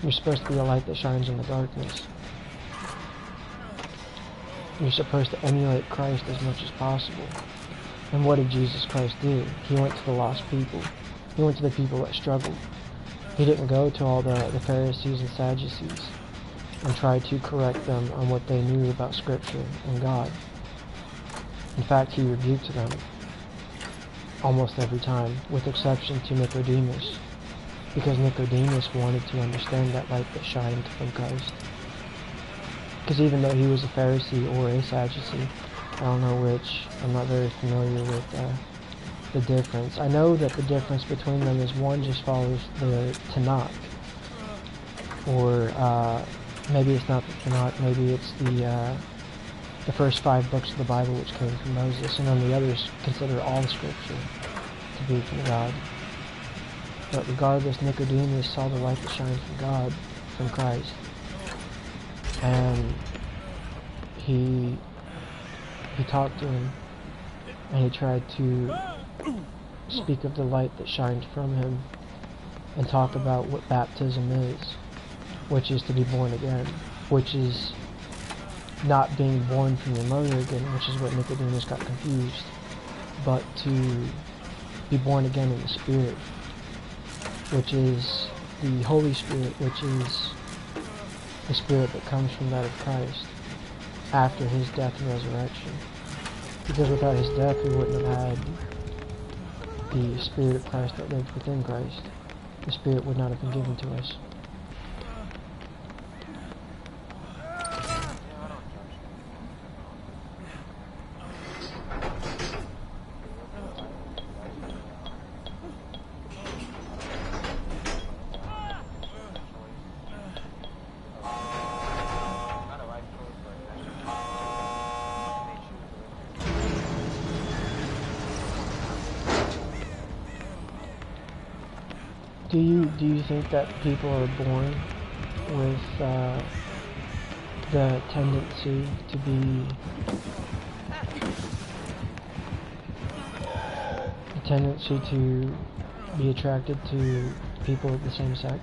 You're supposed to be a light that shines in the darkness. You're supposed to emulate Christ as much as possible. And what did Jesus Christ do? He went to the lost people. He went to the people that struggled. He didn't go to all the Pharisees and Sadducees and try to correct them on what they knew about Scripture and God. In fact, he rebuked them almost every time, with exception to Nicodemus, because Nicodemus wanted to understand that light that shined from Christ. Because even though he was a Pharisee or a Sadducee, I don't know which, I'm not very familiar with the difference. I know that the difference between them is one just follows the Tanakh, or maybe it's not the Tanakh, maybe it's the first 5 books of the Bible which came from Moses, and then the others consider all Scripture to be from God. But regardless, Nicodemus saw the light that shines from God, from Christ, and he talked to him, and he tried to speak of the light that shined from him, and talk about what baptism is, which is to be born again, which is not being born from your mother again, which is what Nicodemus got confused, but to be born again in the Spirit, which is the Holy Spirit, which is the Spirit that comes from that of Christ after his death and resurrection. Because without his death, we wouldn't have had the Spirit of Christ that lived within Christ. The Spirit would not have been given to us. Do you think that people are born with the tendency to be attracted to people of the same sex?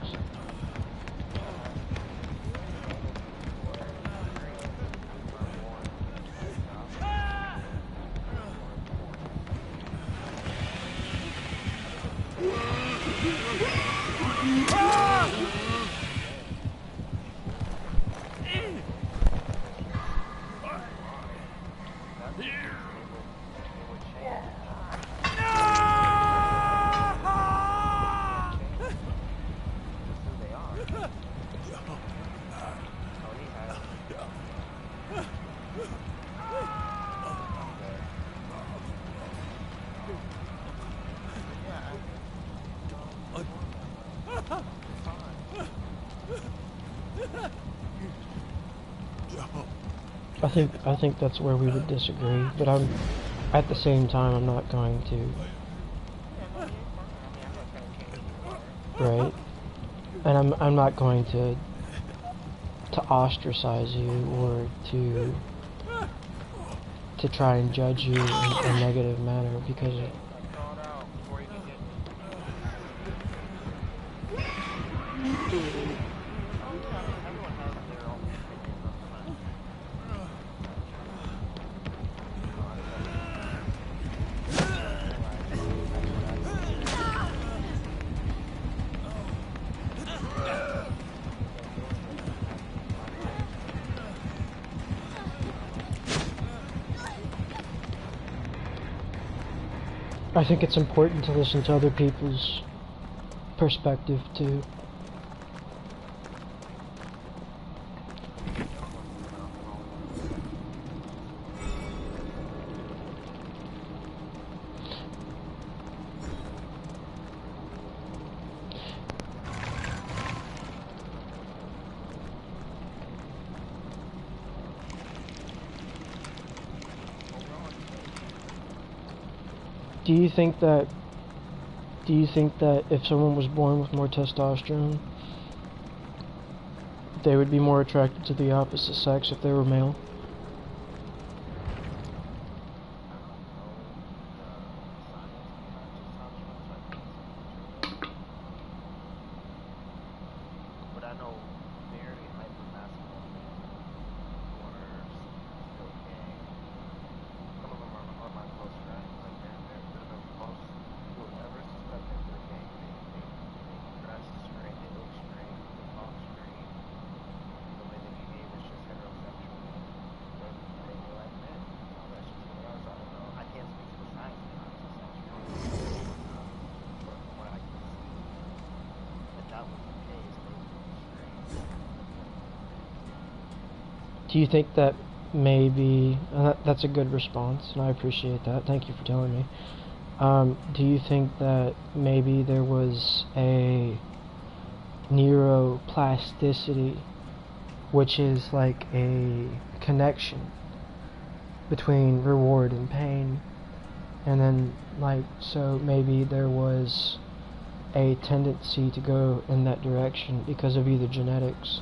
I think that's where we would disagree, but at the same time, I'm not going to, right? And I'm not going to ostracize you or to try and judge you in a negative manner because of I think it's important to listen to other people's perspective too. Do you think that if someone was born with more testosterone, they would be more attracted to the opposite sex if they were male? But I know very hyper-masculine men who are still gay. Some of them are my close friends. Like they're the most you will ever suspect that they're gay. They dress straight, they look straight, they talk straight. The way they behave is just heterosexual. But they like men. That's just what it is. I don't know. I can't speak to the science behind testosterone. But from what I can see, that was the case. They were straight. Do you think that maybe that's a good response, and I appreciate that. Thank you for telling me. Do you think that maybe there was a neuroplasticity, which is like a connection between reward and pain, and then like so maybe there was a tendency to go in that direction because of either genetics,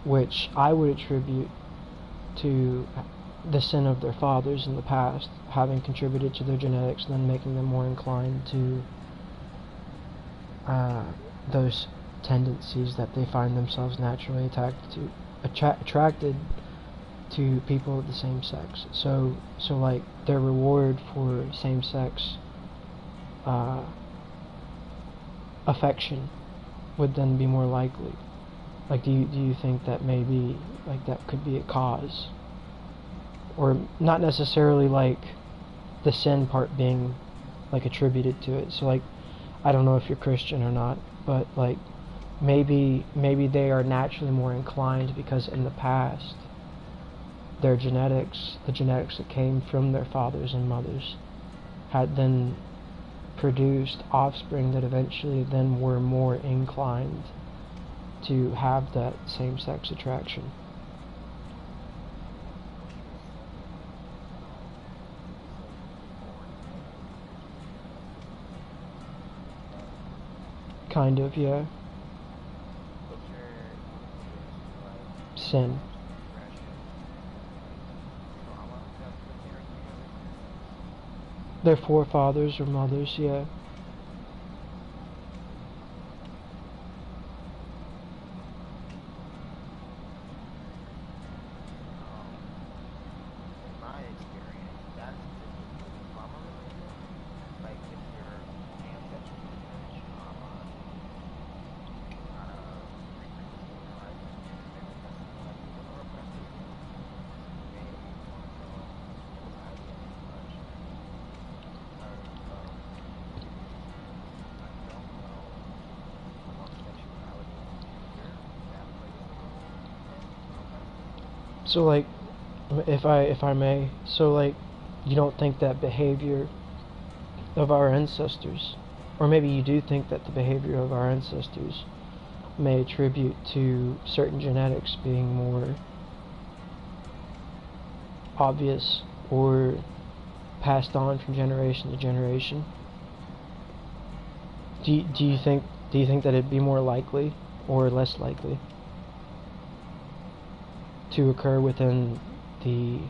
which I would attribute to the sin of their fathers in the past, having contributed to their genetics and then making them more inclined to those tendencies that they find themselves naturally attracted to people of the same sex. So like their reward for same-sex affection would then be more likely. Like, do you think that maybe, like, that could be a cause? Or not necessarily, like, the sin part being, like, attributed to it. So, like, I don't know if you're Christian or not, but, like, maybe they are naturally more inclined because in the past, their genetics, the genetics that came from their fathers and mothers, had then produced offspring that eventually then were more inclined to have that same-sex attraction. Kind of, yeah. Sin. Their forefathers or mothers, yeah. In my experience, that's typically trauma related. Like if your ancestors experienced trauma on a pre-existing life, then that's like the neuroplasticity. Maybe more so anxiety and depression. Because I don't know about sexuality and gender that plays a role in neuroplasticity. So, like, if I may, so, like, you don't think that behavior of our ancestors, or maybe you do think that the behavior of our ancestors may attribute to certain genetics being more obvious or passed on from generation to generation? Do you think that it'd be more likely or less likely to occur within the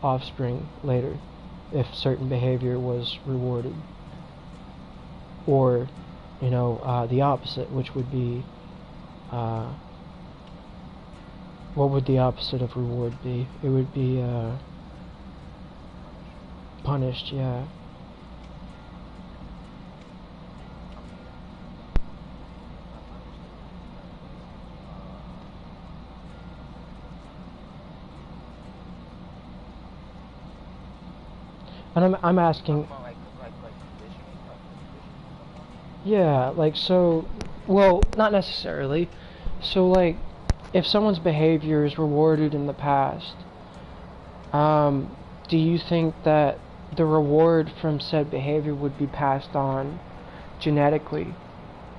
offspring later if certain behavior was rewarded, or the opposite, which would be what would the opposite of reward be? It would be punished, yeah. And I'm asking, yeah, like, so, well, not necessarily. So, like, if someone's behavior is rewarded in the past, do you think that the reward from said behavior would be passed on genetically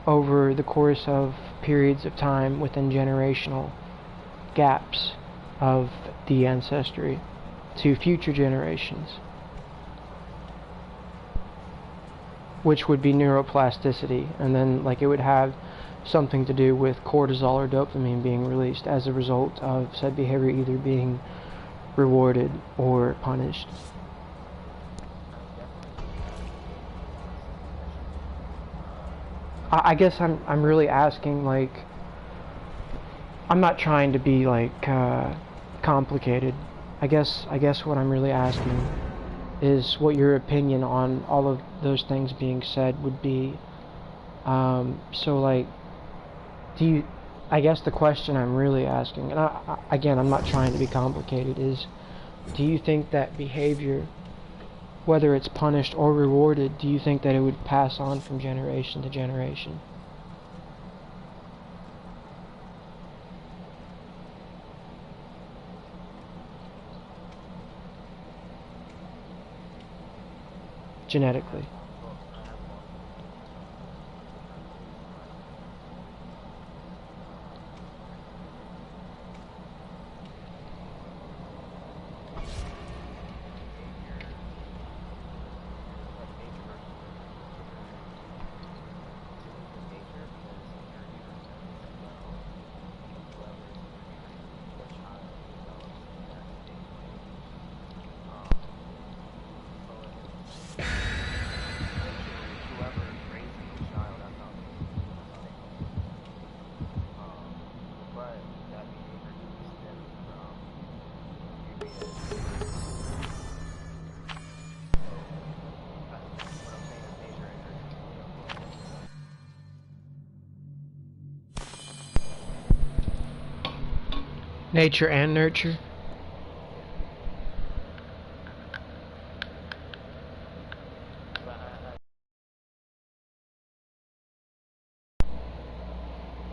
over the course of periods of time within generational gaps of the ancestry to future generations? which would be neuroplasticity, and then like it would have something to do with cortisol or dopamine being released as a result of said behavior either being rewarded or punished. I guess I'm really asking, like, I'm not trying to be like complicated. I guess what I'm really asking is what your opinion on all of those things being said would be. So like, I guess the question I'm really asking, and again, I'm not trying to be complicated, is do you think that behavior, whether it's punished or rewarded, do you think that it would pass on from generation to generation? Genetically. Nature and nurture?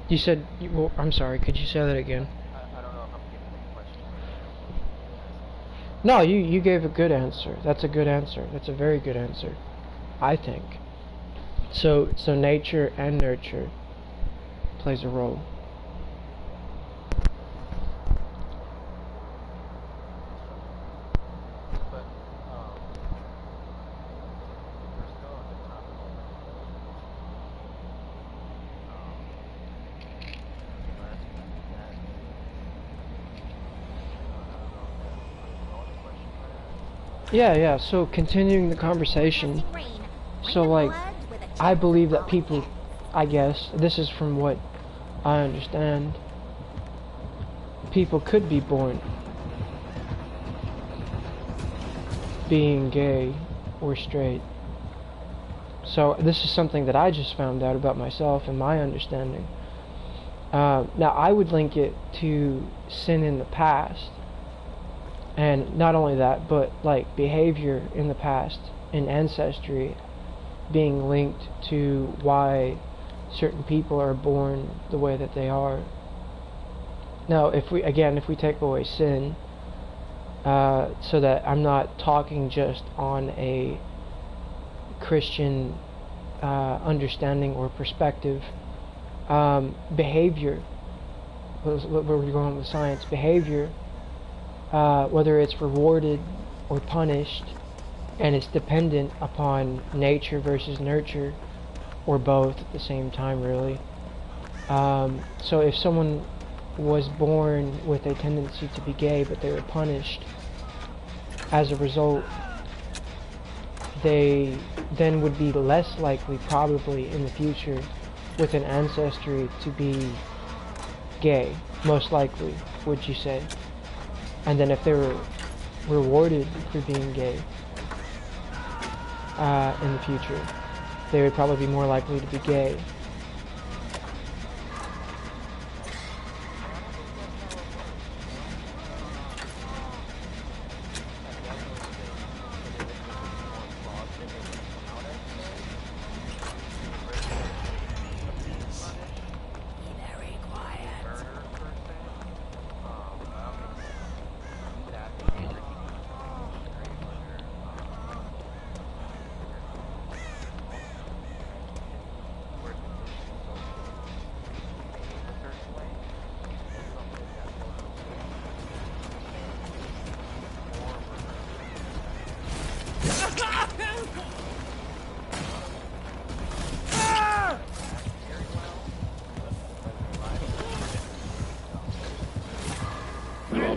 You said, well, I'm sorry, could you say that again? I don't know if I'm getting the question. No, you gave a good answer. That's a good answer. That's a very good answer, I think. So nature and nurture plays a role. But, we're still on the topic of Yeah, so continuing the conversation, so like, I believe that people, I guess, this is from what I understand, people could be born being gay or straight. So this is something that I just found out about myself and my understanding. Now I would link it to sin in the past, and not only that, but like behavior in the past and ancestry being linked to why certain people are born the way that they are. Now if we take away sin, so that I'm not talking just on a Christian understanding or perspective, behavior, where we're going with science, behavior, whether it's rewarded or punished, and it's dependent upon nature versus nurture, or both at the same time, really. So if someone was born with a tendency to be gay, but they were punished as a result, they then would be less likely, probably in the future, with an ancestry to be gay, most likely, would you say? And then if they were rewarded for being gay in the future, they would probably be more likely to be gay.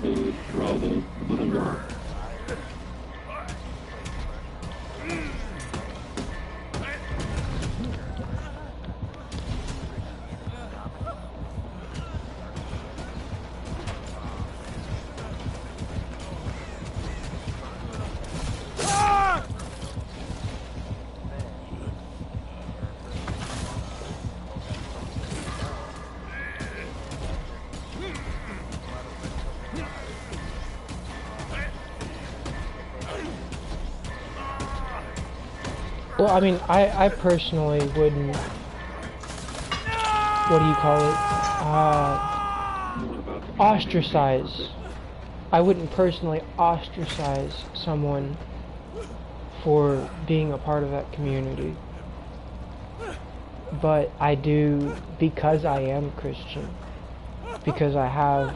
travel, little one. Well, I mean, I personally wouldn't, what do you call it, ostracize. I wouldn't personally ostracize someone for being a part of that community. But I do, because I am Christian, because I have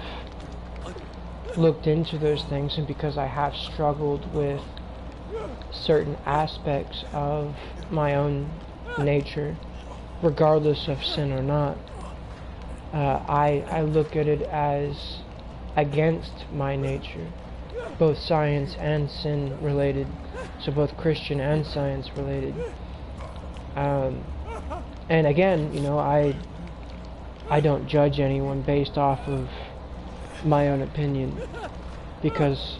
looked into those things, and because I have struggled with certain aspects of my own nature, regardless of sin or not, I look at it as against my nature, both science and sin related, so both Christian and science related. And again, you know, I don't judge anyone based off of my own opinion, because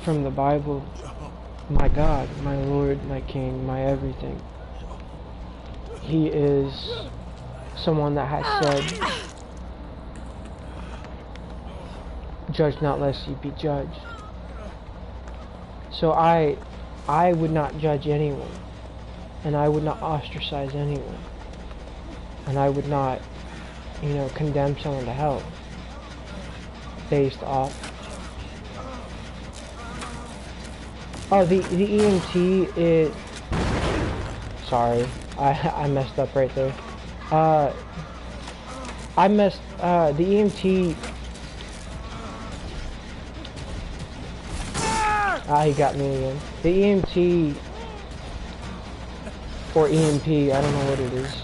from the Bible, my God, my Lord, my King, my everything, He is someone that has said, judge not lest ye be judged. So I would not judge anyone, and I would not ostracize anyone, and I would not, you know, condemn someone to hell based off. Oh, the EMT is... Sorry, I messed up right there. The EMT... he got me again. The EMT... Or EMP, I don't know what it is.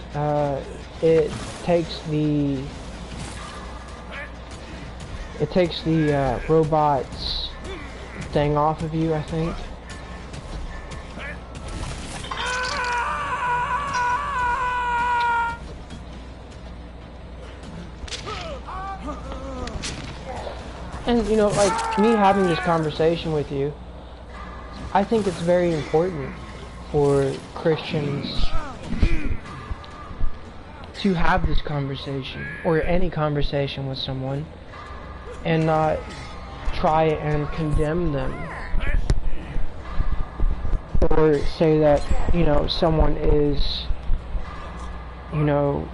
It takes the... It takes the robot's thing off of you, I think. And, you know, like, me having this conversation with you, I think it's very important for Christians to have this conversation, or any conversation with someone, and not try and condemn them, or say that, you know, someone is, you know,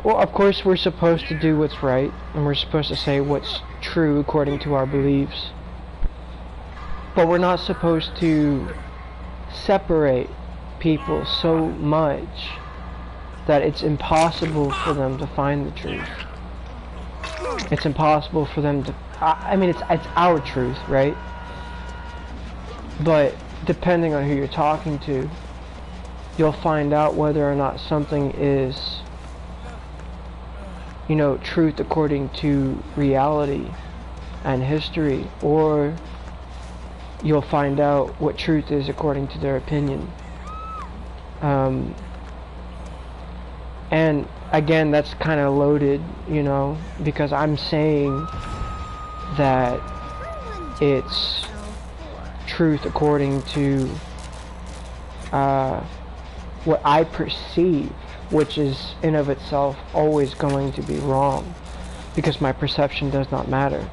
well, of course we're supposed to do what's right, and we're supposed to say what's true according to our beliefs, but we're not supposed to separate people so much that it's impossible for them to find the truth. It's impossible for them to, I mean, it's our truth, right? But depending on who you're talking to, you'll find out whether or not something is, you know, truth according to reality and history, or you'll find out what truth is according to their opinion. And again, that's kind of loaded, you know, because I'm saying that it's truth according to what I perceive, which is in of itself always going to be wrong, because my perception does not matter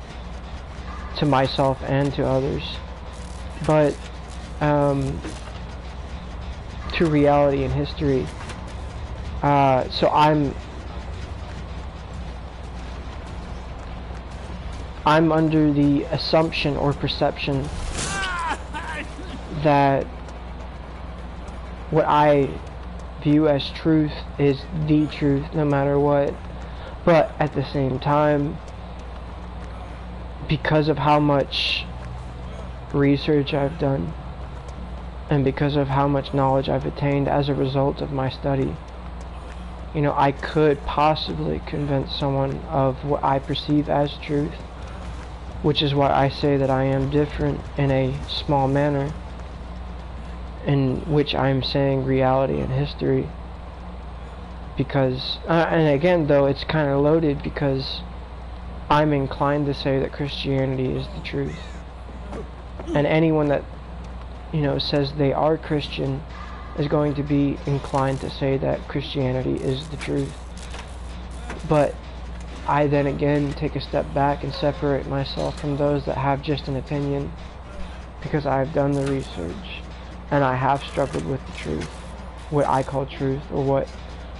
to myself and to others, but to reality and history. So I'm under the assumption or perception that what I view as truth is the truth no matter what. But at the same time, because of how much research I've done, and because of how much knowledge I've attained as a result of my study, you know, I could possibly convince someone of what I perceive as truth, which is why I say that I am different in a small manner, in which I'm saying reality and history. Because, and again though, it's kind of loaded because I'm inclined to say that Christianity is the truth. And anyone that, says they are Christian is going to be inclined to say that Christianity is the truth. But I then again take a step back and separate myself from those that have just an opinion, because I've done the research and I have struggled with the truth, what I call truth, or what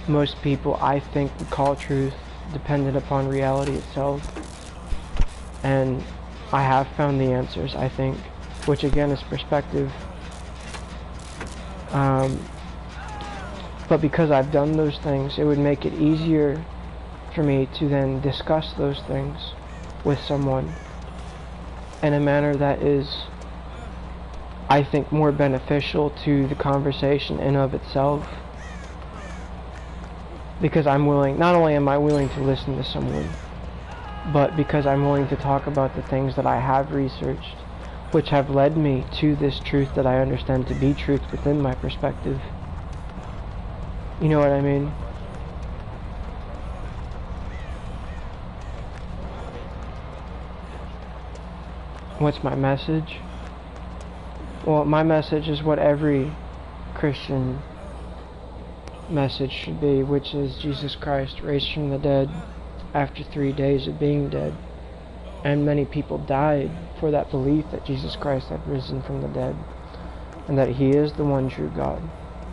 most people I think would call truth, dependent upon reality itself. And I have found the answers, I think, which again is perspective. But because I've done those things, it would make it easier for me to then discuss those things with someone in a manner that is, I think, more beneficial to the conversation in of itself. Because I'm willing, not only am I willing to listen to someone, but because I'm willing to talk about the things that I have researched, which have led me to this truth that I understand to be truth within my perspective. You know what I mean? What's my message? Well, my message is what every Christian message should be, which is Jesus Christ raised from the dead after 3 days of being dead. And many people died for that belief that Jesus Christ had risen from the dead, and that He is the one true God,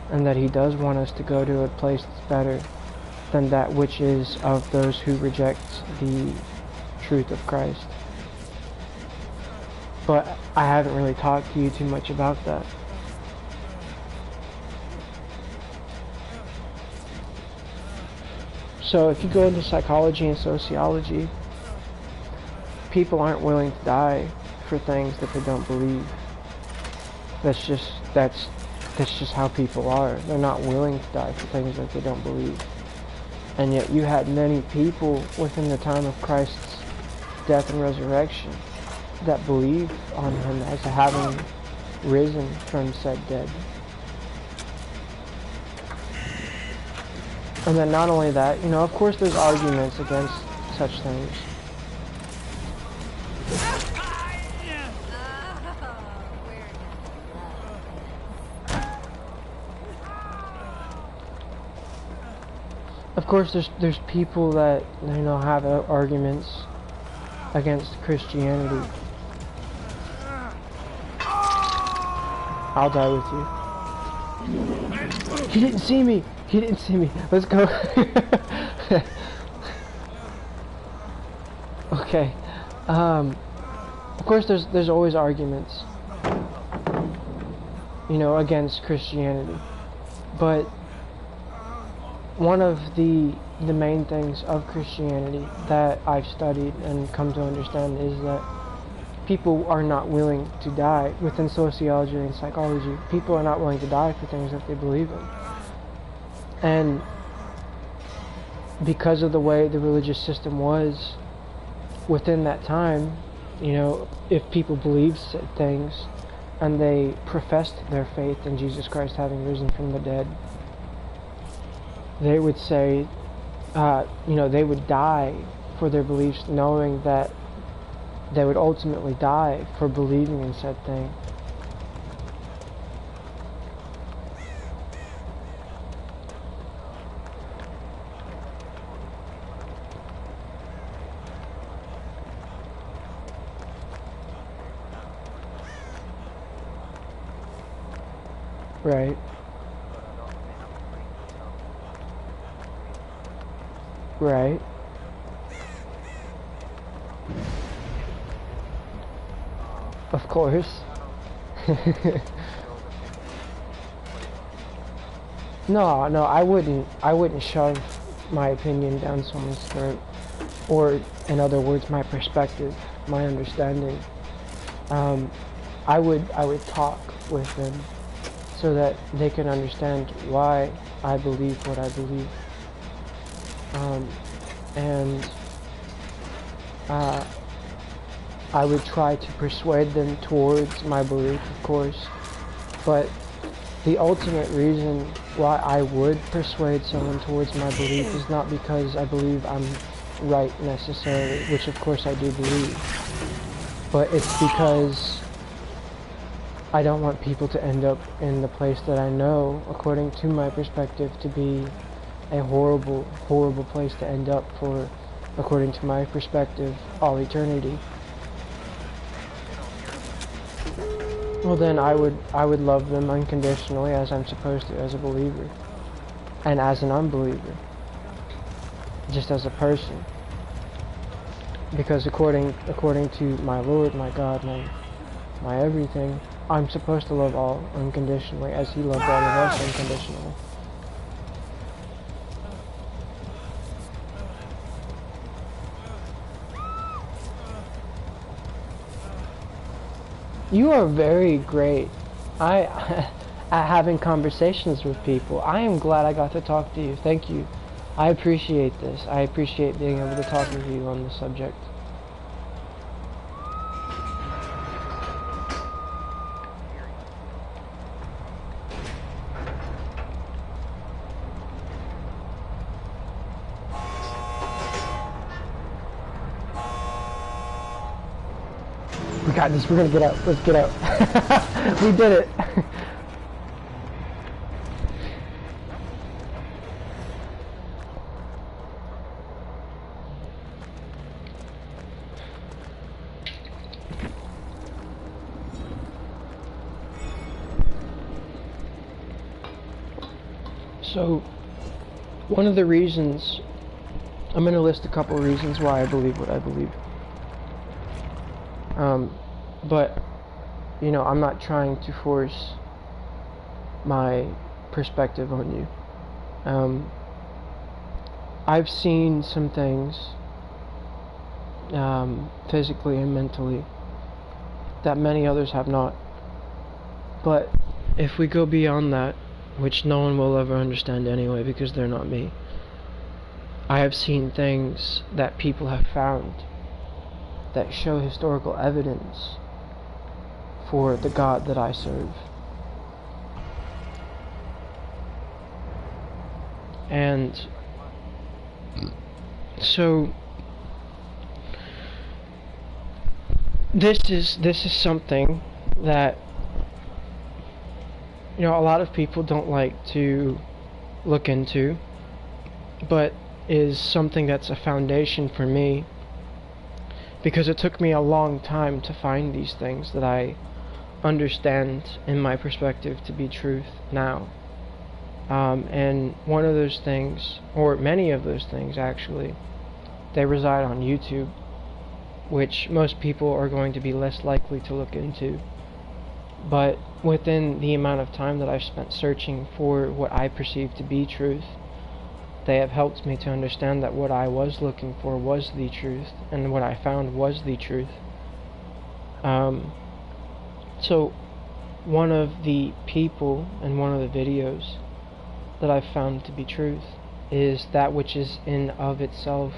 and that He does want us to go to a place that's better than that which is of those who reject the truth of Christ. But I haven't really talked to you too much about that. So if you go into psychology and sociology, people aren't willing to die for things that they don't believe. That's just how people are. They're not willing to die for things that they don't believe. And yet you had many people within the time of Christ's death and resurrection that believed on Him as having risen from said dead. And then not only that, of course there's arguments against such things. Of course there's people that have arguments against Christianity. I'll die with you. He didn't see me. He didn't see me. Let's go. Okay. Of course there's always arguments, against Christianity. But one of the main things of Christianity that I've studied and come to understand is that people are not willing to die. Within sociology and psychology, people are not willing to die for things that they believe in. And because of the way the religious system was within that time, if people believed said things and they professed their faith in Jesus Christ having risen from the dead, they would say, they would die for their beliefs, knowing that they would ultimately die for believing in said thing. Right. Right. Of course. No, I wouldn't shove my opinion down someone's throat, or in other words, my perspective, my understanding. I would talk with them so that they can understand why I believe what I believe. I would try to persuade them towards my belief, of course, but the ultimate reason why I would persuade someone towards my belief is not because I believe I'm right necessarily, which of course I do believe, but it's because I don't want people to end up in the place that I know, according to my perspective, to be a horrible, horrible place to end up for, according to my perspective, all eternity. Well, then I would love them unconditionally, as I'm supposed to as a believer, and as an unbeliever, just as a person. Because according to my Lord, my God, my everything, I'm supposed to love all unconditionally, as He loved all of us unconditionally. You are very great at having conversations with people. I am glad I got to talk to you. Thank you. I appreciate this. I appreciate being able to talk with you on this subject. We got this. We're gonna get out. Let's get out. We did it. So, one of the reasons, I'm going to list a couple of reasons why I believe what I believe. But, you know, I'm not trying to force my perspective on you. I've seen some things, physically and mentally, that many others have not. But if we go beyond that, which no one will ever understand anyway because they're not me, I have seen things that people have found that show historical evidence for the God that I serve. And so this is something that, you know, a lot of people don't like to look into, but is something that's a foundation for me, because it took me a long time to find these things that I understand in my perspective to be truth now. And one of those things, or many of those things actually, they reside on YouTube, which most people are going to be less likely to look into. But within the amount of time that I've spent searching for what I perceive to be truth, they have helped me to understand that what I was looking for was the truth, and what I found was the truth. So one of the people in one of the videos that I've found to be truth is that which is in of itself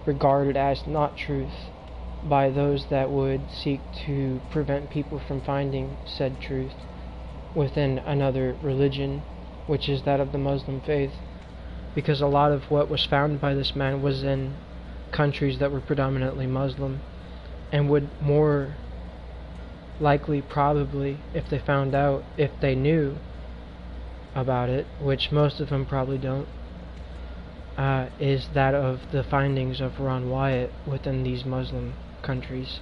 regarded as not truth by those that would seek to prevent people from finding said truth within another religion, which is that of the Muslim faith, because a lot of what was found by this man was in countries that were predominantly Muslim, and would more likely, probably, if they found out, if they knew about it, which most of them probably don't, is that of the findings of Ron Wyatt within these Muslim countries.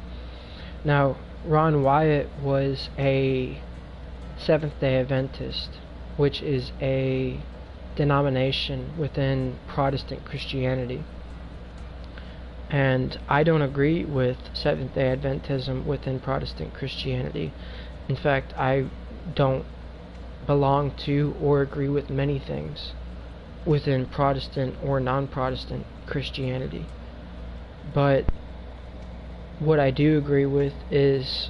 Now, Ron Wyatt was a Seventh-day Adventist, which is a denomination within Protestant Christianity. And I don't agree with Seventh-day Adventism within Protestant Christianity. In fact, I don't belong to or agree with many things within Protestant or non-Protestant Christianity. But what I do agree with is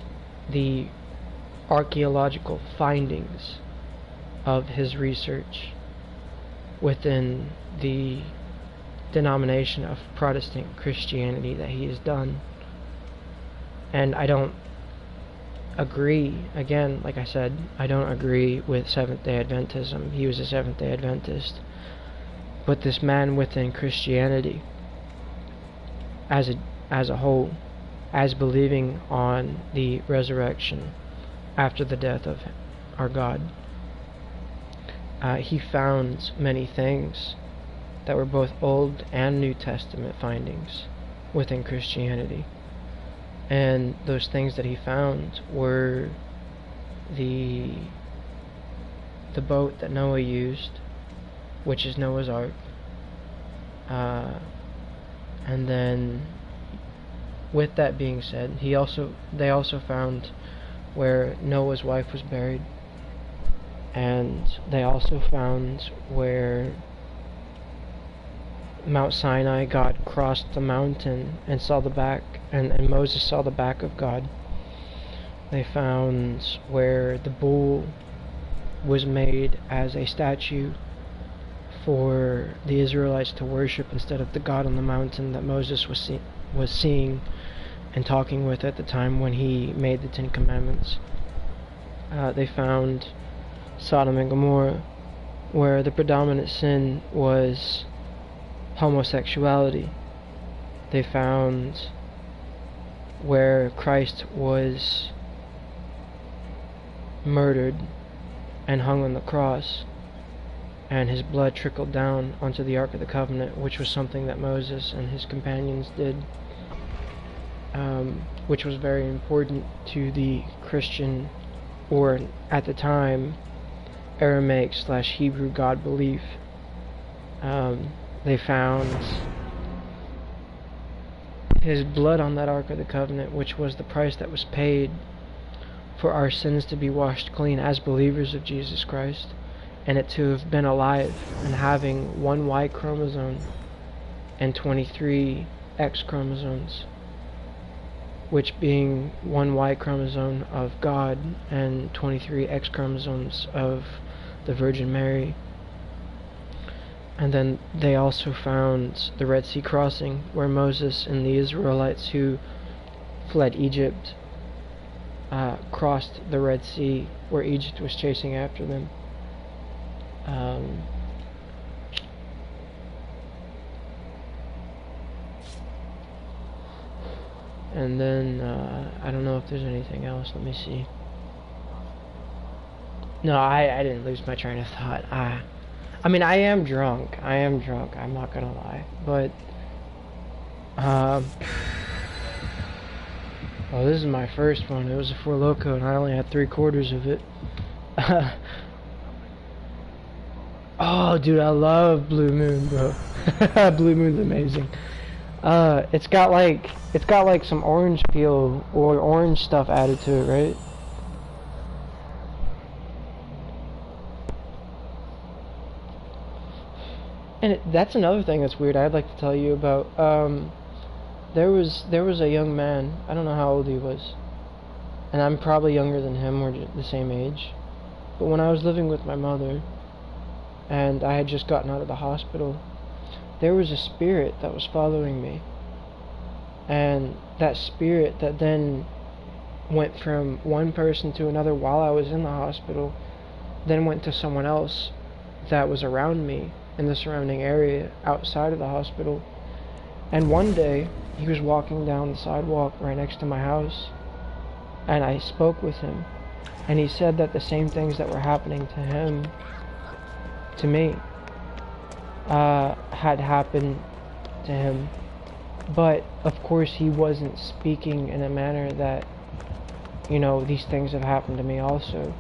the archaeological findings of his research within the denomination of Protestant Christianity that he has done. And I don't agree, again, like I said, I don't agree with Seventh-day Adventism. He was a Seventh-day Adventist. But this man within Christianity, as a whole, as believing on the resurrection after the death of our God, he found many things that were both Old and New Testament findings within Christianity. And those things that he found were the boat that Noah used, which is Noah's Ark, and then with that being said, they also found where Noah's wife was buried, and they also found where Mount Sinai, God crossed the mountain and saw the back, and Moses saw the back of God. They found where the bull was made as a statue for the Israelites to worship instead of the God on the mountain that Moses was seeing and talking with at the time when he made the Ten Commandments. They found Sodom and Gomorrah, where the predominant sin was homosexuality. They found where Christ was murdered and hung on the cross, and his blood trickled down onto the Ark of the Covenant, which was something that Moses and his companions did, which was very important to the Christian, or at the time, Aramaic/Hebrew God belief. They found his blood on that Ark of the Covenant, which was the price that was paid for our sins to be washed clean as believers of Jesus Christ, and it to have been alive and having one Y chromosome and 23 X chromosomes, which being one Y chromosome of God and 23 X chromosomes of the Virgin Mary. And then they also found the Red Sea crossing, where Moses and the Israelites who fled Egypt crossed the Red Sea, where Egypt was chasing after them. And then I don't know if there's anything else. Let me see. No, I didn't lose my train of thought. I mean, I am drunk. I'm not gonna lie. But oh, this is my first one. It was a Four Loko, and I only had 3/4 of it. Oh, dude, I love Blue Moon, bro. Blue Moon's amazing. It's got like some orange peel or orange stuff added to it, right? And that's another thing that's weird I'd like to tell you about. There was a young man, I don't know how old he was, and I'm probably younger than him, or the same age, but when I was living with my mother, and I had just gotten out of the hospital, there was a spirit that was following me, and that spirit that then went from one person to another while I was in the hospital, then went to someone else that was around me in the surrounding area outside of the hospital. And one day he was walking down the sidewalk right next to my house, and I spoke with him, and he said that the same things that were happening to him, to me, had happened to him. But of course he wasn't speaking in a manner that, you know, these things have happened to me also.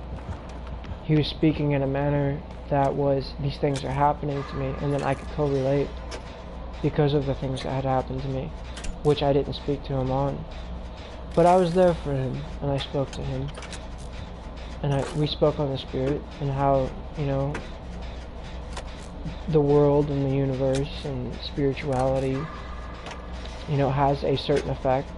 He was speaking in a manner that was, these things are happening to me, and then I could correlate because of the things that had happened to me, which I didn't speak to him on. But I was there for him, and I spoke to him, and we spoke on the spirit and how, you know, the world and the universe and spirituality, you know, has a certain effect.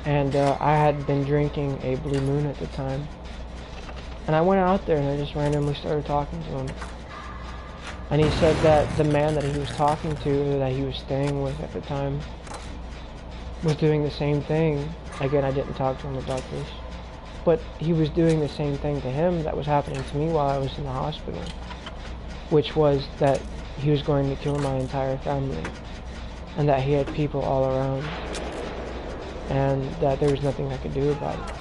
And I had been drinking a Blue Moon at the time, and I went out there and I just randomly started talking to him. And he said that the man that he was talking to, or that he was staying with at the time, was doing the same thing. Again, I didn't talk to him about this, but he was doing the same thing to him that was happening to me while I was in the hospital, which was that he was going to kill my entire family, and that he had people all around, and that there was nothing I could do about it.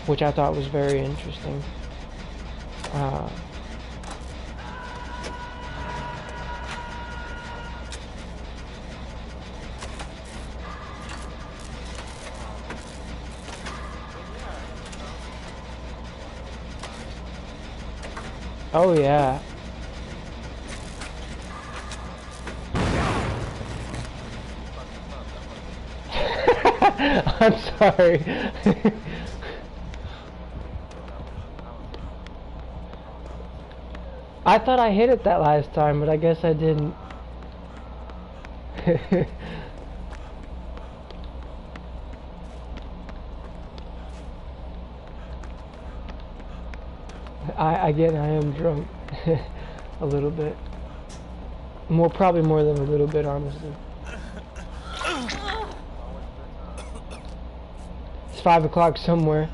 Which I thought was very interesting. Oh yeah. I'm sorry. I thought I hit it that last time, but I guess I didn't. Again, I am drunk. A little bit. Probably more than a little bit, honestly. It's 5 o'clock somewhere.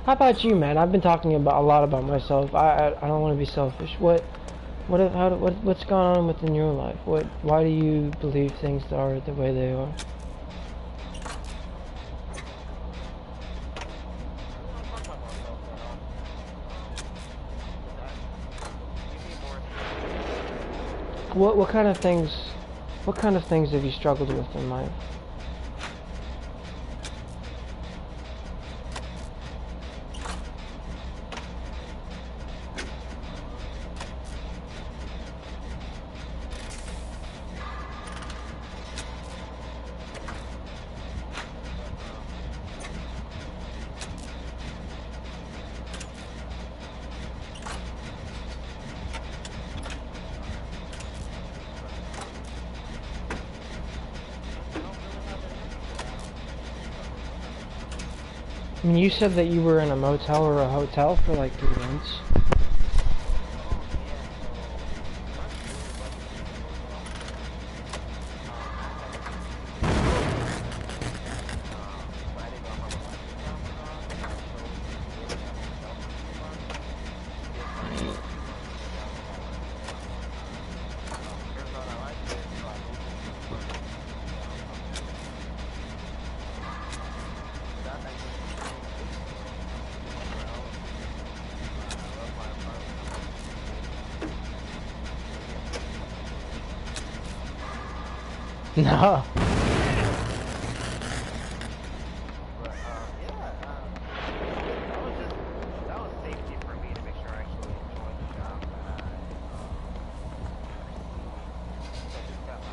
How about you, man? I've been talking about a lot about myself. I don't want to be selfish. What's going on within your life? Why do you believe things are the way they are? What kind of things have you struggled with in life? I mean, you said that you were in a motel or a hotel for like 3 months. No. That was safety for me to make sure I actually enjoyed the job that I just got my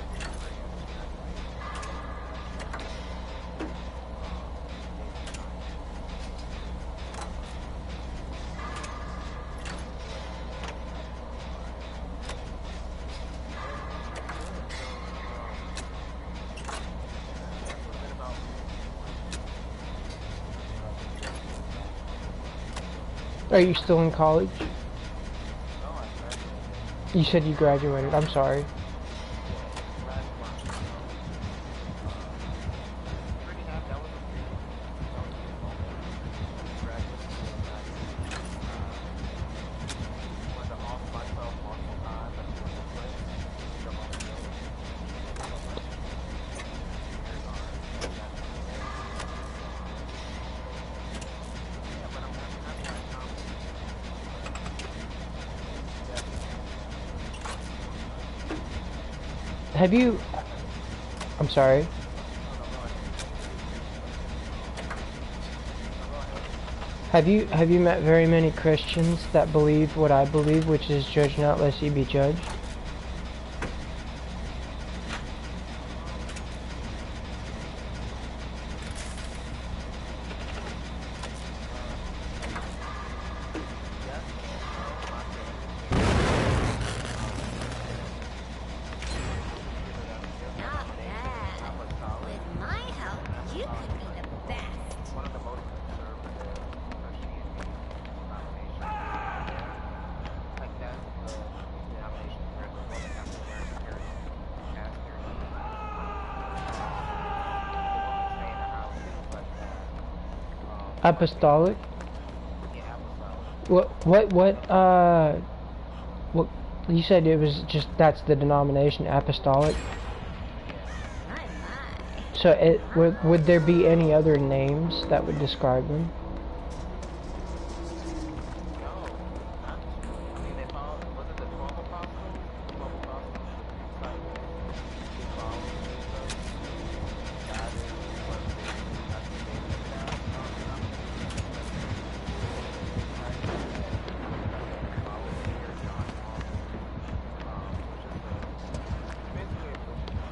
Are you still in college? You said you graduated. I'm sorry. Have you... I'm sorry. Have you met very many Christians that believe what I believe, which is judge not lest ye be judged? With my help, you could be the best. one of the most conservative Apostolic? Yeah, apostolic. What, you said it was just, that's the denomination, apostolic? My, my. So would there be any other names that would describe them? No, not, I mean, they followed, was it the 12 apostles? The 12 apostles, the disciples, who followed Jesus? That is what that's what they look at. Right? Follow Peter, John, Paul, which is the, basically, which is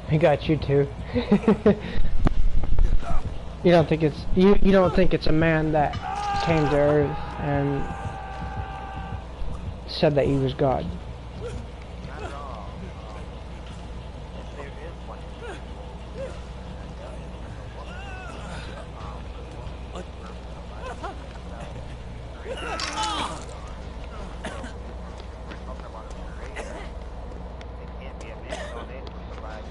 He got you too. You don't think it's you don't think it's a man that came to Earth and said that he was God? not at all. If there is one individual, it can't be a man, no, they provide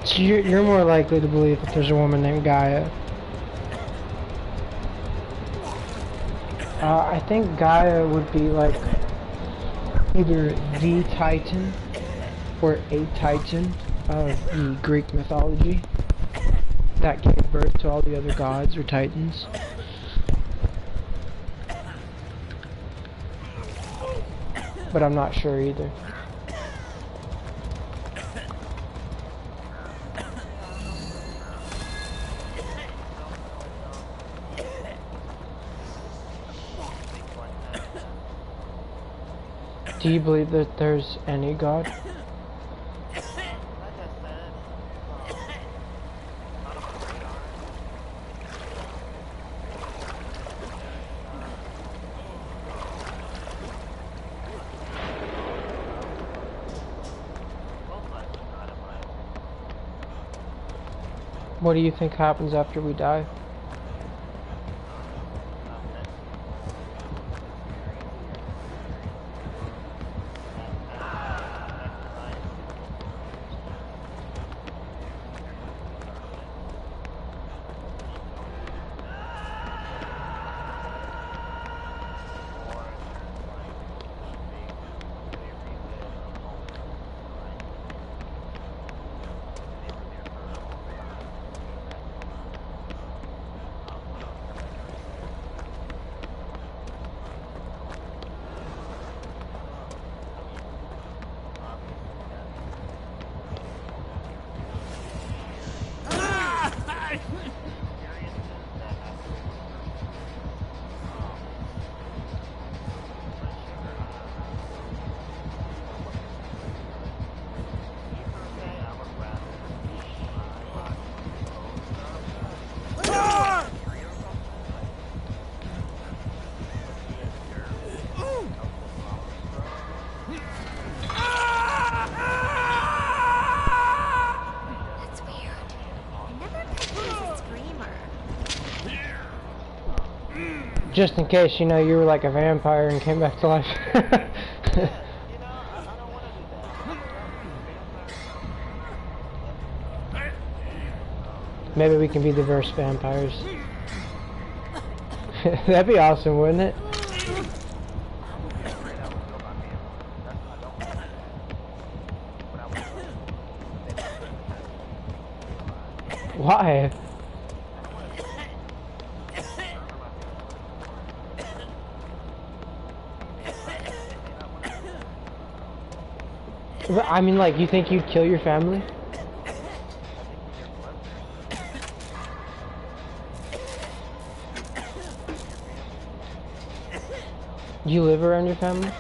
So you're more likely to believe that there's a woman named Gaia. I think Gaia would be like either the Titan or a Titan of the Greek mythology that gave birth to all the other gods or Titans. But I'm not sure either. Do you believe that there's any God? Like I said, not on the radar. Most likely not in my opinion. What do you think happens after we die? That's weird. I never picked you as a screamer. Just in case, you know, you were like a vampire and came back to life. You know, I don't want to do that. Maybe we can be diverse vampires. That'd be awesome, wouldn't it? Why? I mean, like, you think you'd kill your family? Do you live around your family?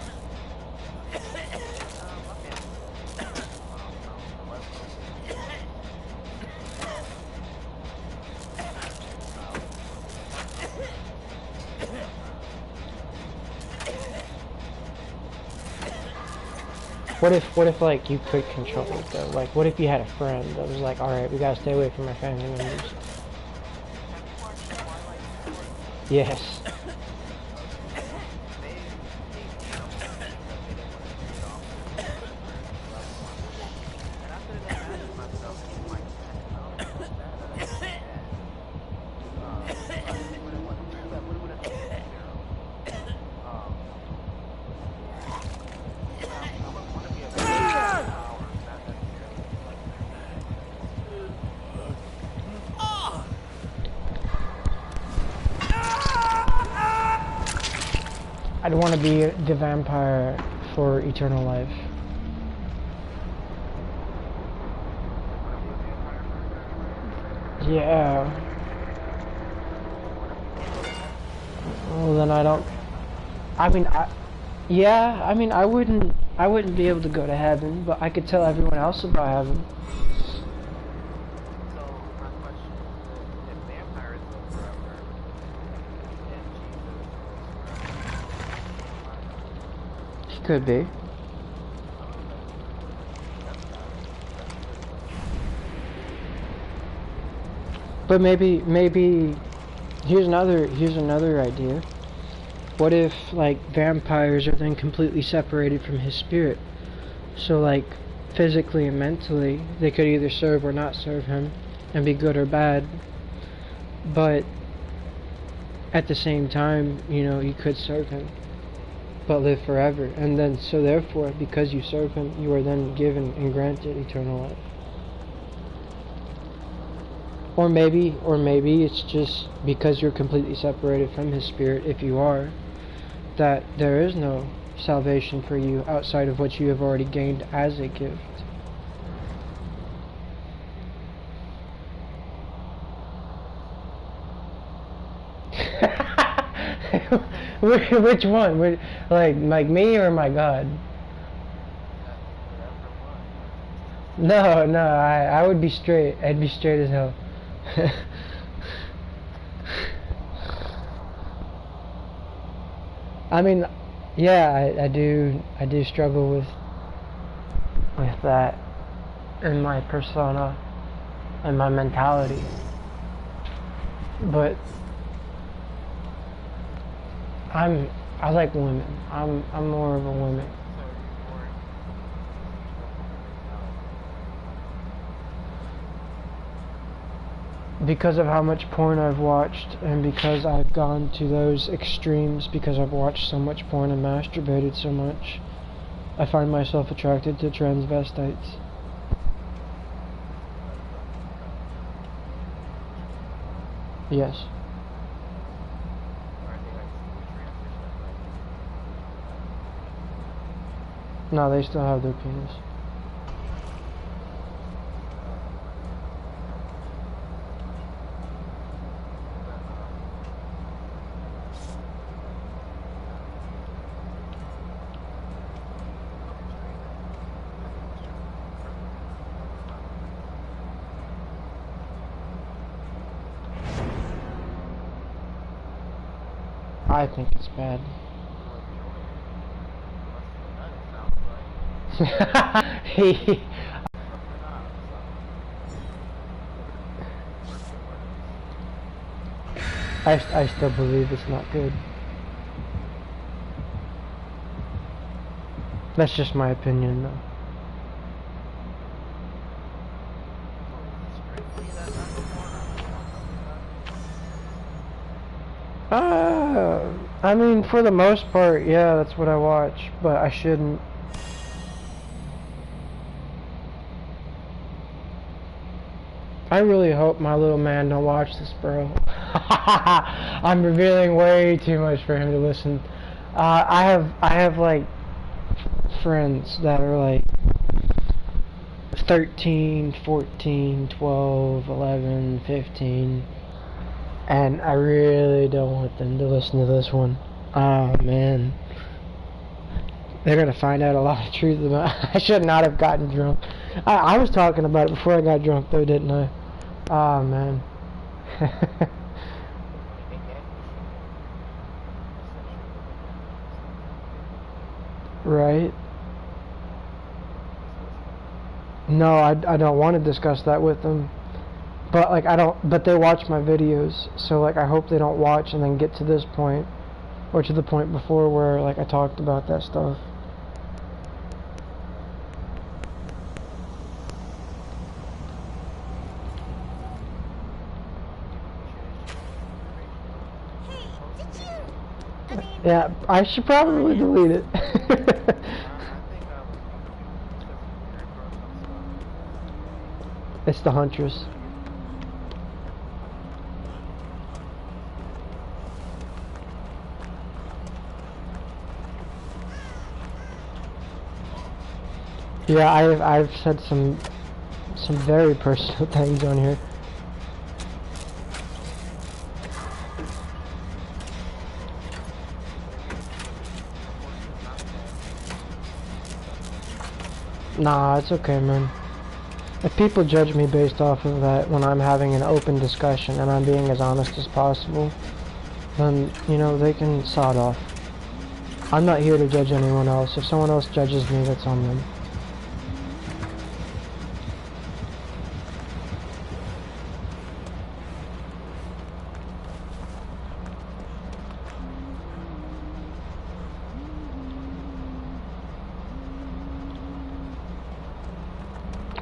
What if like you could control it though? Like, what if you had a friend that was like, all right, we gotta stay away from our family members? Yes. I'd want to be the vampire for eternal life. Yeah. Well, then I don't. I mean, yeah. I mean, I wouldn't be able to go to heaven, but I could tell everyone else about heaven. So my question is, if vampires live forever, and Jesus Could be. But maybe here's another idea. What if like vampires are then completely separated from his spirit? So like physically and mentally they could either serve or not serve him and be good or bad. But at the same time, you know, you could serve him but live forever, and then so therefore because you serve him you are then given and granted eternal life. Or maybe it's just because you're completely separated from his spirit, if you are, that there is no salvation for you outside of what you have already gained as a gift. Which one? Like me or my God? No, no, I would be straight. I'd be straight as hell. I mean, yeah, I do struggle with that in my persona and my mentality. But I like women. I'm more of a woman. Because of how much porn I've watched, and because I've gone to those extremes, because I've watched so much porn and masturbated so much, I find myself attracted to transvestites. Yes. No, they still have their penis. I think it's bad. I still believe it's not good. That's just my opinion, though. I mean, for the most part, yeah, that's what I watch, but I shouldn't. I really hope my little man don't watch this, bro. I'm revealing way too much for him to listen. I have like friends that are like 13, 14, 12, 11, 15. And I really don't want them to listen to this one. Oh man. They're gonna find out a lot of truth about I should not have gotten drunk. I was talking about it before I got drunk though, didn't I? Oh man. Right? No, I don't want to discuss that with them. But like but they watch my videos, so like I hope they don't watch and then get to this point, or to the point before where like I talked about that stuff. Yeah, I should probably delete it. It's the Huntress. Yeah, I've said some very personal things on here. Nah, it's okay, man. If people judge me based off of that when I'm having an open discussion and I'm being as honest as possible, then, you know, they can sod off. I'm not here to judge anyone else. If someone else judges me, that's on them.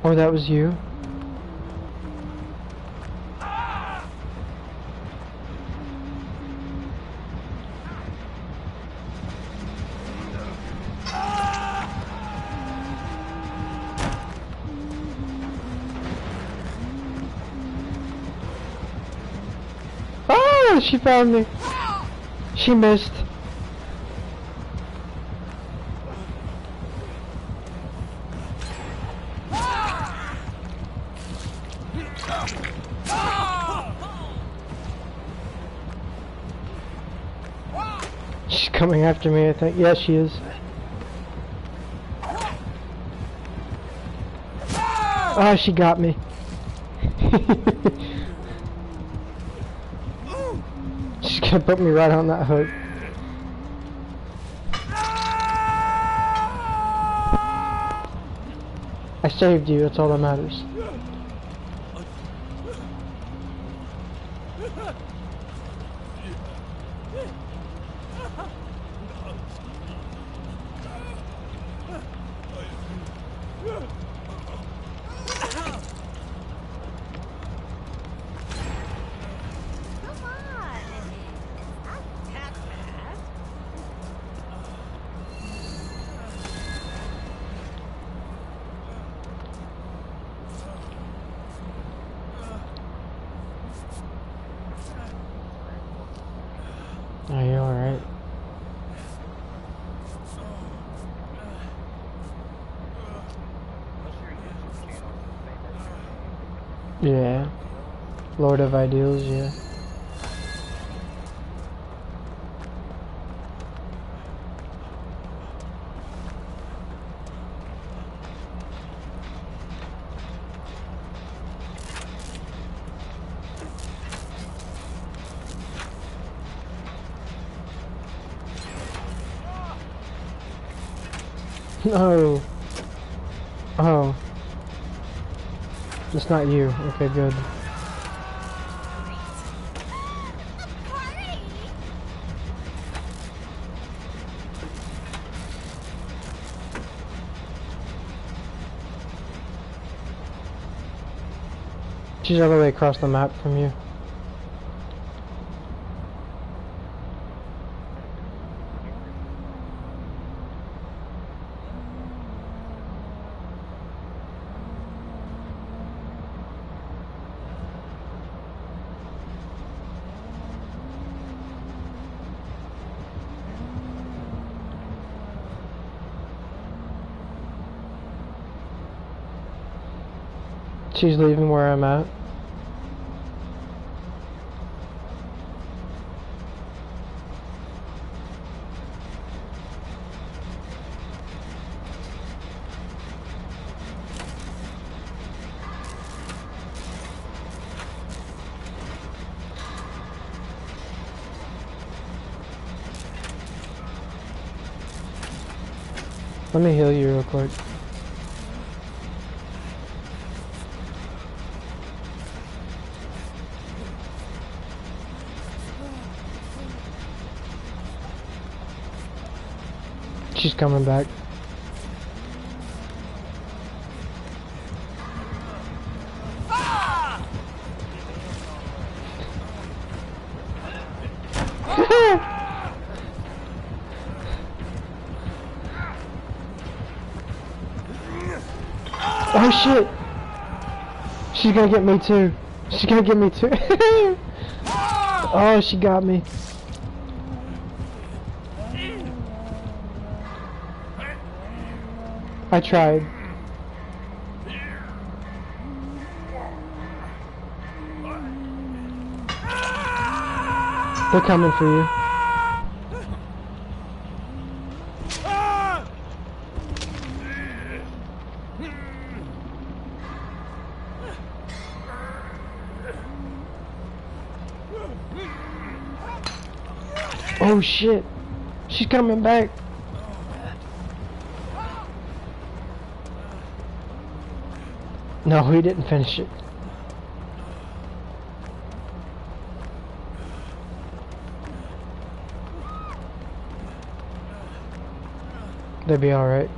Or that was you? Oh, she found me. She missed. She's coming after me, I think. Yeah, she is. Oh, she got me. She's gonna put me right on that hook. I saved you, that's all that matters. Come on. It's not that bad. Are you alright? What's your YouTube channel? Say that your name. Yeah. Lord of Ideals, yeah. No. Oh. It's not you. Okay, good. Party! She's all the way across the map from you. She's leaving where I'm at. Let me heal you real quick. She's coming back. Oh shit! She's gonna get me too. She's gonna get me too. Oh, she got me. I tried. They're coming for you. Oh shit! She's coming back. No, he didn't finish it. They'll be alright.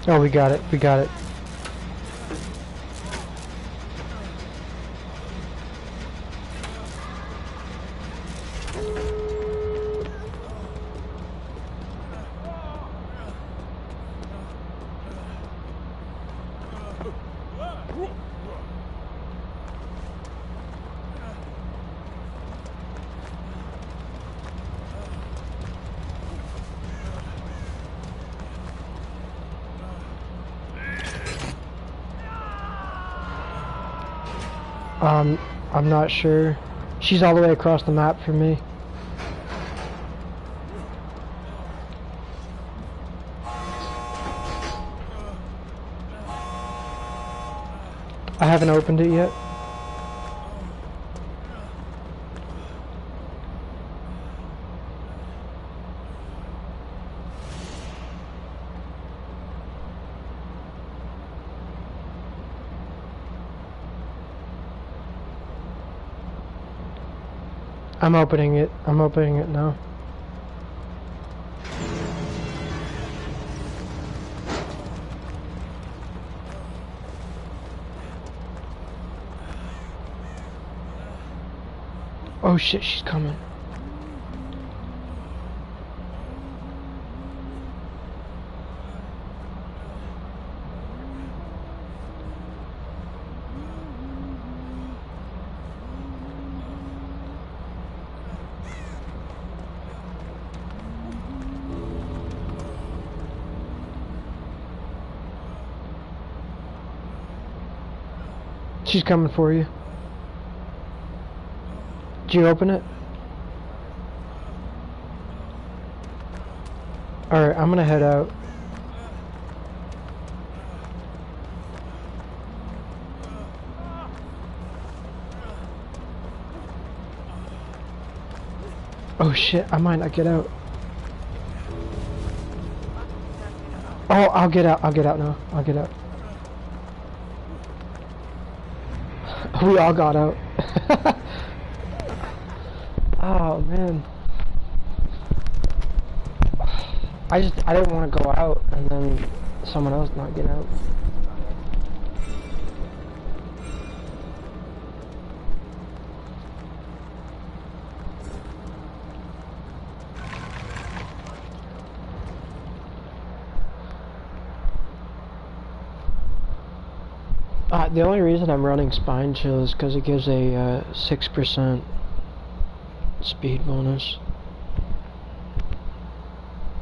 Oh, we got it. We got it. I'm not sure. She's all the way across the map from me. I haven't opened it yet. I'm opening it. I'm opening it now. Oh shit, she's coming. She's coming for you. Did you open it? Alright, I'm gonna head out. Oh shit, I might not get out. Oh, I'll get out. I'll get out now. I'll get out. We all got out. Oh man. I didn't want to go out and then someone else not get out. The only reason I'm running Spine Chill is because it gives a 6% speed bonus.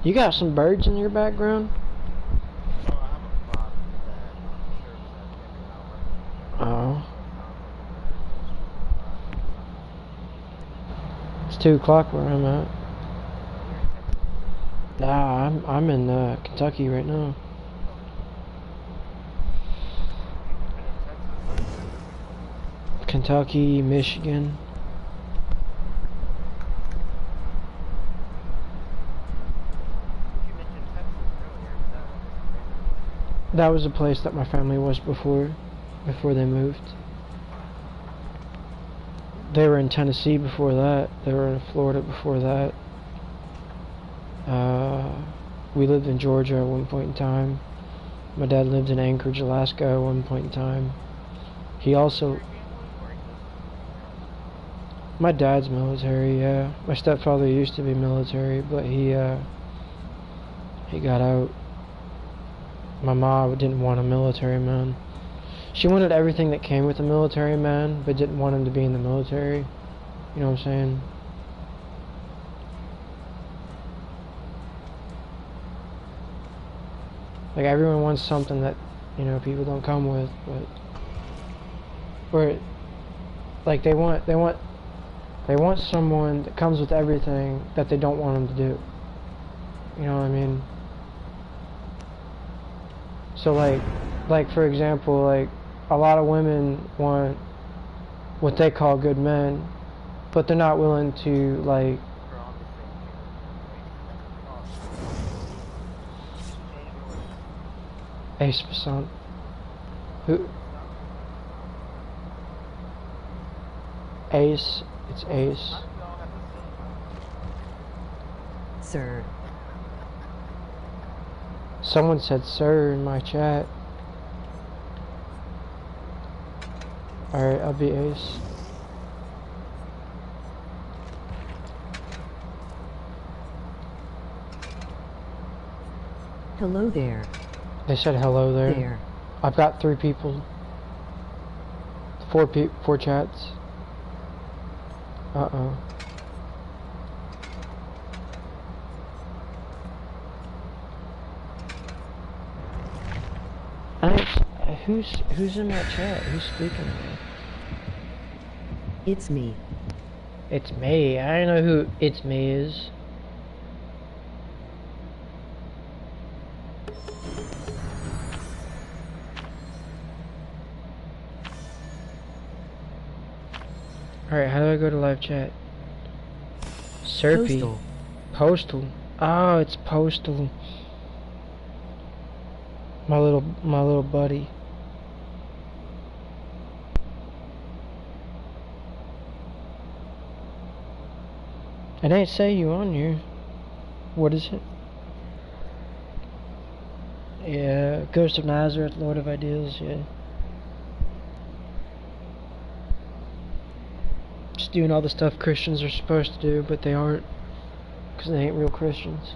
You got some birds in your background? Oh. It's 2 o'clock where I'm at. Nah, I'm in Kentucky right now. Kentucky, Michigan. That was the place that my family was before they moved. They were in Tennessee before that. They were in Florida before that. We lived in Georgia at one point in time. My dad lived in Anchorage, Alaska at one point in time. He also... My dad's military, yeah. My stepfather used to be military, but he got out. My mom didn't want a military man. She wanted everything that came with a military man, but didn't want him to be in the military. You know what I'm saying? Like, everyone wants something that, you know, people don't come with, but... Or, like, they want someone that comes with everything that they don't want them to do. You know what I mean? So like for example, like a lot of women want what they call good men, but they're not willing to like Ace Basant. Who? Ace. It's Ace. Sir. Someone said sir in my chat. Alright, I'll be ace. Hello there. They said hello there. There. I've got 3 people. 4 chats. Uh-oh. Who's in that chat? Who's speaking to me? It's me. It's me. I don't know who it's me is. Alright, how do I go to live chat? Serpy. Postal. Postal. Oh, it's Postal. My little buddy. It ain't say you on here. What is it? Yeah, Ghost of Nazareth, Lord of Ideals, yeah. Just doing all the stuff Christians are supposed to do, but they aren't. Because they ain't real Christians.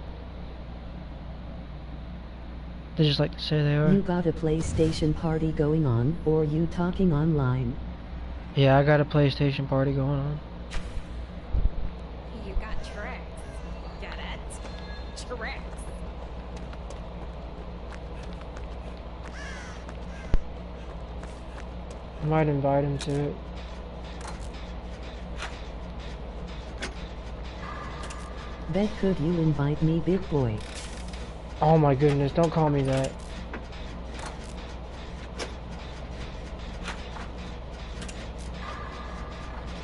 They just like to say they are. You got a PlayStation party going on, or you talking online? Yeah, I got a PlayStation party going on. You got tricks. Get it? Tricks. I might invite him to it. Bet could you invite me, big boy? Oh my goodness, don't call me that.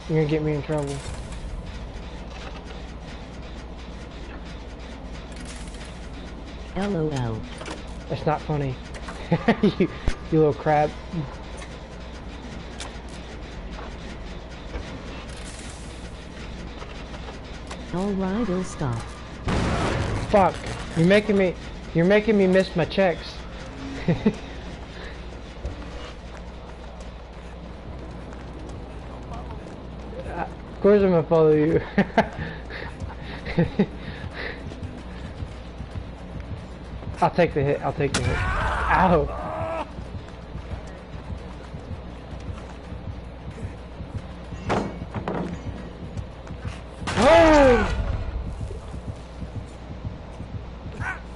You're gonna get me in trouble. LOL. It's not funny. you little crap. Alright, I'll stop. Fuck. You're making me miss my checks. Of course I'm gonna follow you. I'll take the hit. I'll take the hit. Ow. Oh!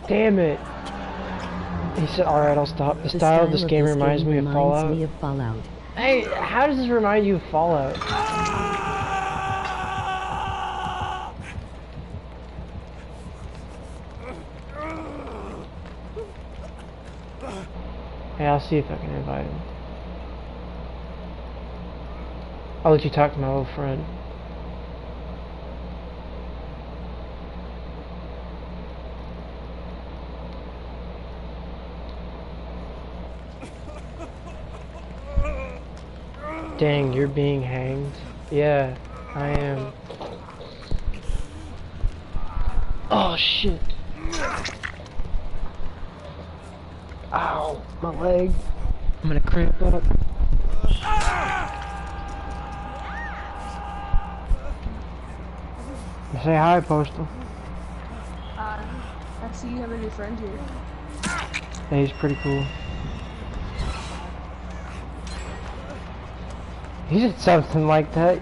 Damn it. He said, alright, I'll stop. The style of this game reminds me of Fallout. Hey, how does this remind you of Fallout? Hey, I'll see if I can invite him. I'll let you talk to my old friend. Dang, you're being hanged? Yeah, I am. Oh shit. Ow, my leg. I'm gonna cramp up. Say hi, Postal. I see you have a new friend here. Hey, he's pretty cool. He did something like that.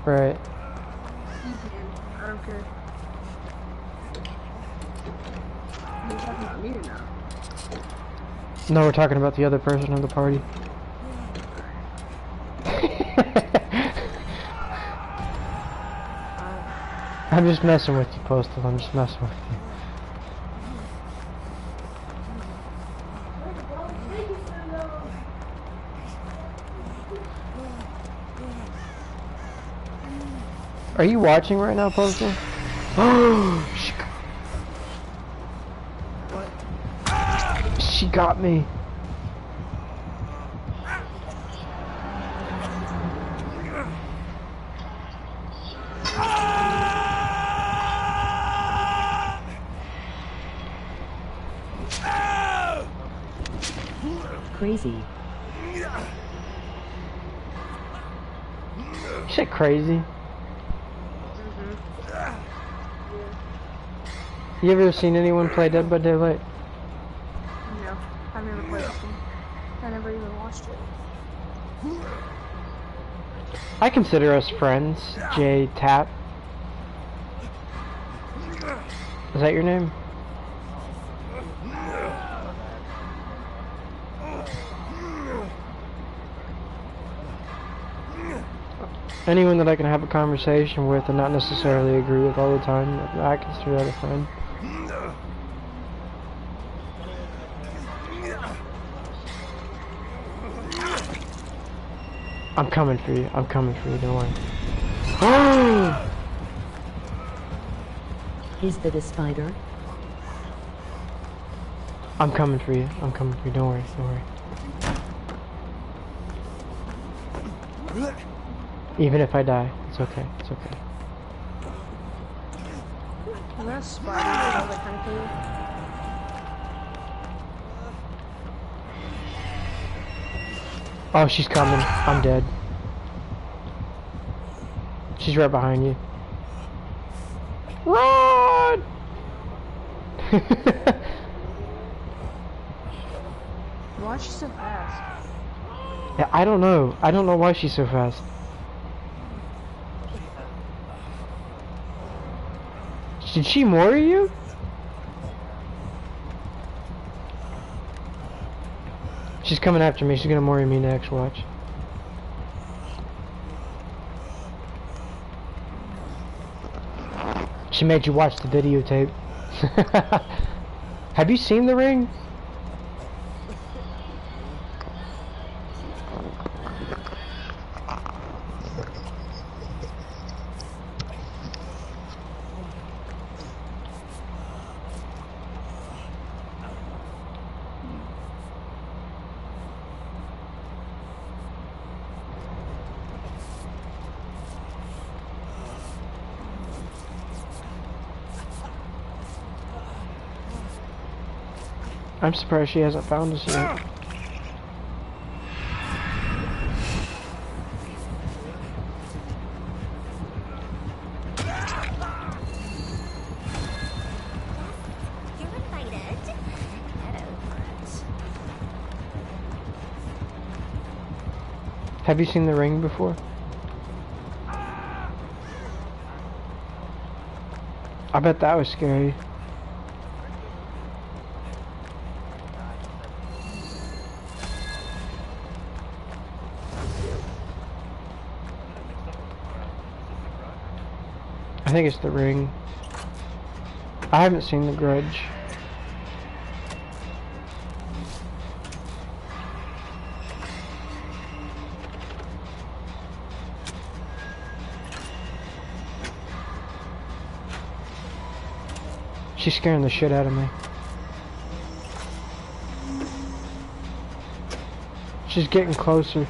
Right. I don't care. You're talking about me or not? No, we're talking about the other person in the party. I'm just messing with you, Postal. I'm just messing with you. Are you watching right now, Postal? Oh, she got me. Crazy. You said crazy. You ever seen anyone play Dead by Daylight? No, I've never played this one. I never even watched it. I consider us friends, J Tap. Is that your name? Anyone that I can have a conversation with and not necessarily agree with all the time, I consider that a friend. I'm coming for you. I'm coming for you. Don't worry. Oh! Is that a spider? I'm coming for you. I'm coming for you. Don't worry. Don't worry. Even if I die, it's okay. It's okay. Is that a spider? That kind of cool? Oh, she's coming. I'm dead. She's right behind you. Run! Why is she so fast? Yeah, I don't know. I don't know why she's so fast. Did she mori you? She's coming after me. She's gonna mori me next. Watch. She made you watch the videotape. Have you seen The Ring? I'm surprised she hasn't found us yet. You're invited. Get over it. Have you seen The Ring before? I bet that was scary. I think it's The Ring. I haven't seen The Grudge. She's scaring the shit out of me. She's getting closer.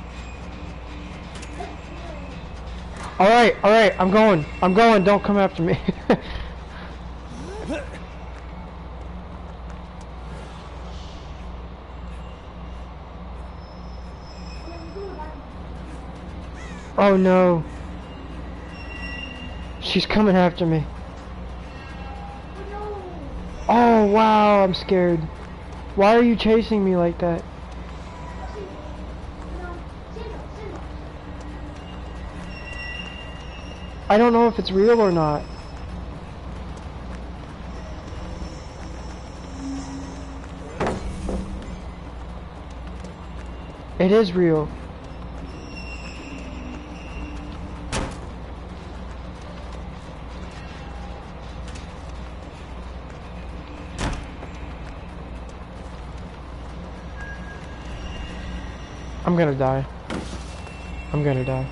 Alright, I'm going, don't come after me. Oh no. She's coming after me. Oh wow, I'm scared. Why are you chasing me like that? I don't know if it's real or not. It is real. I'm gonna die. I'm gonna die.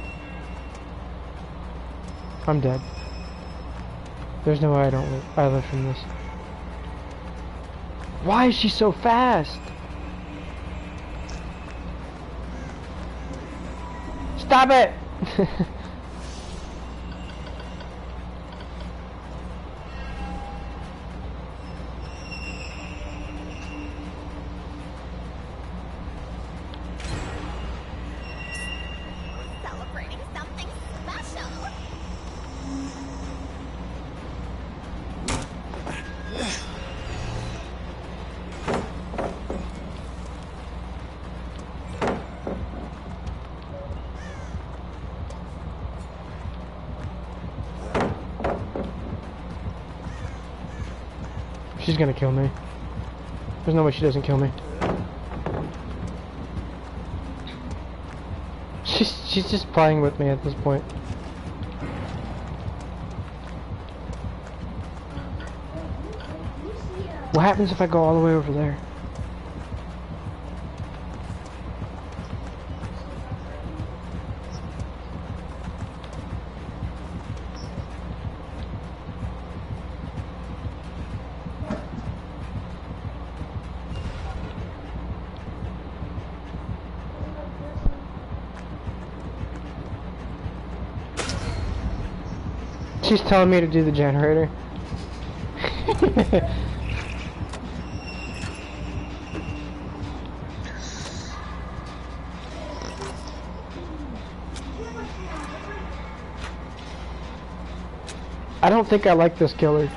I'm dead. There's no way I live from this. Why is she so fast? Stop it! Celebrating something special. She's gonna kill me. There's no way she doesn't kill me. She's just playing with me at this point. What happens if I go all the way over there? She's telling me to do the generator. I don't think I like this killer.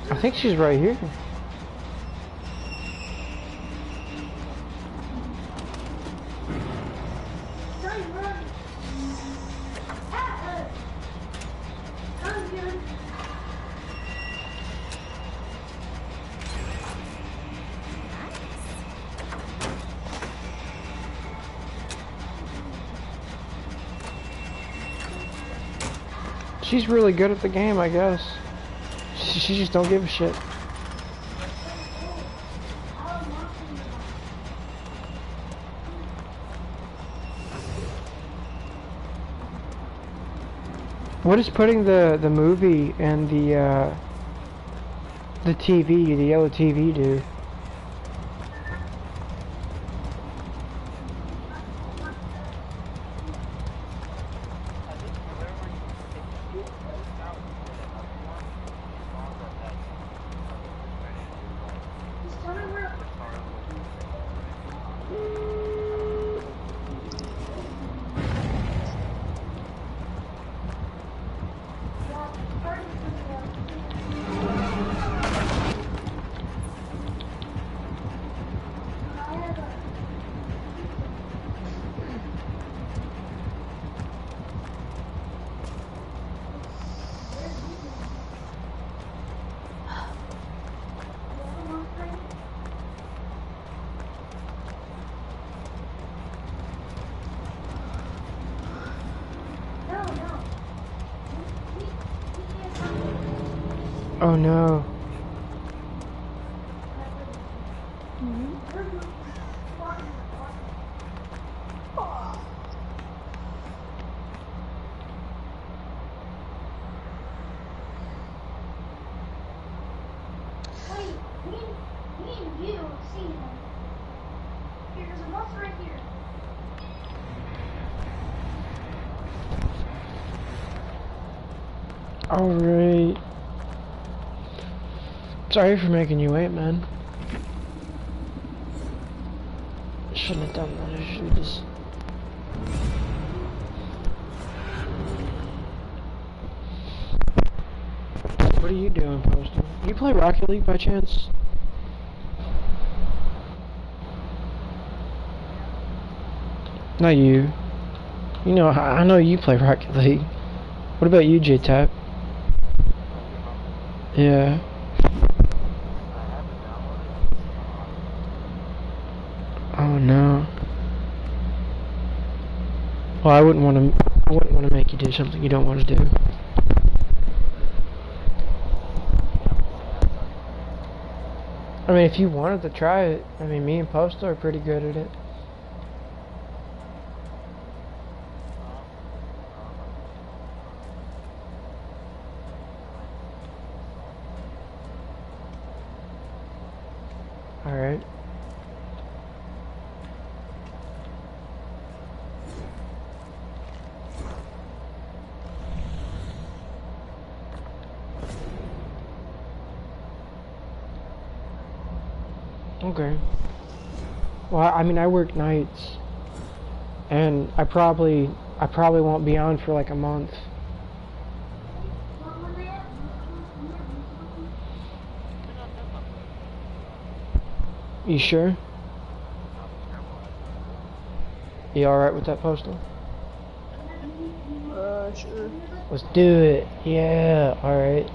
I think she's right here. She's really good at the game, I guess. She just don't give a shit. What is putting the movie and the TV, the yellow TV do? Oh no. Alright. Sorry for making you wait, man. Shouldn't have done that. I should just... What are you doing, Postal? You play Rocket League by chance? Not you. You know, I know you play Rocket League. What about you, J-Tap? Yeah. Oh no. Well, I wouldn't want to make you do something you don't want to do. I mean, if you wanted to try it, I mean, me and Postal are pretty good at it. Alright. Okay. Well, I mean, I work nights, and I probably won't be on for like a month. You sure? You alright with that, Postal? Sure. Let's do it. Yeah, alright.